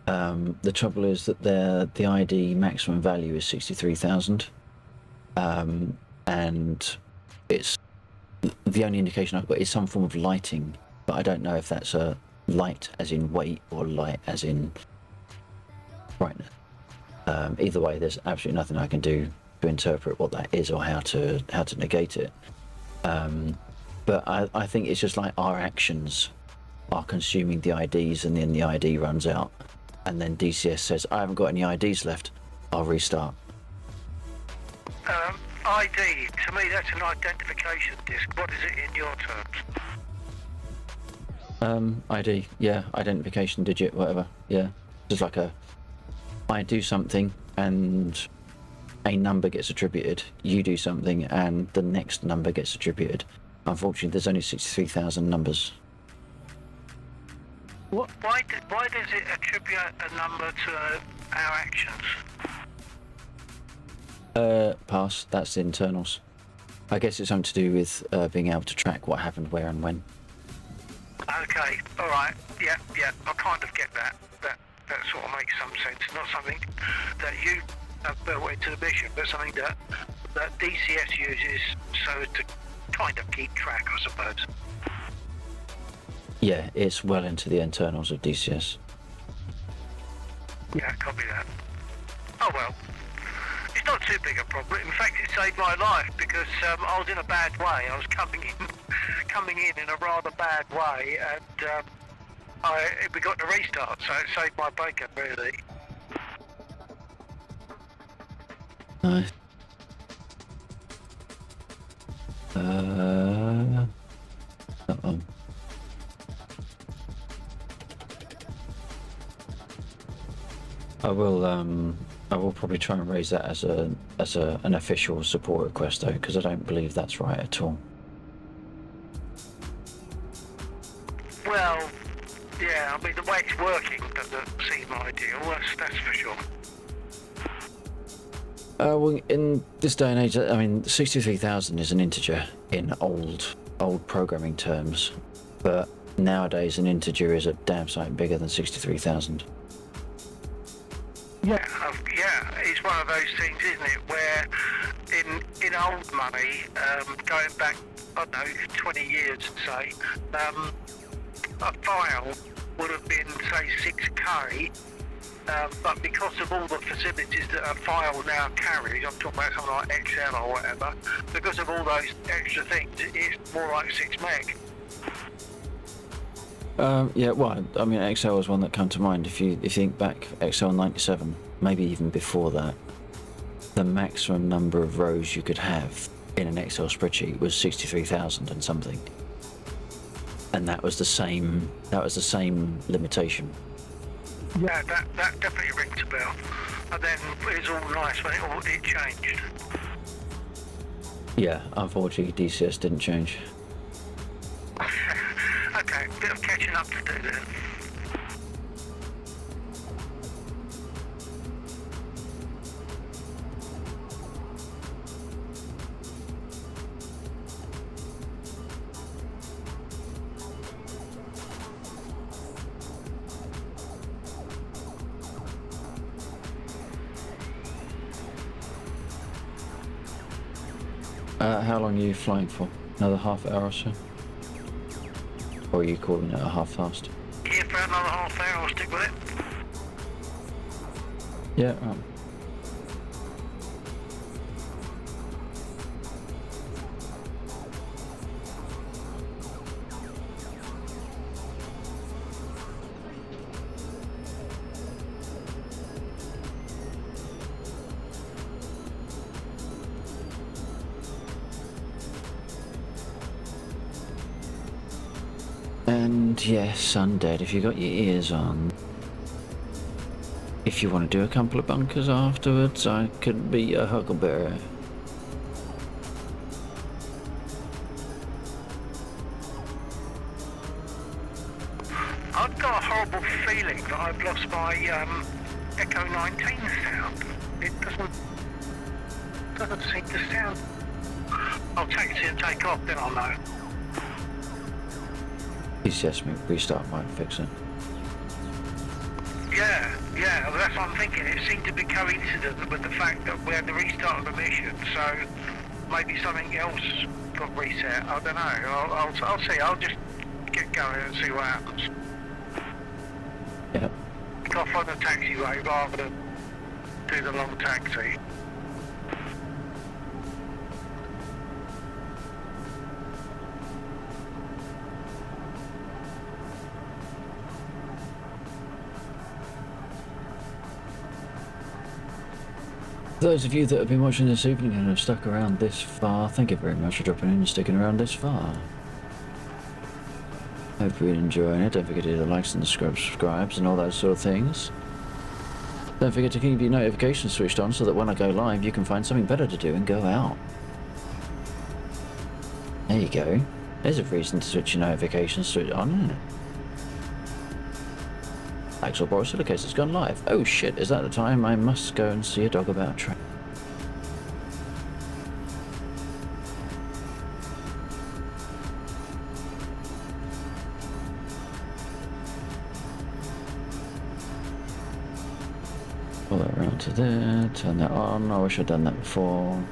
The trouble is that the ID maximum value is 63,000, and it's the only indication I've got is some form of lighting, but I don't know if that's a light as in weight or light as in brightness. Either way, there's absolutely nothing I can do to interpret what that is or how to negate it. But I think it's just like our actions are consuming the IDs, and then the ID runs out, and then DCS says, I haven't got any IDs left, I'll restart. ID, to me that's an identification disc. What is it in your terms? ID, yeah, identification digit, whatever, yeah. Just like I do something and a number gets attributed, you do something and the next number gets attributed. Unfortunately, there's only 63,000 numbers. Why does it attribute a number to our actions? Pass, that's the internals. I guess it's something to do with being able to track what happened where and when. Okay, alright, yeah, I kind of get that. That sort of makes some sense. Not something that you have built into the mission, but something that DCS uses so as to kind of keep track, I suppose. Yeah, it's well into the internals of DCS. Yeah, copy that. Oh well. It's not too big a problem. In fact, it saved my life because I was in a bad way. I was coming in a rather bad way, and we got to restart, so it saved my bacon, really. Nice. Uh-oh. I will probably try and raise that as an official support request though, because I don't believe that's right at all. Well, yeah, I mean the way it's working doesn't seem ideal. That's for sure. Well, in this day and age, I mean, 63,000 is an integer in old programming terms, but nowadays an integer is a damn sight bigger than 63,000. Yeah, it's one of those things, isn't it, where in old money, going back, I don't know, 20 years, say, a file would have been, say, 6K, but because of all the facilities that a file now carries, I'm talking about something like Excel or whatever, because of all those extra things, it's more like 6 meg. Yeah, well, I mean, Excel was one that came to mind. If you think back, Excel 97, maybe even before that, the maximum number of rows you could have in an Excel spreadsheet was 63,000 and something, and that was the same limitation. Yeah, that definitely rings a bell. And then it was all nice when it changed. Yeah, unfortunately, DCS didn't change. Okay, bit of catching up to do then. How long are you flying for? Another half hour or so? Or are you calling it a half fast? Yeah, for another half hour, I'll stick with it. Yeah, right. And yes, undead, if you got your ears on. If you want to do a couple of bunkers afterwards, I could be a huckleberry. I've got a horrible feeling that I've lost my Echo 19 sound. It doesn't seem to sound. I'll taxi and take off, then I'll know. DCS me restart might fix it. Yeah, well, that's what I'm thinking. It seemed to be coincident with the fact that we had the restart of the mission, so maybe something else got reset. I don't know. I'll see. I'll just get going and see what happens. Yep. I'll find the taxiway rather than do the long taxi. Those of you that have been watching this evening and have stuck around this far, thank you very much for dropping in and sticking around this far. Hope you're enjoying it. Don't forget to hit the likes and the subscribes and all those sort of things. Don't forget to keep your notifications switched on so that when I go live you can find something better to do and go out. There you go. There's a reason to switch your notifications switch on, isn't it? Axel Borosilicase has gone live. Oh shit, is that the time I must go and see a dog about a train? Pull that around to there, turn that on. I wish I'd done that before.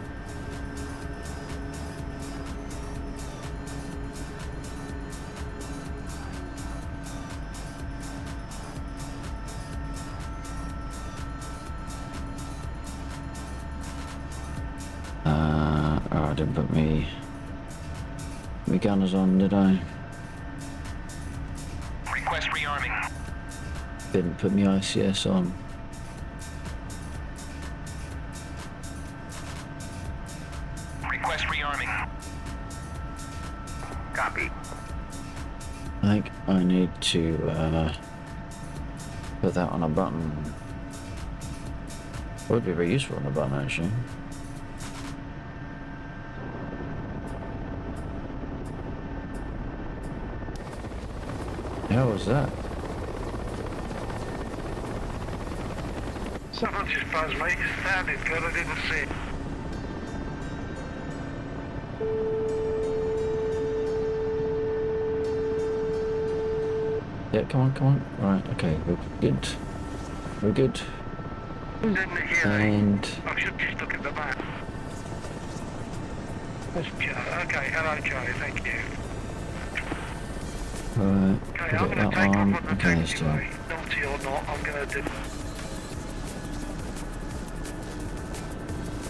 I didn't put me gunners on, did I? Request rearming. Didn't put me ICS on. Request rearming. Copy. I think I need to put that on a button. Would be very useful on a button actually. How was that? Someone just buzzed me. It sounded good. I didn't see it. Yeah, come on. Right, okay, we're good. We're good. Didn't hear me. And I should just look at the map. That's Joe. Okay, hello Joe. Thank you. right, Okay, put I'm it going that to take on. off on the Okay, let's do it. taxiway. Naughty or not, I'm going to do.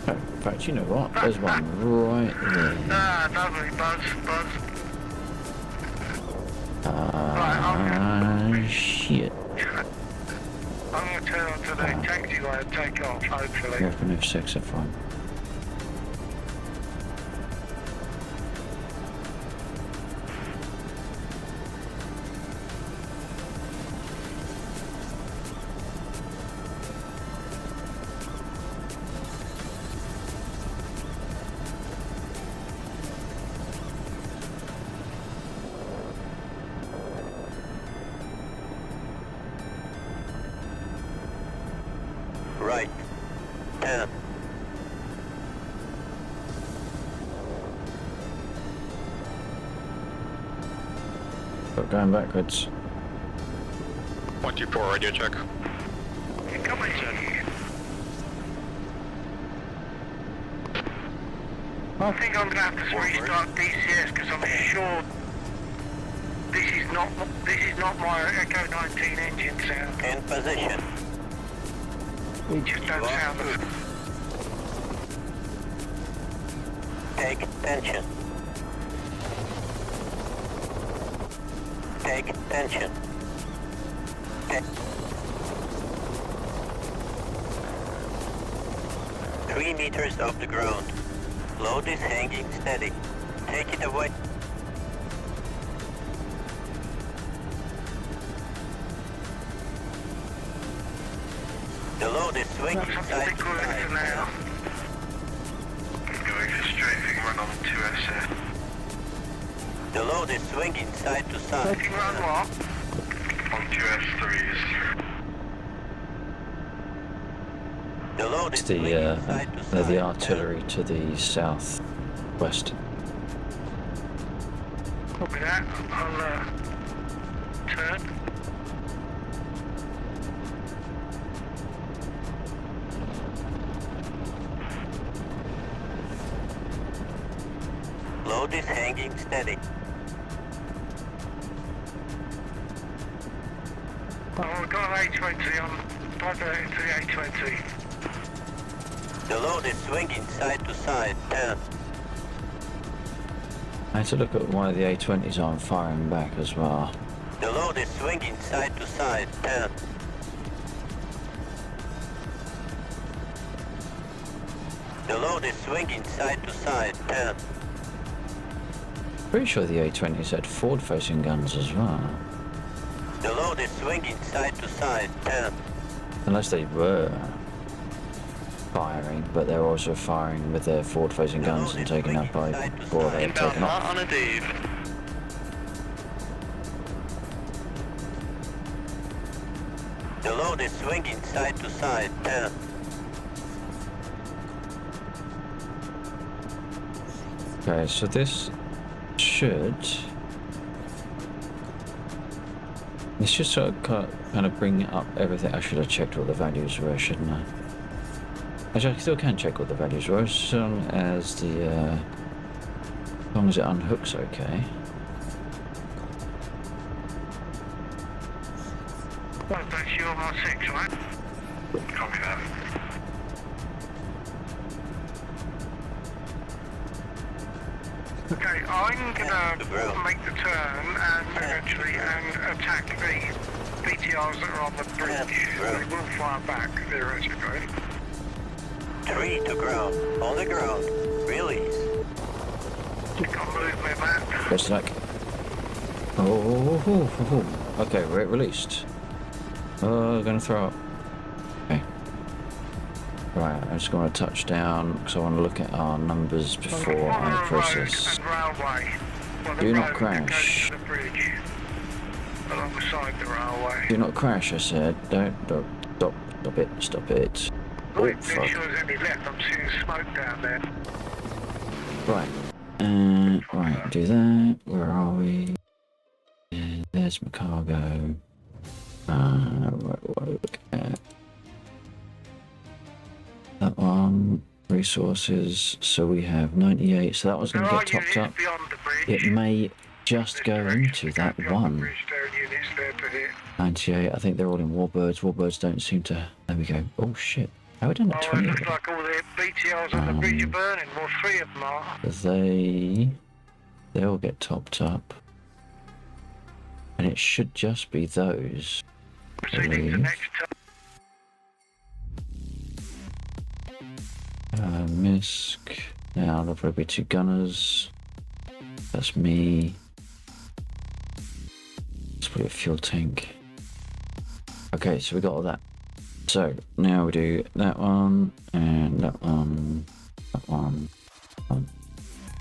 Oh, in fact, you know what? There's one right there. Ah, lovely. Buzz. Shit. I'm going to turn onto the taxiway and take off, hopefully. Weapon of 6 are fine. Right. 10. But going backwards. 24 radio check. Come on, I think I'm going to have to restart DCS because I'm sure this is not my Echo 19 engine sound. In position. It just don't sound good. Take tension. Take tension. Take 3 meters off the ground. Load is hanging steady. Take it away. side Stick to with it side. for now. Going for strafing run on 2S here. The load is swinging side to side. Taking run what? On 2S3s. The load is It's swinging side to side. the artillery to the southwest. Copy that. I'll turn. Load is hanging steady. Oh, we've got an A20 on. Divert into the A20. The load is swinging side to side. 10. I had to look at one of the A20s on firing back as well. The load is swinging side to side. 10. The load is swinging side to side. 10. Pretty sure the A20s had forward-facing guns as well. The load is swinging side to side. 10. Unless they were firing, but they're also firing with their forward-facing guns and taking up by before they had Inbound taken off. hot on a Dave. The load is swinging side to side. 10. Okay, so this should... This should sort of kind of bring up everything. I should have checked what the values were, shouldn't I? Actually, I still can check what the values were, as long as the... as long as it unhooks okay. Well, that's your R6, right? Copy that. Okay, I'm gonna make the turn and eventually attack the BTRs that are on the bridge. They will fire back, theoretically. 3 to ground. On the ground. Release. Can't move me, Matt. What's that? Oh, okay, we're released. Oh, gonna throw up. Okay. Right, I'm just going to touch down because I want to look at our numbers before I process. And railway. Well, the Do not road crash. that goes to the bridge alongside the railway. Do not crash, I said. Don't stop it. Oh, Make fuck. sure there's any left. I'm seeing smoke down there. Right. Right, do that. Where are we? And there's my cargo. What do I look at? That one. Resources. So we have 98. So that was going There to are get topped units up. beyond the bridge. It may just go into that Beyond the one. bridge, there are units there to hit. 98. I think they're all in Warbirds. Warbirds don't seem to... There we go. Oh, shit. How are we done at Oh, it 20? looks like all the BTRs on the bridge are burning. Well, 3 of them are. They all get topped up. And it should just be those. Proceeding to believe. next turn. Misk. Now there'll probably be 2 gunners. That's me. It's probably a fuel tank. Okay, so we got all that. So now we do that one and that one, that one,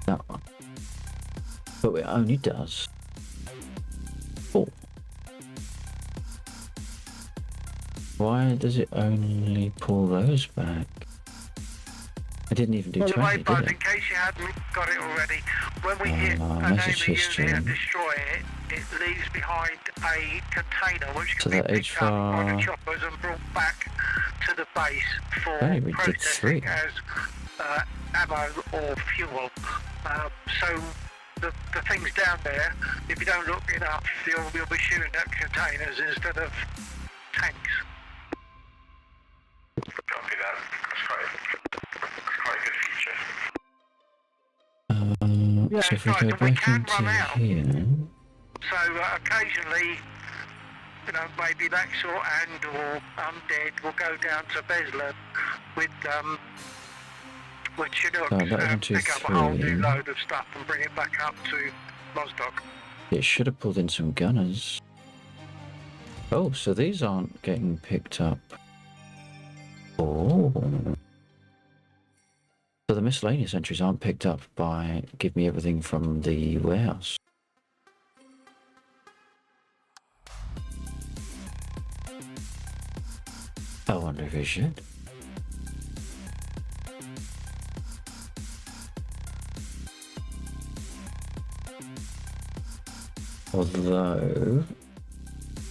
that one. But it only does 4. Why does it only pull those back? I didn't even do By the way, 20, Buzz, did in it? case you hadn't got it already, when we hit an message enemy history. unit and destroy it, it leaves behind a container which So can that be picked up by the HVAR choppers and brought back to the base for Hey, we did processing 3. as ammo or fuel. So the things down there, if you don't look enough, you'll be shooting at containers instead of tanks. Copy that. That's quite a good feature. Yeah, so if we right, go and we back can into run out. here, So occasionally, maybe Laxor and or Undead will go down to Beslan with Chinook Oh, that and 1, 2, pick up a whole 3. new load of stuff and bring it back up to Mosdock. it should have pulled in some gunners. Oh, so these aren't getting picked up. Oh. So the miscellaneous entries aren't picked up by give me everything from the warehouse. I wonder if it should. Although,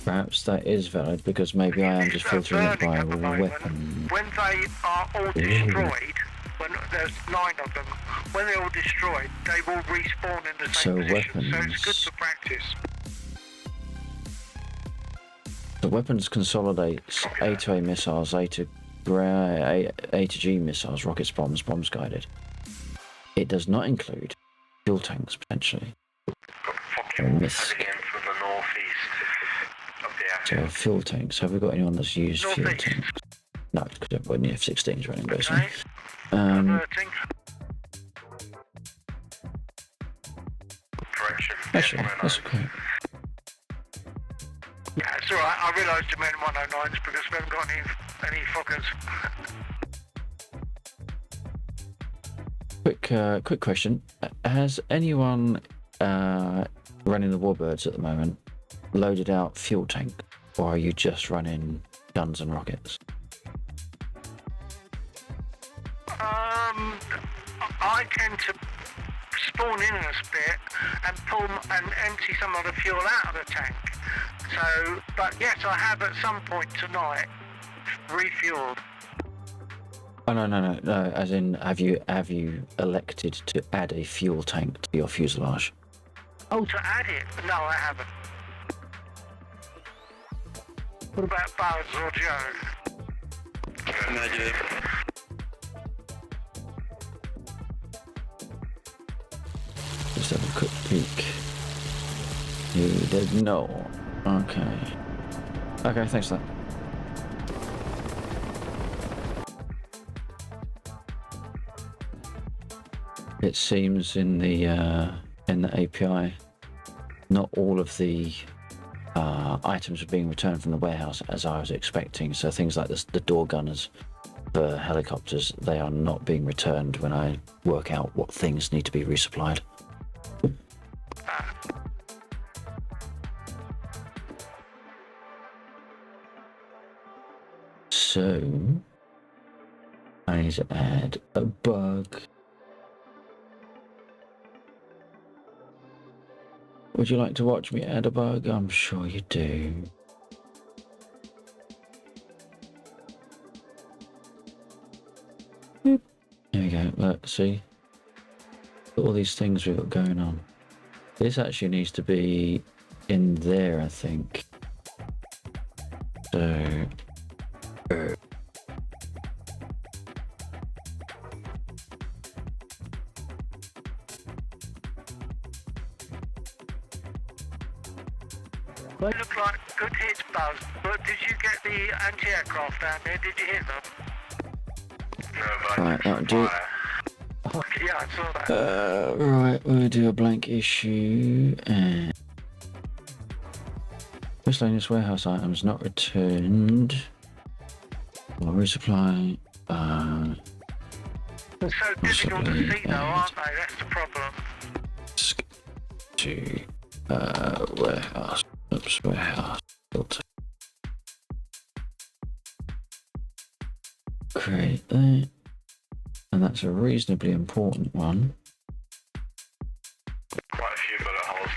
perhaps that is valid because maybe I am just filtering it by weapon. When they are all destroyed, when there's 9 of them, when they're all destroyed, they will respawn in the same position. So it's good for practice. The weapons consolidates A to A missiles, A to G missiles, rockets, bombs, bombs guided. It does not include fuel tanks potentially. MISC. From the northeast of the So fuel tanks. Have we got anyone that's used fuel Northeast. tanks? No, because everybody in the F-16s running basically. Okay. Averting. correction. Actually, that's okay. It's alright, I realised you meant 109s because we haven't got any fuckers. Quick question. Has anyone running the Warbirds at the moment loaded out fuel tank, or are you just running guns and rockets? I tend to spawn in a bit and pull and empty some of the fuel out of the tank. So, but yes, I have at some point tonight refueled. Oh no. As in, have you elected to add a fuel tank to your fuselage? Oh, to add it? No, I haven't. What about Buzz or Joe? Negative. Just have a quick peek. You did no. Okay. Okay, thanks for that. It seems in the API, not all of the items are being returned from the warehouse as I was expecting. So things like the door gunners for helicopters, they are not being returned when I work out what things need to be resupplied. So I need to add a bug. Would you like to watch me add a bug? I'm sure you do. There we go. Let's see. All these things we've got going on. This actually needs to be in there, I think. So. They look like good hits, Buzz, but did you get the anti-aircraft down there? Did you hit them? No, but Right, that'll do. Yeah, I saw that. Right, we'll do a blank issue and miscellaneous warehouse items not returned or resupply. They're so difficult to see though, aren't they? That's the problem. To warehouse. Oops, warehouse filter. Create that, and that's a reasonably important one. quite a few bullet holes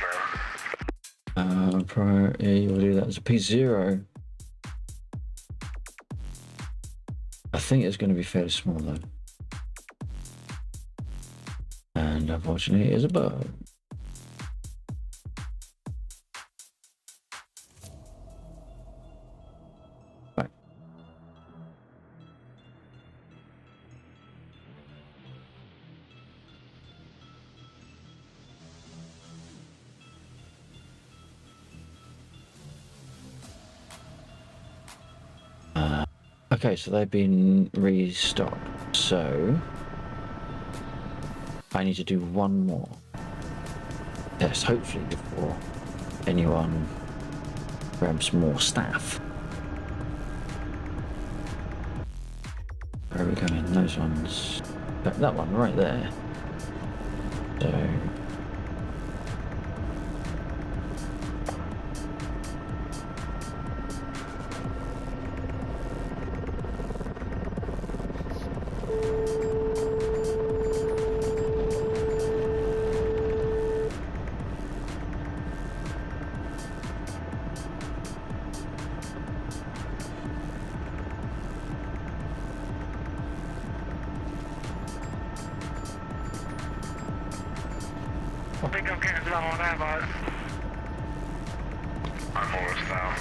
now. Priority, you'll do that as a P0. I think it's going to be fairly small though. And unfortunately it is a bug. Right. Okay, so they've been restocked. So I need to do one more. Yes, hopefully before anyone grabs more staff. Where are we going? Those ones. That one right there. So. I think I'm getting low on ammo. I'm almost down.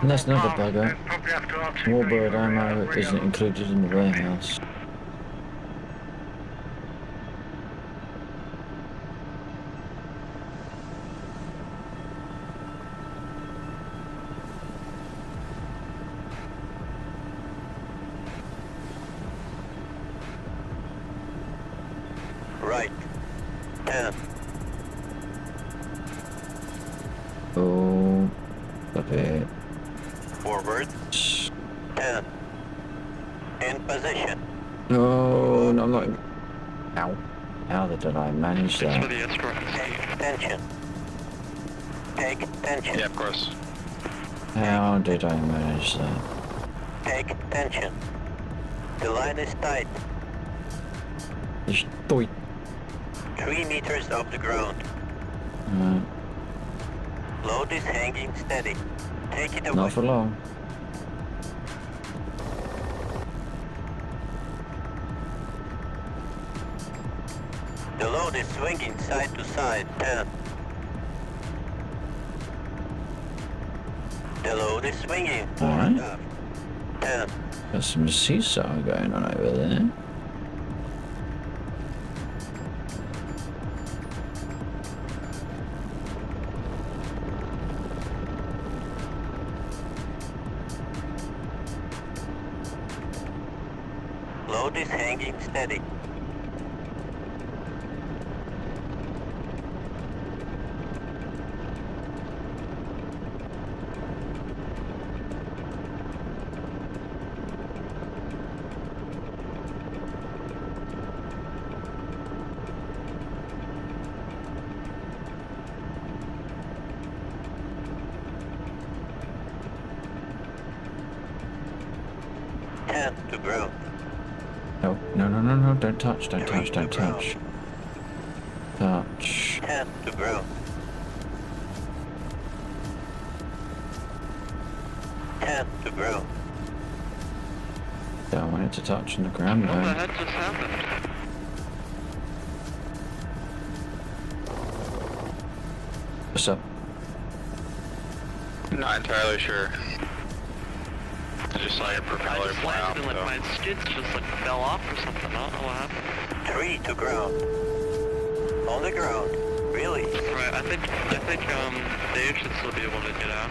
And that's another bugger. Probably have to RTB Warbird for, ammo isn't included in the warehouse. Right. 10. Oh, stop it. Forward. 10. In position. No, no, I'm not. Ow. How did I manage Thanks for that? the escort. Take tension. Take tension. Yeah, of course. How did I manage that? Take tension. The line is tight. Estoy. 3 meters off the ground. Load is hanging steady. Take it away. Not for long. The load is swinging side to side. 10. The load is swinging Alright. forward up. 10. Got some seesaw going on over there. Load is hanging steady. To ground. No, no, no, no, no, don't touch, don't touch, Three don't to ground. touch. Touch. 10 to ground. 10 to ground. Don't want it to touch on the ground, What the though. heck just happened? What's up? Not entirely sure. I just saw your I propeller just fly off, landed and like though. my skids just like fell off or something. I don't know what happened. 3 to ground. On the ground. Really? Right, I think Dave should still be able to get out.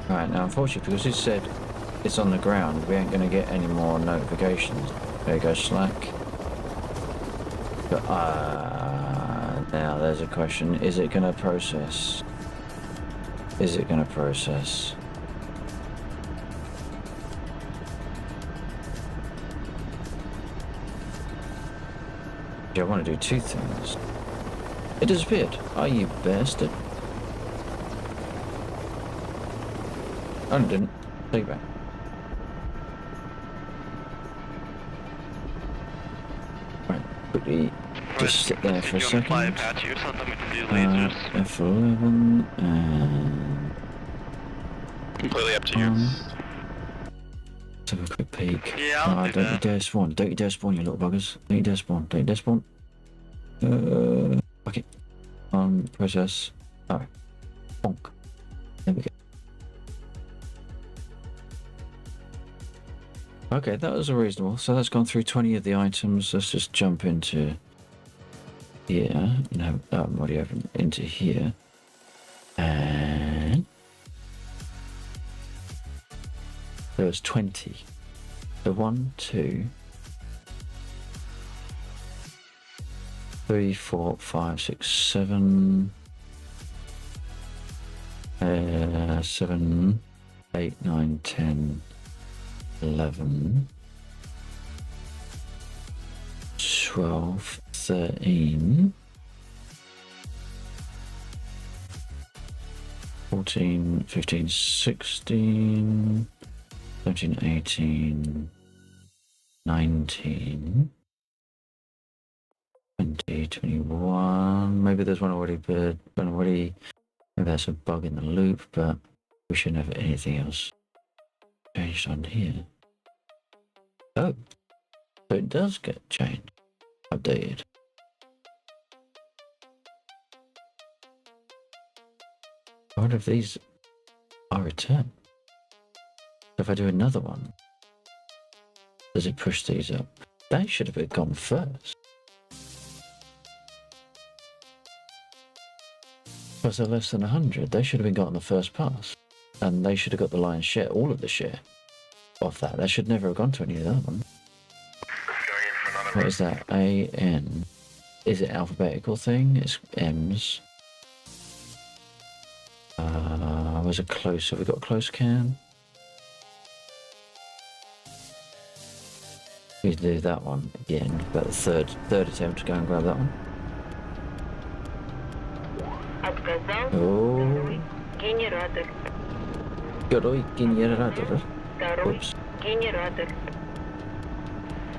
Right, now unfortunately, because it said it's on the ground, we ain't going to get any more notifications. There you go, Slack. But, now there's a question. Is it going to process? Is it going to process? I want to do two things. It disappeared. Are you bastard? Oh, it didn't. Take it back. Right, quickly just sit there for a If you want to fly second. Apache or something, we can do lasers. F11 and Completely up to you. let's have a quick peek. Yeah, I'll do don't you that. dare spawn. Don't you dare spawn, you little buggers. Don't you dare spawn. Don't you dare spawn. Okay. Process. Alright. Bonk. There we go. Okay, that was reasonable. So that's gone through 20 of the items. Let's just jump into here. No, I'm already open into here. And there was 20. So 1, 2, 3, 4, 5, 6, 7, 7, 8, 9, 10, 11, 12, 13, 14, 15, 16, 17, 18, 19, 20, 21. Maybe there's one already, but maybe that's a bug in the loop, but we shouldn't have anything else changed on here. Oh, so it does get changed, updated. I wonder if these are returned. If I do another one, does it push these up? They should have gone first. Because they're less than 100, they should have been got on the first pass. And they should have got the lion's share, all of the share of that. That should never have gone to any of that one. What is that? A, N. Is it alphabetical thing? It's M's. Was it close? Have we got a close can? We do that one again. About the third attempt to go and grab that one. Отказал. Oh. Генератор. Второй генератор. Второй Oops. генератор.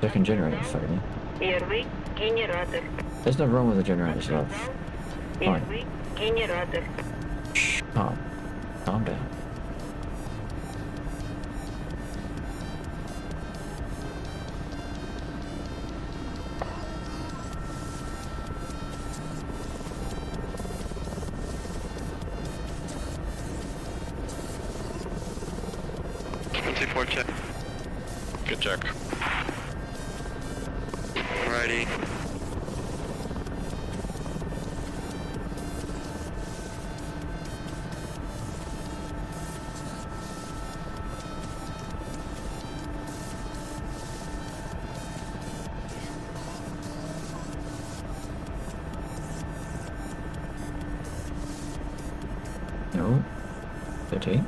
Second generator failing. Первый генератор. There's no wrong with the generators, love. Fine. Первый генератор. Shh, calm down. Check. Good check. Alrighty. No. 13.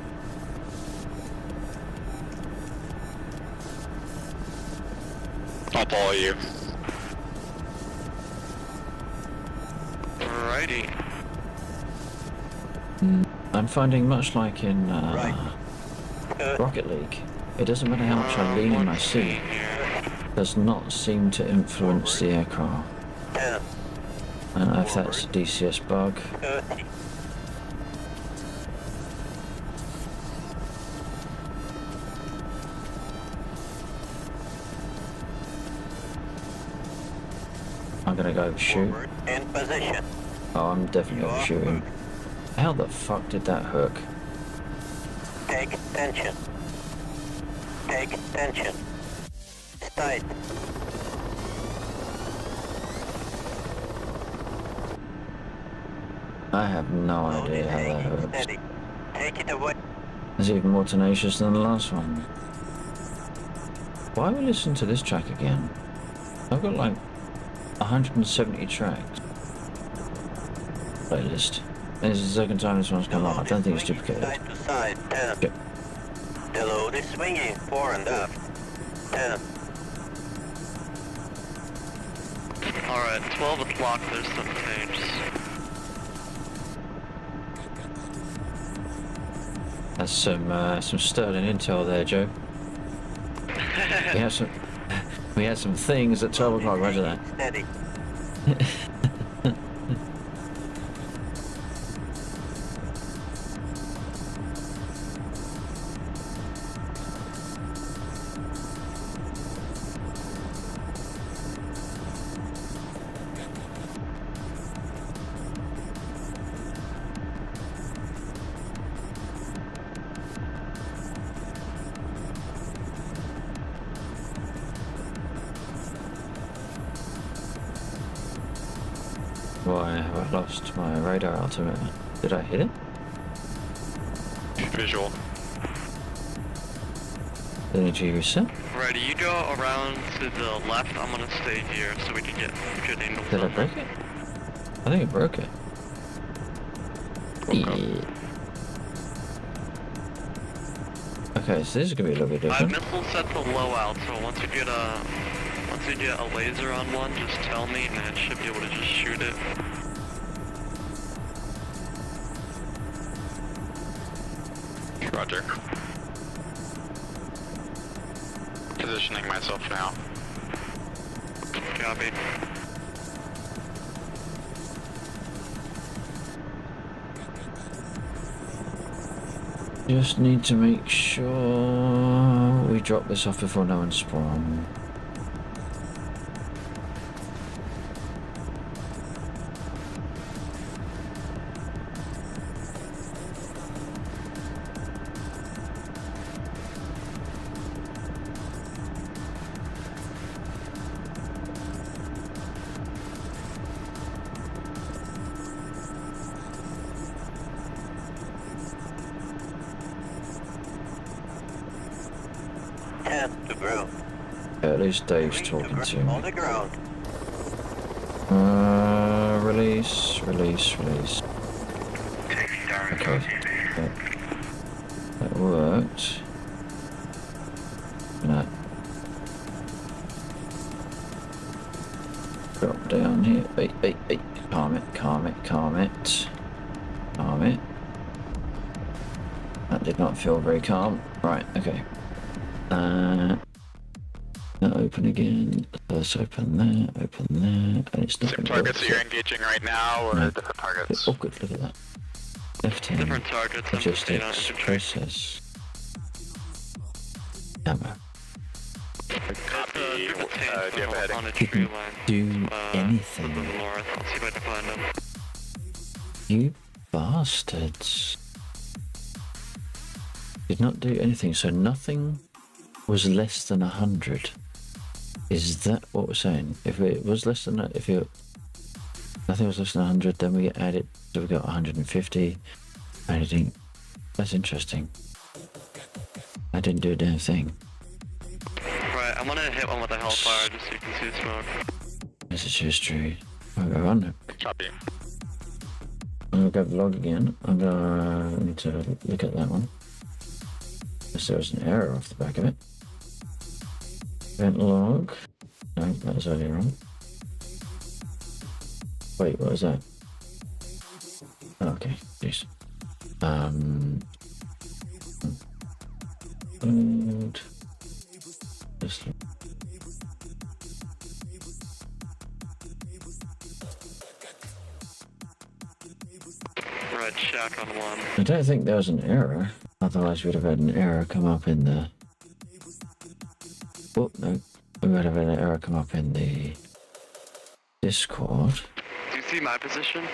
I'll follow you. Alrighty. I'm finding much like in Rocket League, it doesn't matter how much I lean in my seat, it does not seem to influence the aircraft. 10, I don't know if that's a DCS bug. 30, I'm gonna go shoot. forward in position. Oh, I'm definitely You are shooting. moving. How the fuck did that hook? Take tension. Take tension. Tight. I have no Load idea how that intake hooks. steady. Take it away. It's even more tenacious than the last one. Why we listen to this track again? I've got like 170 tracks. Playlist. This is the second time this one's come up. I don't think it's Swinging duplicated. Side to side. 10. Yep. The load is swinging fore and aft. 10. Alright, 12 o'clock, there's some changes. That's some sterling intel there, Joe. We had some things at 12 o'clock. Roger that. Steady. Why have I lost my radar altimeter? Did I hit it? Visual. Then you do reset. Righty, you go around to the left. I'm gonna stay here so we can get good angles. Did I on break it? I think it broke it. Yeah. Okay, so this is gonna be a little bit I have different. missiles set to low out, so once you get a laser on one, just tell me and it should be able to just shoot it. Roger. Positioning myself now. Copy. Just need to make sure we drop this off before no one spawns. To ground. At least Dave's Green talking to on me. the ground. Release. Okay. That worked. No. Drop down here. Hey. Calm it. That did not feel very calm. Right, okay. Open again. Let's open there, and it's not Same going to targets that you're engaging right now, or No. different targets? Oh, good, look at that. Left hand. Different targets. I'm staying on Logistics, infantry. process. Ammo. Copy. There's a group of tanks Do you have a heading? on a You tree can line. do To the anything. north. I'll see if I can find them. You bastards. Did not do anything, so nothing was less than 100. Is that what we're saying? If it was less than that, nothing was less than 100, then we add it, so we got 150. Anything. That's interesting. I didn't do a damn thing. Right, I'm gonna hit one with a hellfire just so you can see the smoke. Message history. I'll go on. Copy. I'm gonna go vlog again. I'm gonna need to look at that one. Unless there was an error off the back of it. Event log. No, that was earlier on. Wait, what was that? Oh, okay, jeez. Load. Just Red shack on one. I don't think there was an error. Otherwise, we'd have had an error come up in the. Oh no, we would have had an error come up in the Discord. Do you see my position?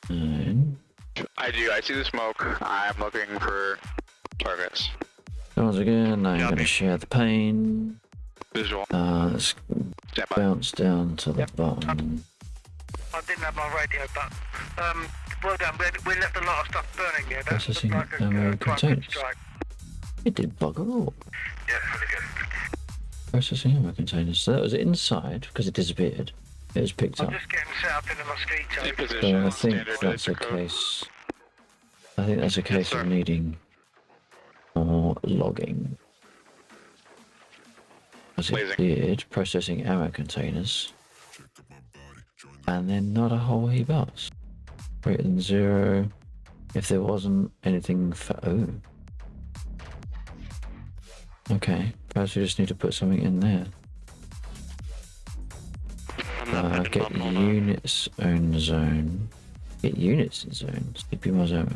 And I do. I see the smoke. I'm looking for targets. once again, I'm going Copy. to share the pane. Visual. Let's Stand by. bounce down to the bottom. I didn't have my radio, but well done. We left a lot of stuff burning here. That looked Processing like a ammo private containers. strike. It did bugger all. Yeah, really good. Processing ammo containers. So that was inside because it disappeared. It was picked I'm up. just getting set up in the mosquito. Same So position. I think Standard that's a laser code. case. I think that's a case sir. of needing more logging. Because it Blazing. did processing ammo containers, and then not a whole heap else. Greater than 0. If there wasn't anything for okay, perhaps we just need to put something in there. I'm not finding Get them. Hold on. units own zone. Get units in zone. CP more ammo.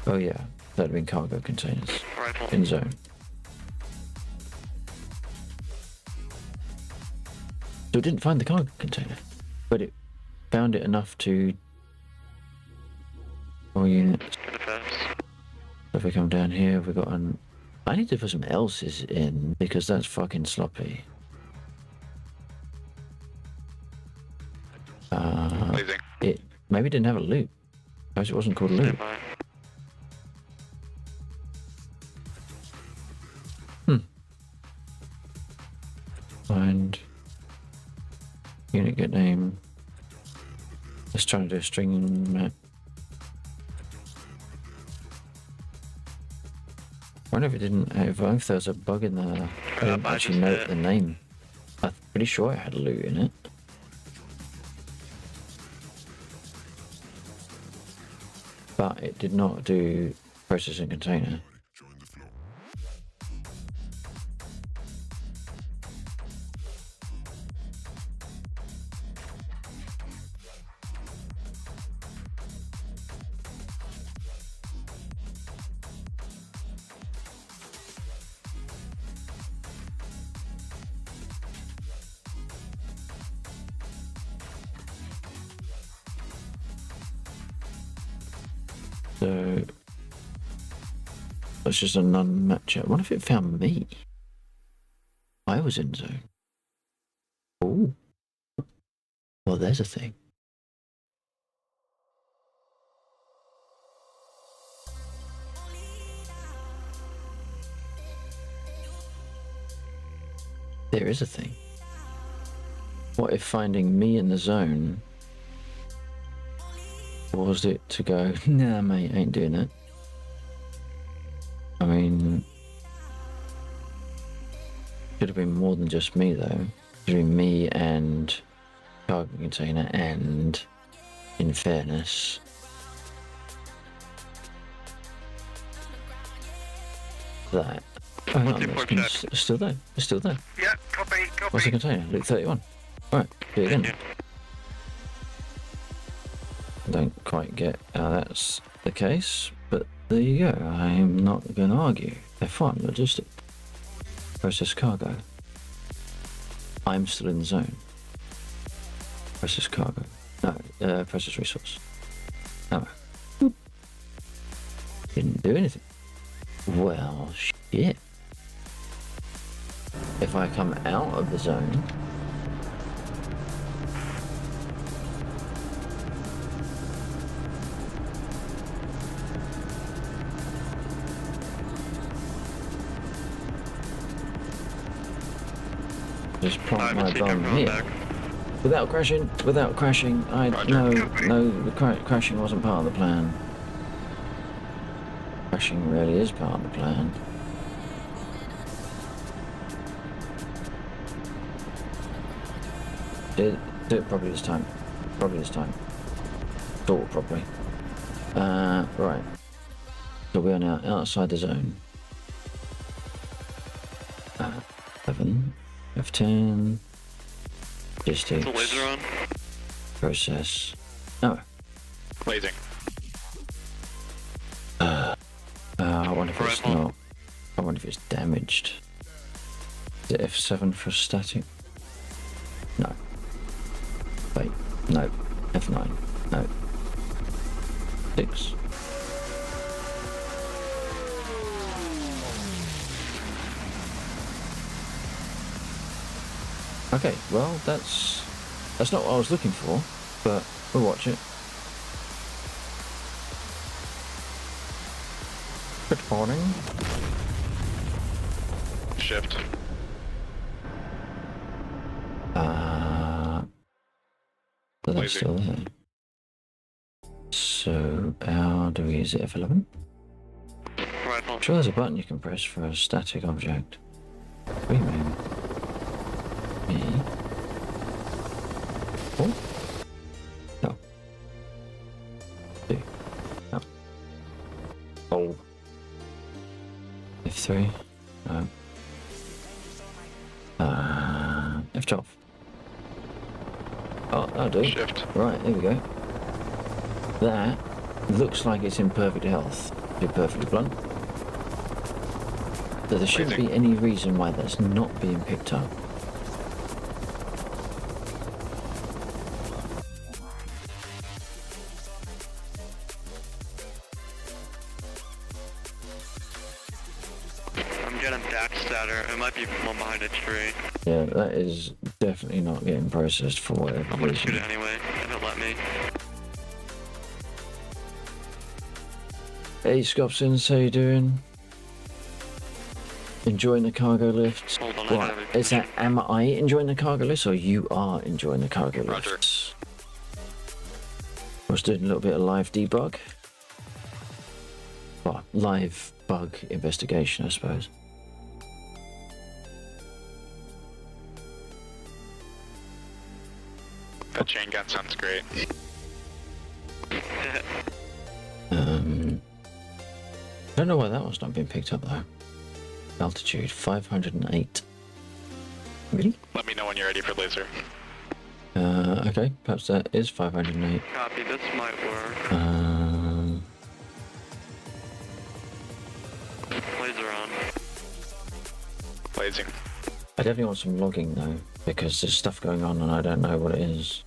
Oh yeah, that'd been cargo containers Rifle. in zone. So it didn't find the cargo container, but it found it enough to. More units. Good effects. If we come down here, we've got an. I need to put some else's in because that's fucking sloppy. Blazing. It maybe didn't have a loop. Perhaps it wasn't called a Stand loop. by. find unit get name. Let's try to do a string map. I wonder if it didn't. If there was a bug in there, I didn't actually note the name. I'm pretty sure it had loot in it. But it did not do processing container. So that's just a non-match up. What if it found me? I was in zone. Oh, well, there's a thing. There is a thing. What if finding me in the zone caused it to go, nah, mate, ain't doing it? I mean, should have been more than just me, though. Should have been me and cargo container, and, in fairness, that. Oh, hang on, it's still there. It's still there. Yeah, copy. What's the container? Luke 31. Right, do it again. Don't quite get how that's the case, but there you go. I'm not going to argue. F1, logistic. Process cargo. I'm still in the zone. Process cargo. No, process resource. Oh. Boop. Didn't do anything. Well, shit. If I come out of the zone, just plant my bomb here. Without crashing, no, the crashing wasn't part of the plan. Crashing really is part of the plan. Do it properly this time. Do it properly. Right. So we are now outside the zone. 11, F10, logistics, the laser on? process. Oh. Lasing. I wonder if it's not. I wonder if it's damaged. Is it F7 for static? No. Wait, no. F9. No. 6. Okay, well, that's not what I was looking for, but we'll watch it. Good morning. Shift. But that's still there. So, how do we use it? F11? Right, I'm sure there's a button you can press for a static object. Wait, maybe. Me. Oh. No. 2. No. Oh. F3. No. F12. Oh, that'll do. Shift. Right, there we go. That looks like it's in perfect health, to be perfectly blunt. So there shouldn't be any reason why that's not being picked up. I'm getting backstatter. It might be one behind a tree. Yeah, that is definitely not getting processed for whatever I'm gonna reason. shoot it anyway, if it let me. Hey Scopsons, how you doing? Enjoying the cargo lifts. Hold on, I Right. don't have any Is that am I enjoying the cargo lifts or you are enjoying the cargo Roger. lifts? I was doing a little bit of live debug. Well, live bug investigation, I suppose. That chain gun sounds great. I don't know why that one's not been picked up though. Altitude 508. Really? Let me know when you're ready for laser. Okay, perhaps that is 508. Copy, this might work. Laser on. Blazing. I definitely want some logging though, because there's stuff going on and I don't know what it is.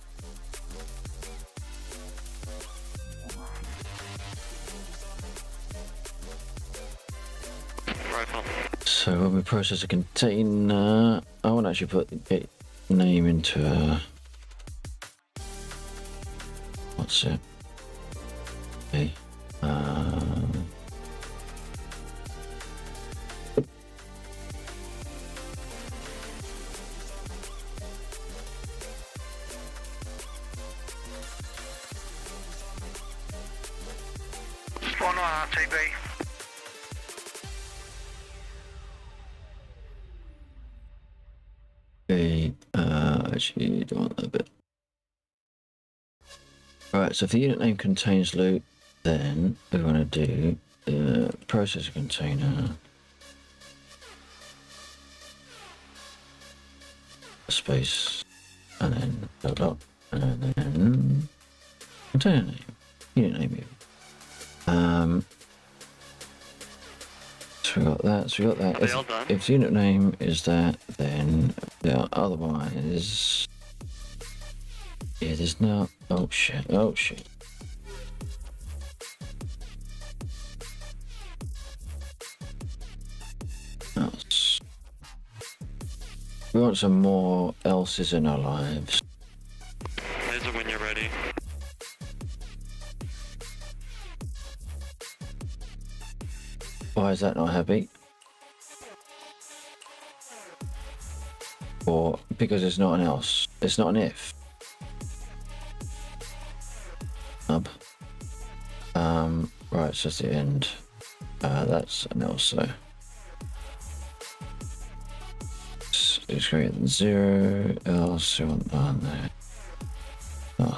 Rifle. So when we process a container, I want to actually put the name into a... What's it? Okay. Spawn on RTB. Okay, actually don't want that bit. Right, so if the unit name contains loot, then we want to do process a container. Space, and then dot dot, and then container name, unit name even. So we got that, so we got that. Are they all done? If the unit name is that, then yeah, otherwise, yeah, there's no, oh shit, oh shit. Else. We want some more else's in our lives. Laser when you're ready. Why is that not happy? Or because it's not an else. It's not an if. Right, so it's the end. That's an else, so. It's greater than 0, else we want that on there. Oh.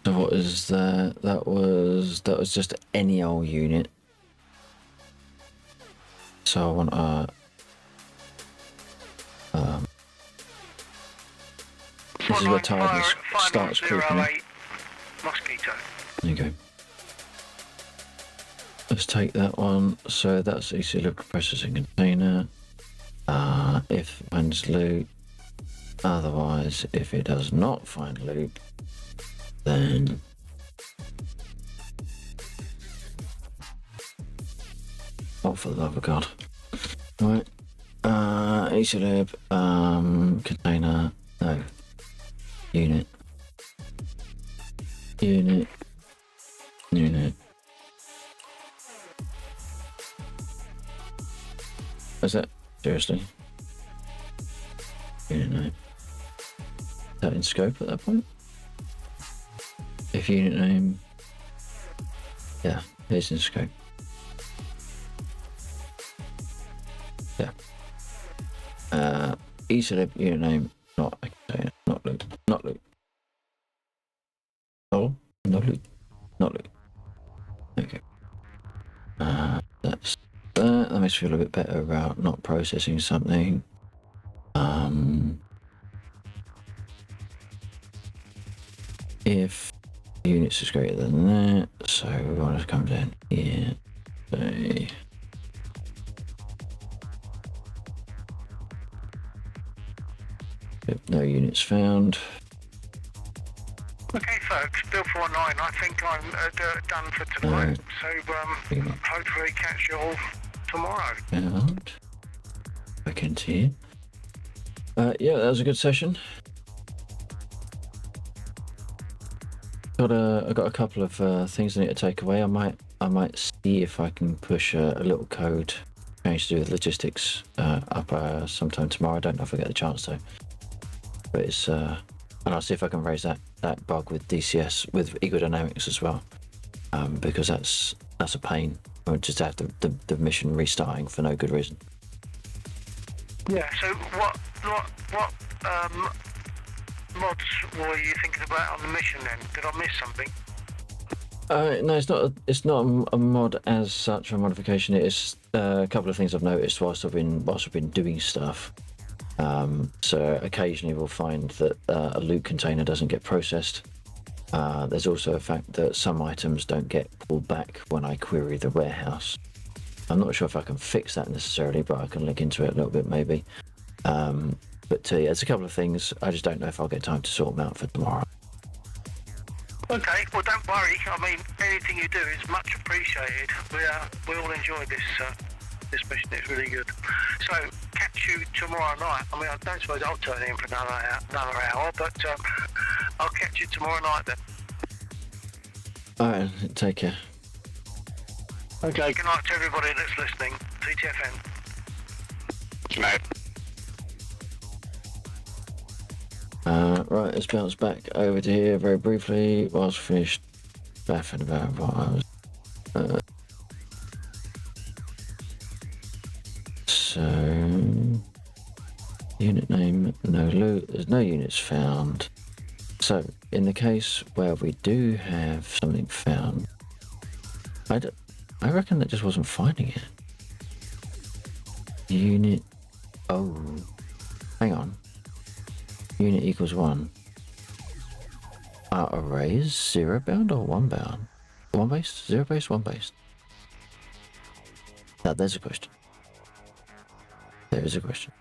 So what is that? That was just any old unit. So I want this is where tiredness starts creeping in. Mosquito. There you go. Let's take that one. So that's easy look processing container. If it finds loot. Otherwise, if it does not find loot, then oh, for the love of God. Right. ECLib, container, no. Unit. Unit. Is that seriously? Unit name. Is that in scope at that point? If unit name, yeah, it's in scope. Yeah. ECLib unit name, not a container, not loot, not loot. Oh, no loot, not loot. Okay. That's that. That makes me feel a bit better about not processing something. If units is greater than that, so we want to come down here. Say no units found. Okay, folks, Bill 49, I think I'm done for tonight, pretty so much. hopefully catch you all tomorrow. Found. Back into here. Yeah, that was a good session. I've got a couple of things I need to take away. I might see if I can push a little code change to do with logistics up sometime tomorrow. I don't know if I get the chance to, but it's and I'll see if I can raise that bug with DCS with Egodynamics as well, because that's a pain. I would just have the mission restarting for no good reason. Yeah. So what mods were you thinking about on the mission then? Did I miss something? No, it's not a mod as such, or a modification. It's a couple of things I've noticed whilst I've been doing stuff. So occasionally we'll find that a loot container doesn't get processed. There's also a fact that some items don't get pulled back when I query the warehouse. I'm not sure if I can fix that necessarily, but I can look into it a little bit maybe. But yeah, there's a couple of things. I just don't know if I'll get time to sort them out for tomorrow. Okay, well don't worry. I mean, anything you do is much appreciated. We all enjoy this mission. It's really good. So catch you tomorrow night. I mean, I don't suppose I'll turn in for another hour, but I'll catch you tomorrow night then. All right, take care. Okay, good night to everybody that's listening. TTFN. Good night. Right, let's bounce back over to here very briefly whilst we finished baffing about what I was. So, unit name, no loot, there's no units found. So, in the case where we do have something found, I reckon that just wasn't finding it. Unit, oh, hang on. Unit equals 1. Are arrays 0 bound or 1 bound? 1 based? 0 based? 1 based? Now there's a question. There is a question.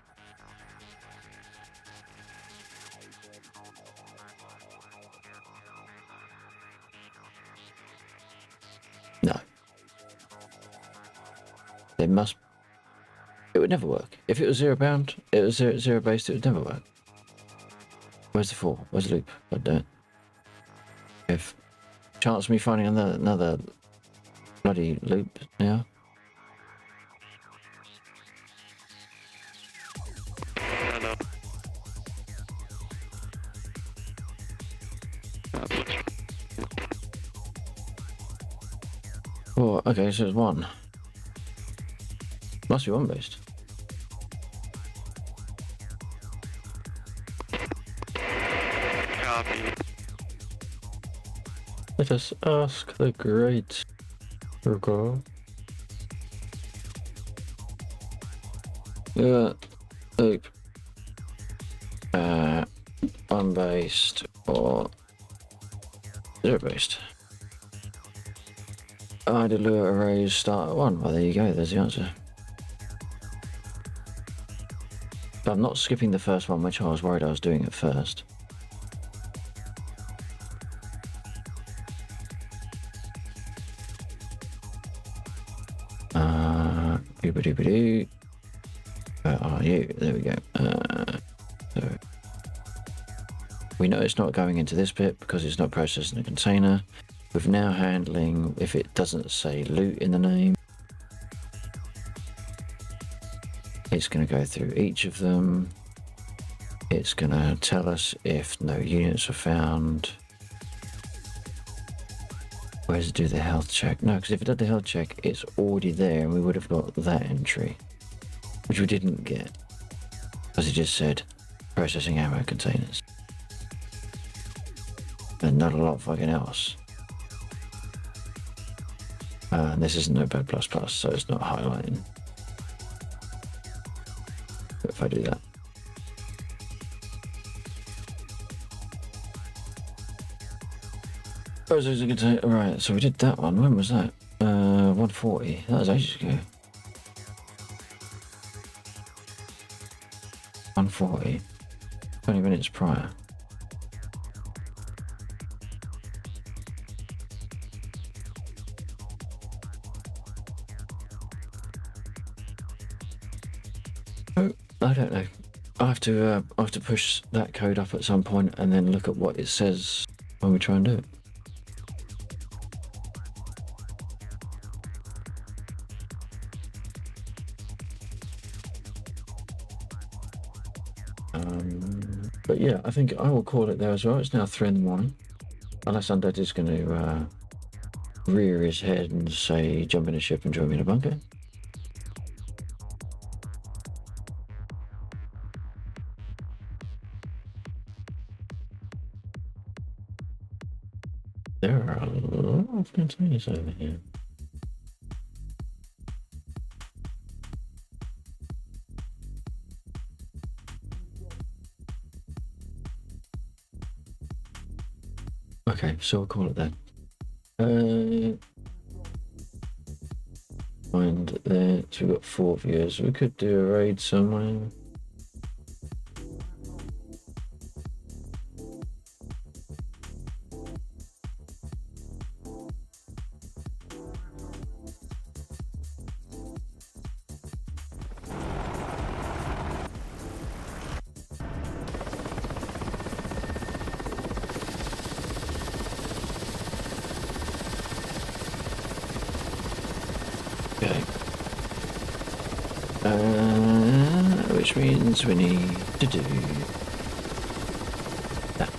No. It would never work. If it was 0 bound, it was 0 based, it would never work. Where's the 4? Where's the loop? I don't. If chance of me finding another bloody loop now. No. Oh, okay, so it's 1. Must be 1 based. Copy. Let us ask the great Urgo. Loop. 1 based or 0 based. Ida lure arrays start at 1. Well, there you go, there's the answer. But I'm not skipping the first one, which I was worried I was doing at first. Doobie-doobie-doo. Where are you? There we go. So we know it's not going into this bit because it's not processing a container. With now handling, if it doesn't say loot in the name, it's going to go through each of them. It's going to tell us if no units are found. Where does it do the health check? No, because if it did the health check, it's already there and we would have got that entry, which we didn't get because it just said processing ammo containers and not a lot fucking else. And this isn't Notepad++, so it's not highlighting. But if I do that, alright, so we did that one. When was that? 140. That was ages ago. 140. 20 minutes prior. Oh, I don't know. I have to push that code up at some point and then look at what it says when we try and do it. But yeah, I think I will call it there as well. It's now 3 in the morning. Unless Undead is going to rear his head and say, jump in a ship and join me in a bunker. There are a lot of containers over here. Okay, so we'll call it that. Find there. So we've got 4 viewers. We could do a raid somewhere. Okay. Which means we need to do that.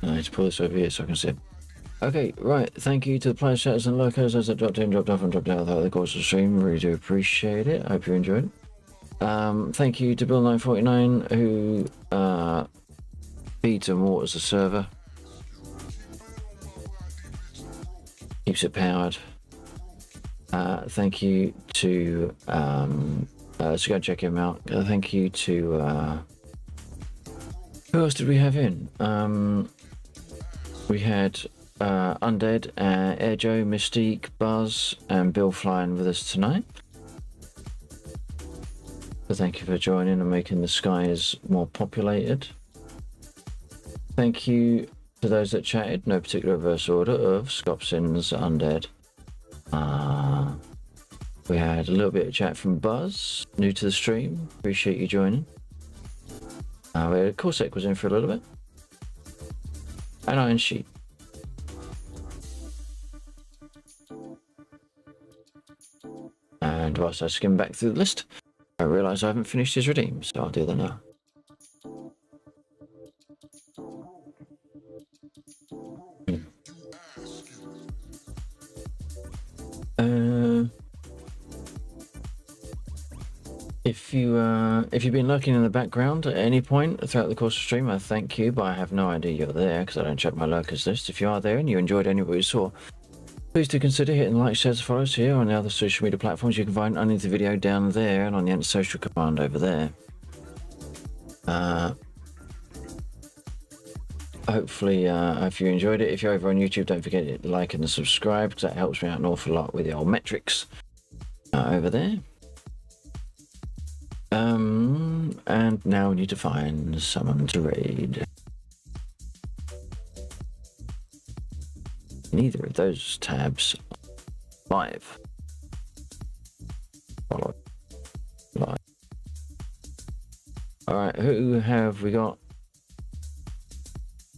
I need to pull this over here so I can see it. Okay, right. Thank you to the player chatters and locals as it dropped in, dropped off, and dropped out throughout the course of the stream. Really do appreciate it. I hope you enjoyed it. Thank you to Bill949 who feeds and waters the server. Keeps it powered. Thank you to so go check him out. Thank you to who else did we have in? We had Undead, Air Joe, Mystique, Buzz, and Bill flying with us tonight. So thank you for joining and making the skies more populated. Thank you to those that chatted, no particular reverse order, of Scopsins, Undead. We had a little bit of chat from Buzz, new to the stream. Appreciate you joining. We had Corsac was in for a little bit. And Iron Sheep. And whilst I skim back through the list, I realise I haven't finished his redeem, so I'll do that now. If you've been lurking in the background at any point throughout the course of the stream, I thank you, but I have no idea you're there because I don't check my lurkers list. If you are there and you enjoyed any of what you saw, please do consider hitting like, shares, follows here on the other social media platforms. You can find underneath the video down there and on the anti-social command over there. Hopefully, if you enjoyed it, if you're over on YouTube, don't forget to like and subscribe because that helps me out an awful lot with the old metrics over there. And now we need to find someone to raid. Neither of those tabs live. Follow live. Alright, who have we got?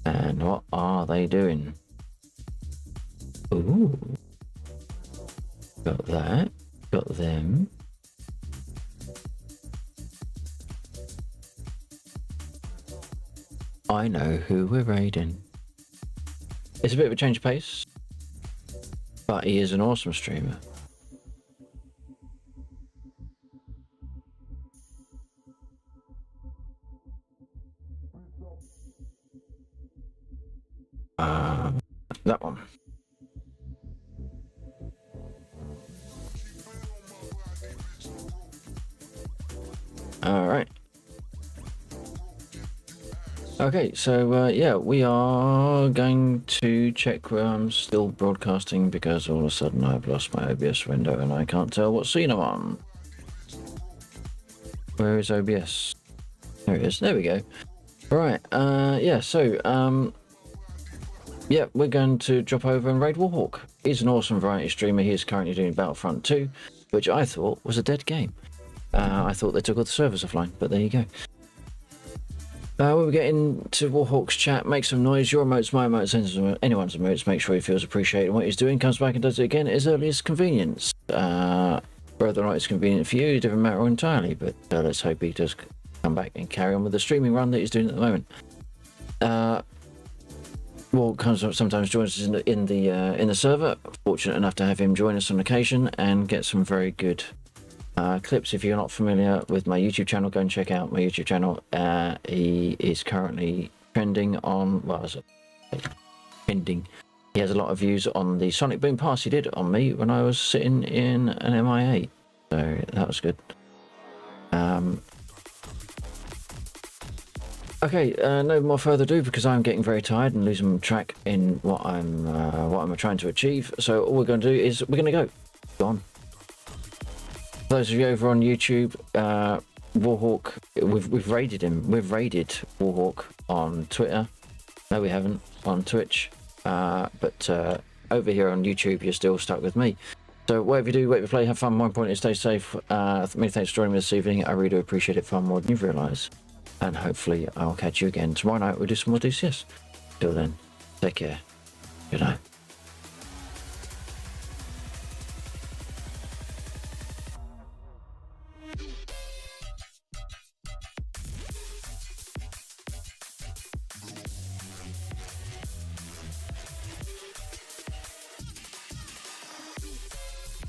And what are they doing? Ooh. Got that. Got them. I know who we're raiding. It's a bit of a change of pace, but he is an awesome streamer. That one. All right. Okay, so yeah, we are going to check where I'm still broadcasting because all of a sudden I've lost my OBS window and I can't tell what scene I'm on. Where is OBS? There it is. There we go. Right. Yeah. So yeah, we're going to drop over and raid Warhawk. He's an awesome variety streamer. He is currently doing Battlefront 2, which I thought was a dead game. I thought they took all the servers offline, but there you go. When we get into Warhawk's chat, make some noise. Your emotes, my emotes, anyone's emotes. Make sure he feels appreciated. And what he's doing, comes back and does it again at his earliest convenience. Whether or not it's convenient for you is a different matter entirely, but let's hope he does come back and carry on with the streaming run that he's doing at the moment. Will sometimes joins us in the server. Fortunate enough to have him join us on occasion and get some very good clips. If you're not familiar with my YouTube channel, go and check out my YouTube channel. He is currently trending on, trending. He has a lot of views on the Sonic Boom pass he did on me when I was sitting in an MIA, so that was good. Okay, no more further ado, because I'm getting very tired and losing track in what I'm trying to achieve. So all we're going to do is we're going to go. Go on. For those of you over on YouTube, Warhawk, we've raided him. We've raided Warhawk on Twitter. No, we haven't on Twitch. But over here on YouTube, you're still stuck with me. So whatever you do, whatever you play, have fun. More important is stay safe. Many thanks for joining me this evening. I really do appreciate it far more than you realise. And hopefully I'll catch you again tomorrow night. We'll do some more DCS. Till then, take care. Good night.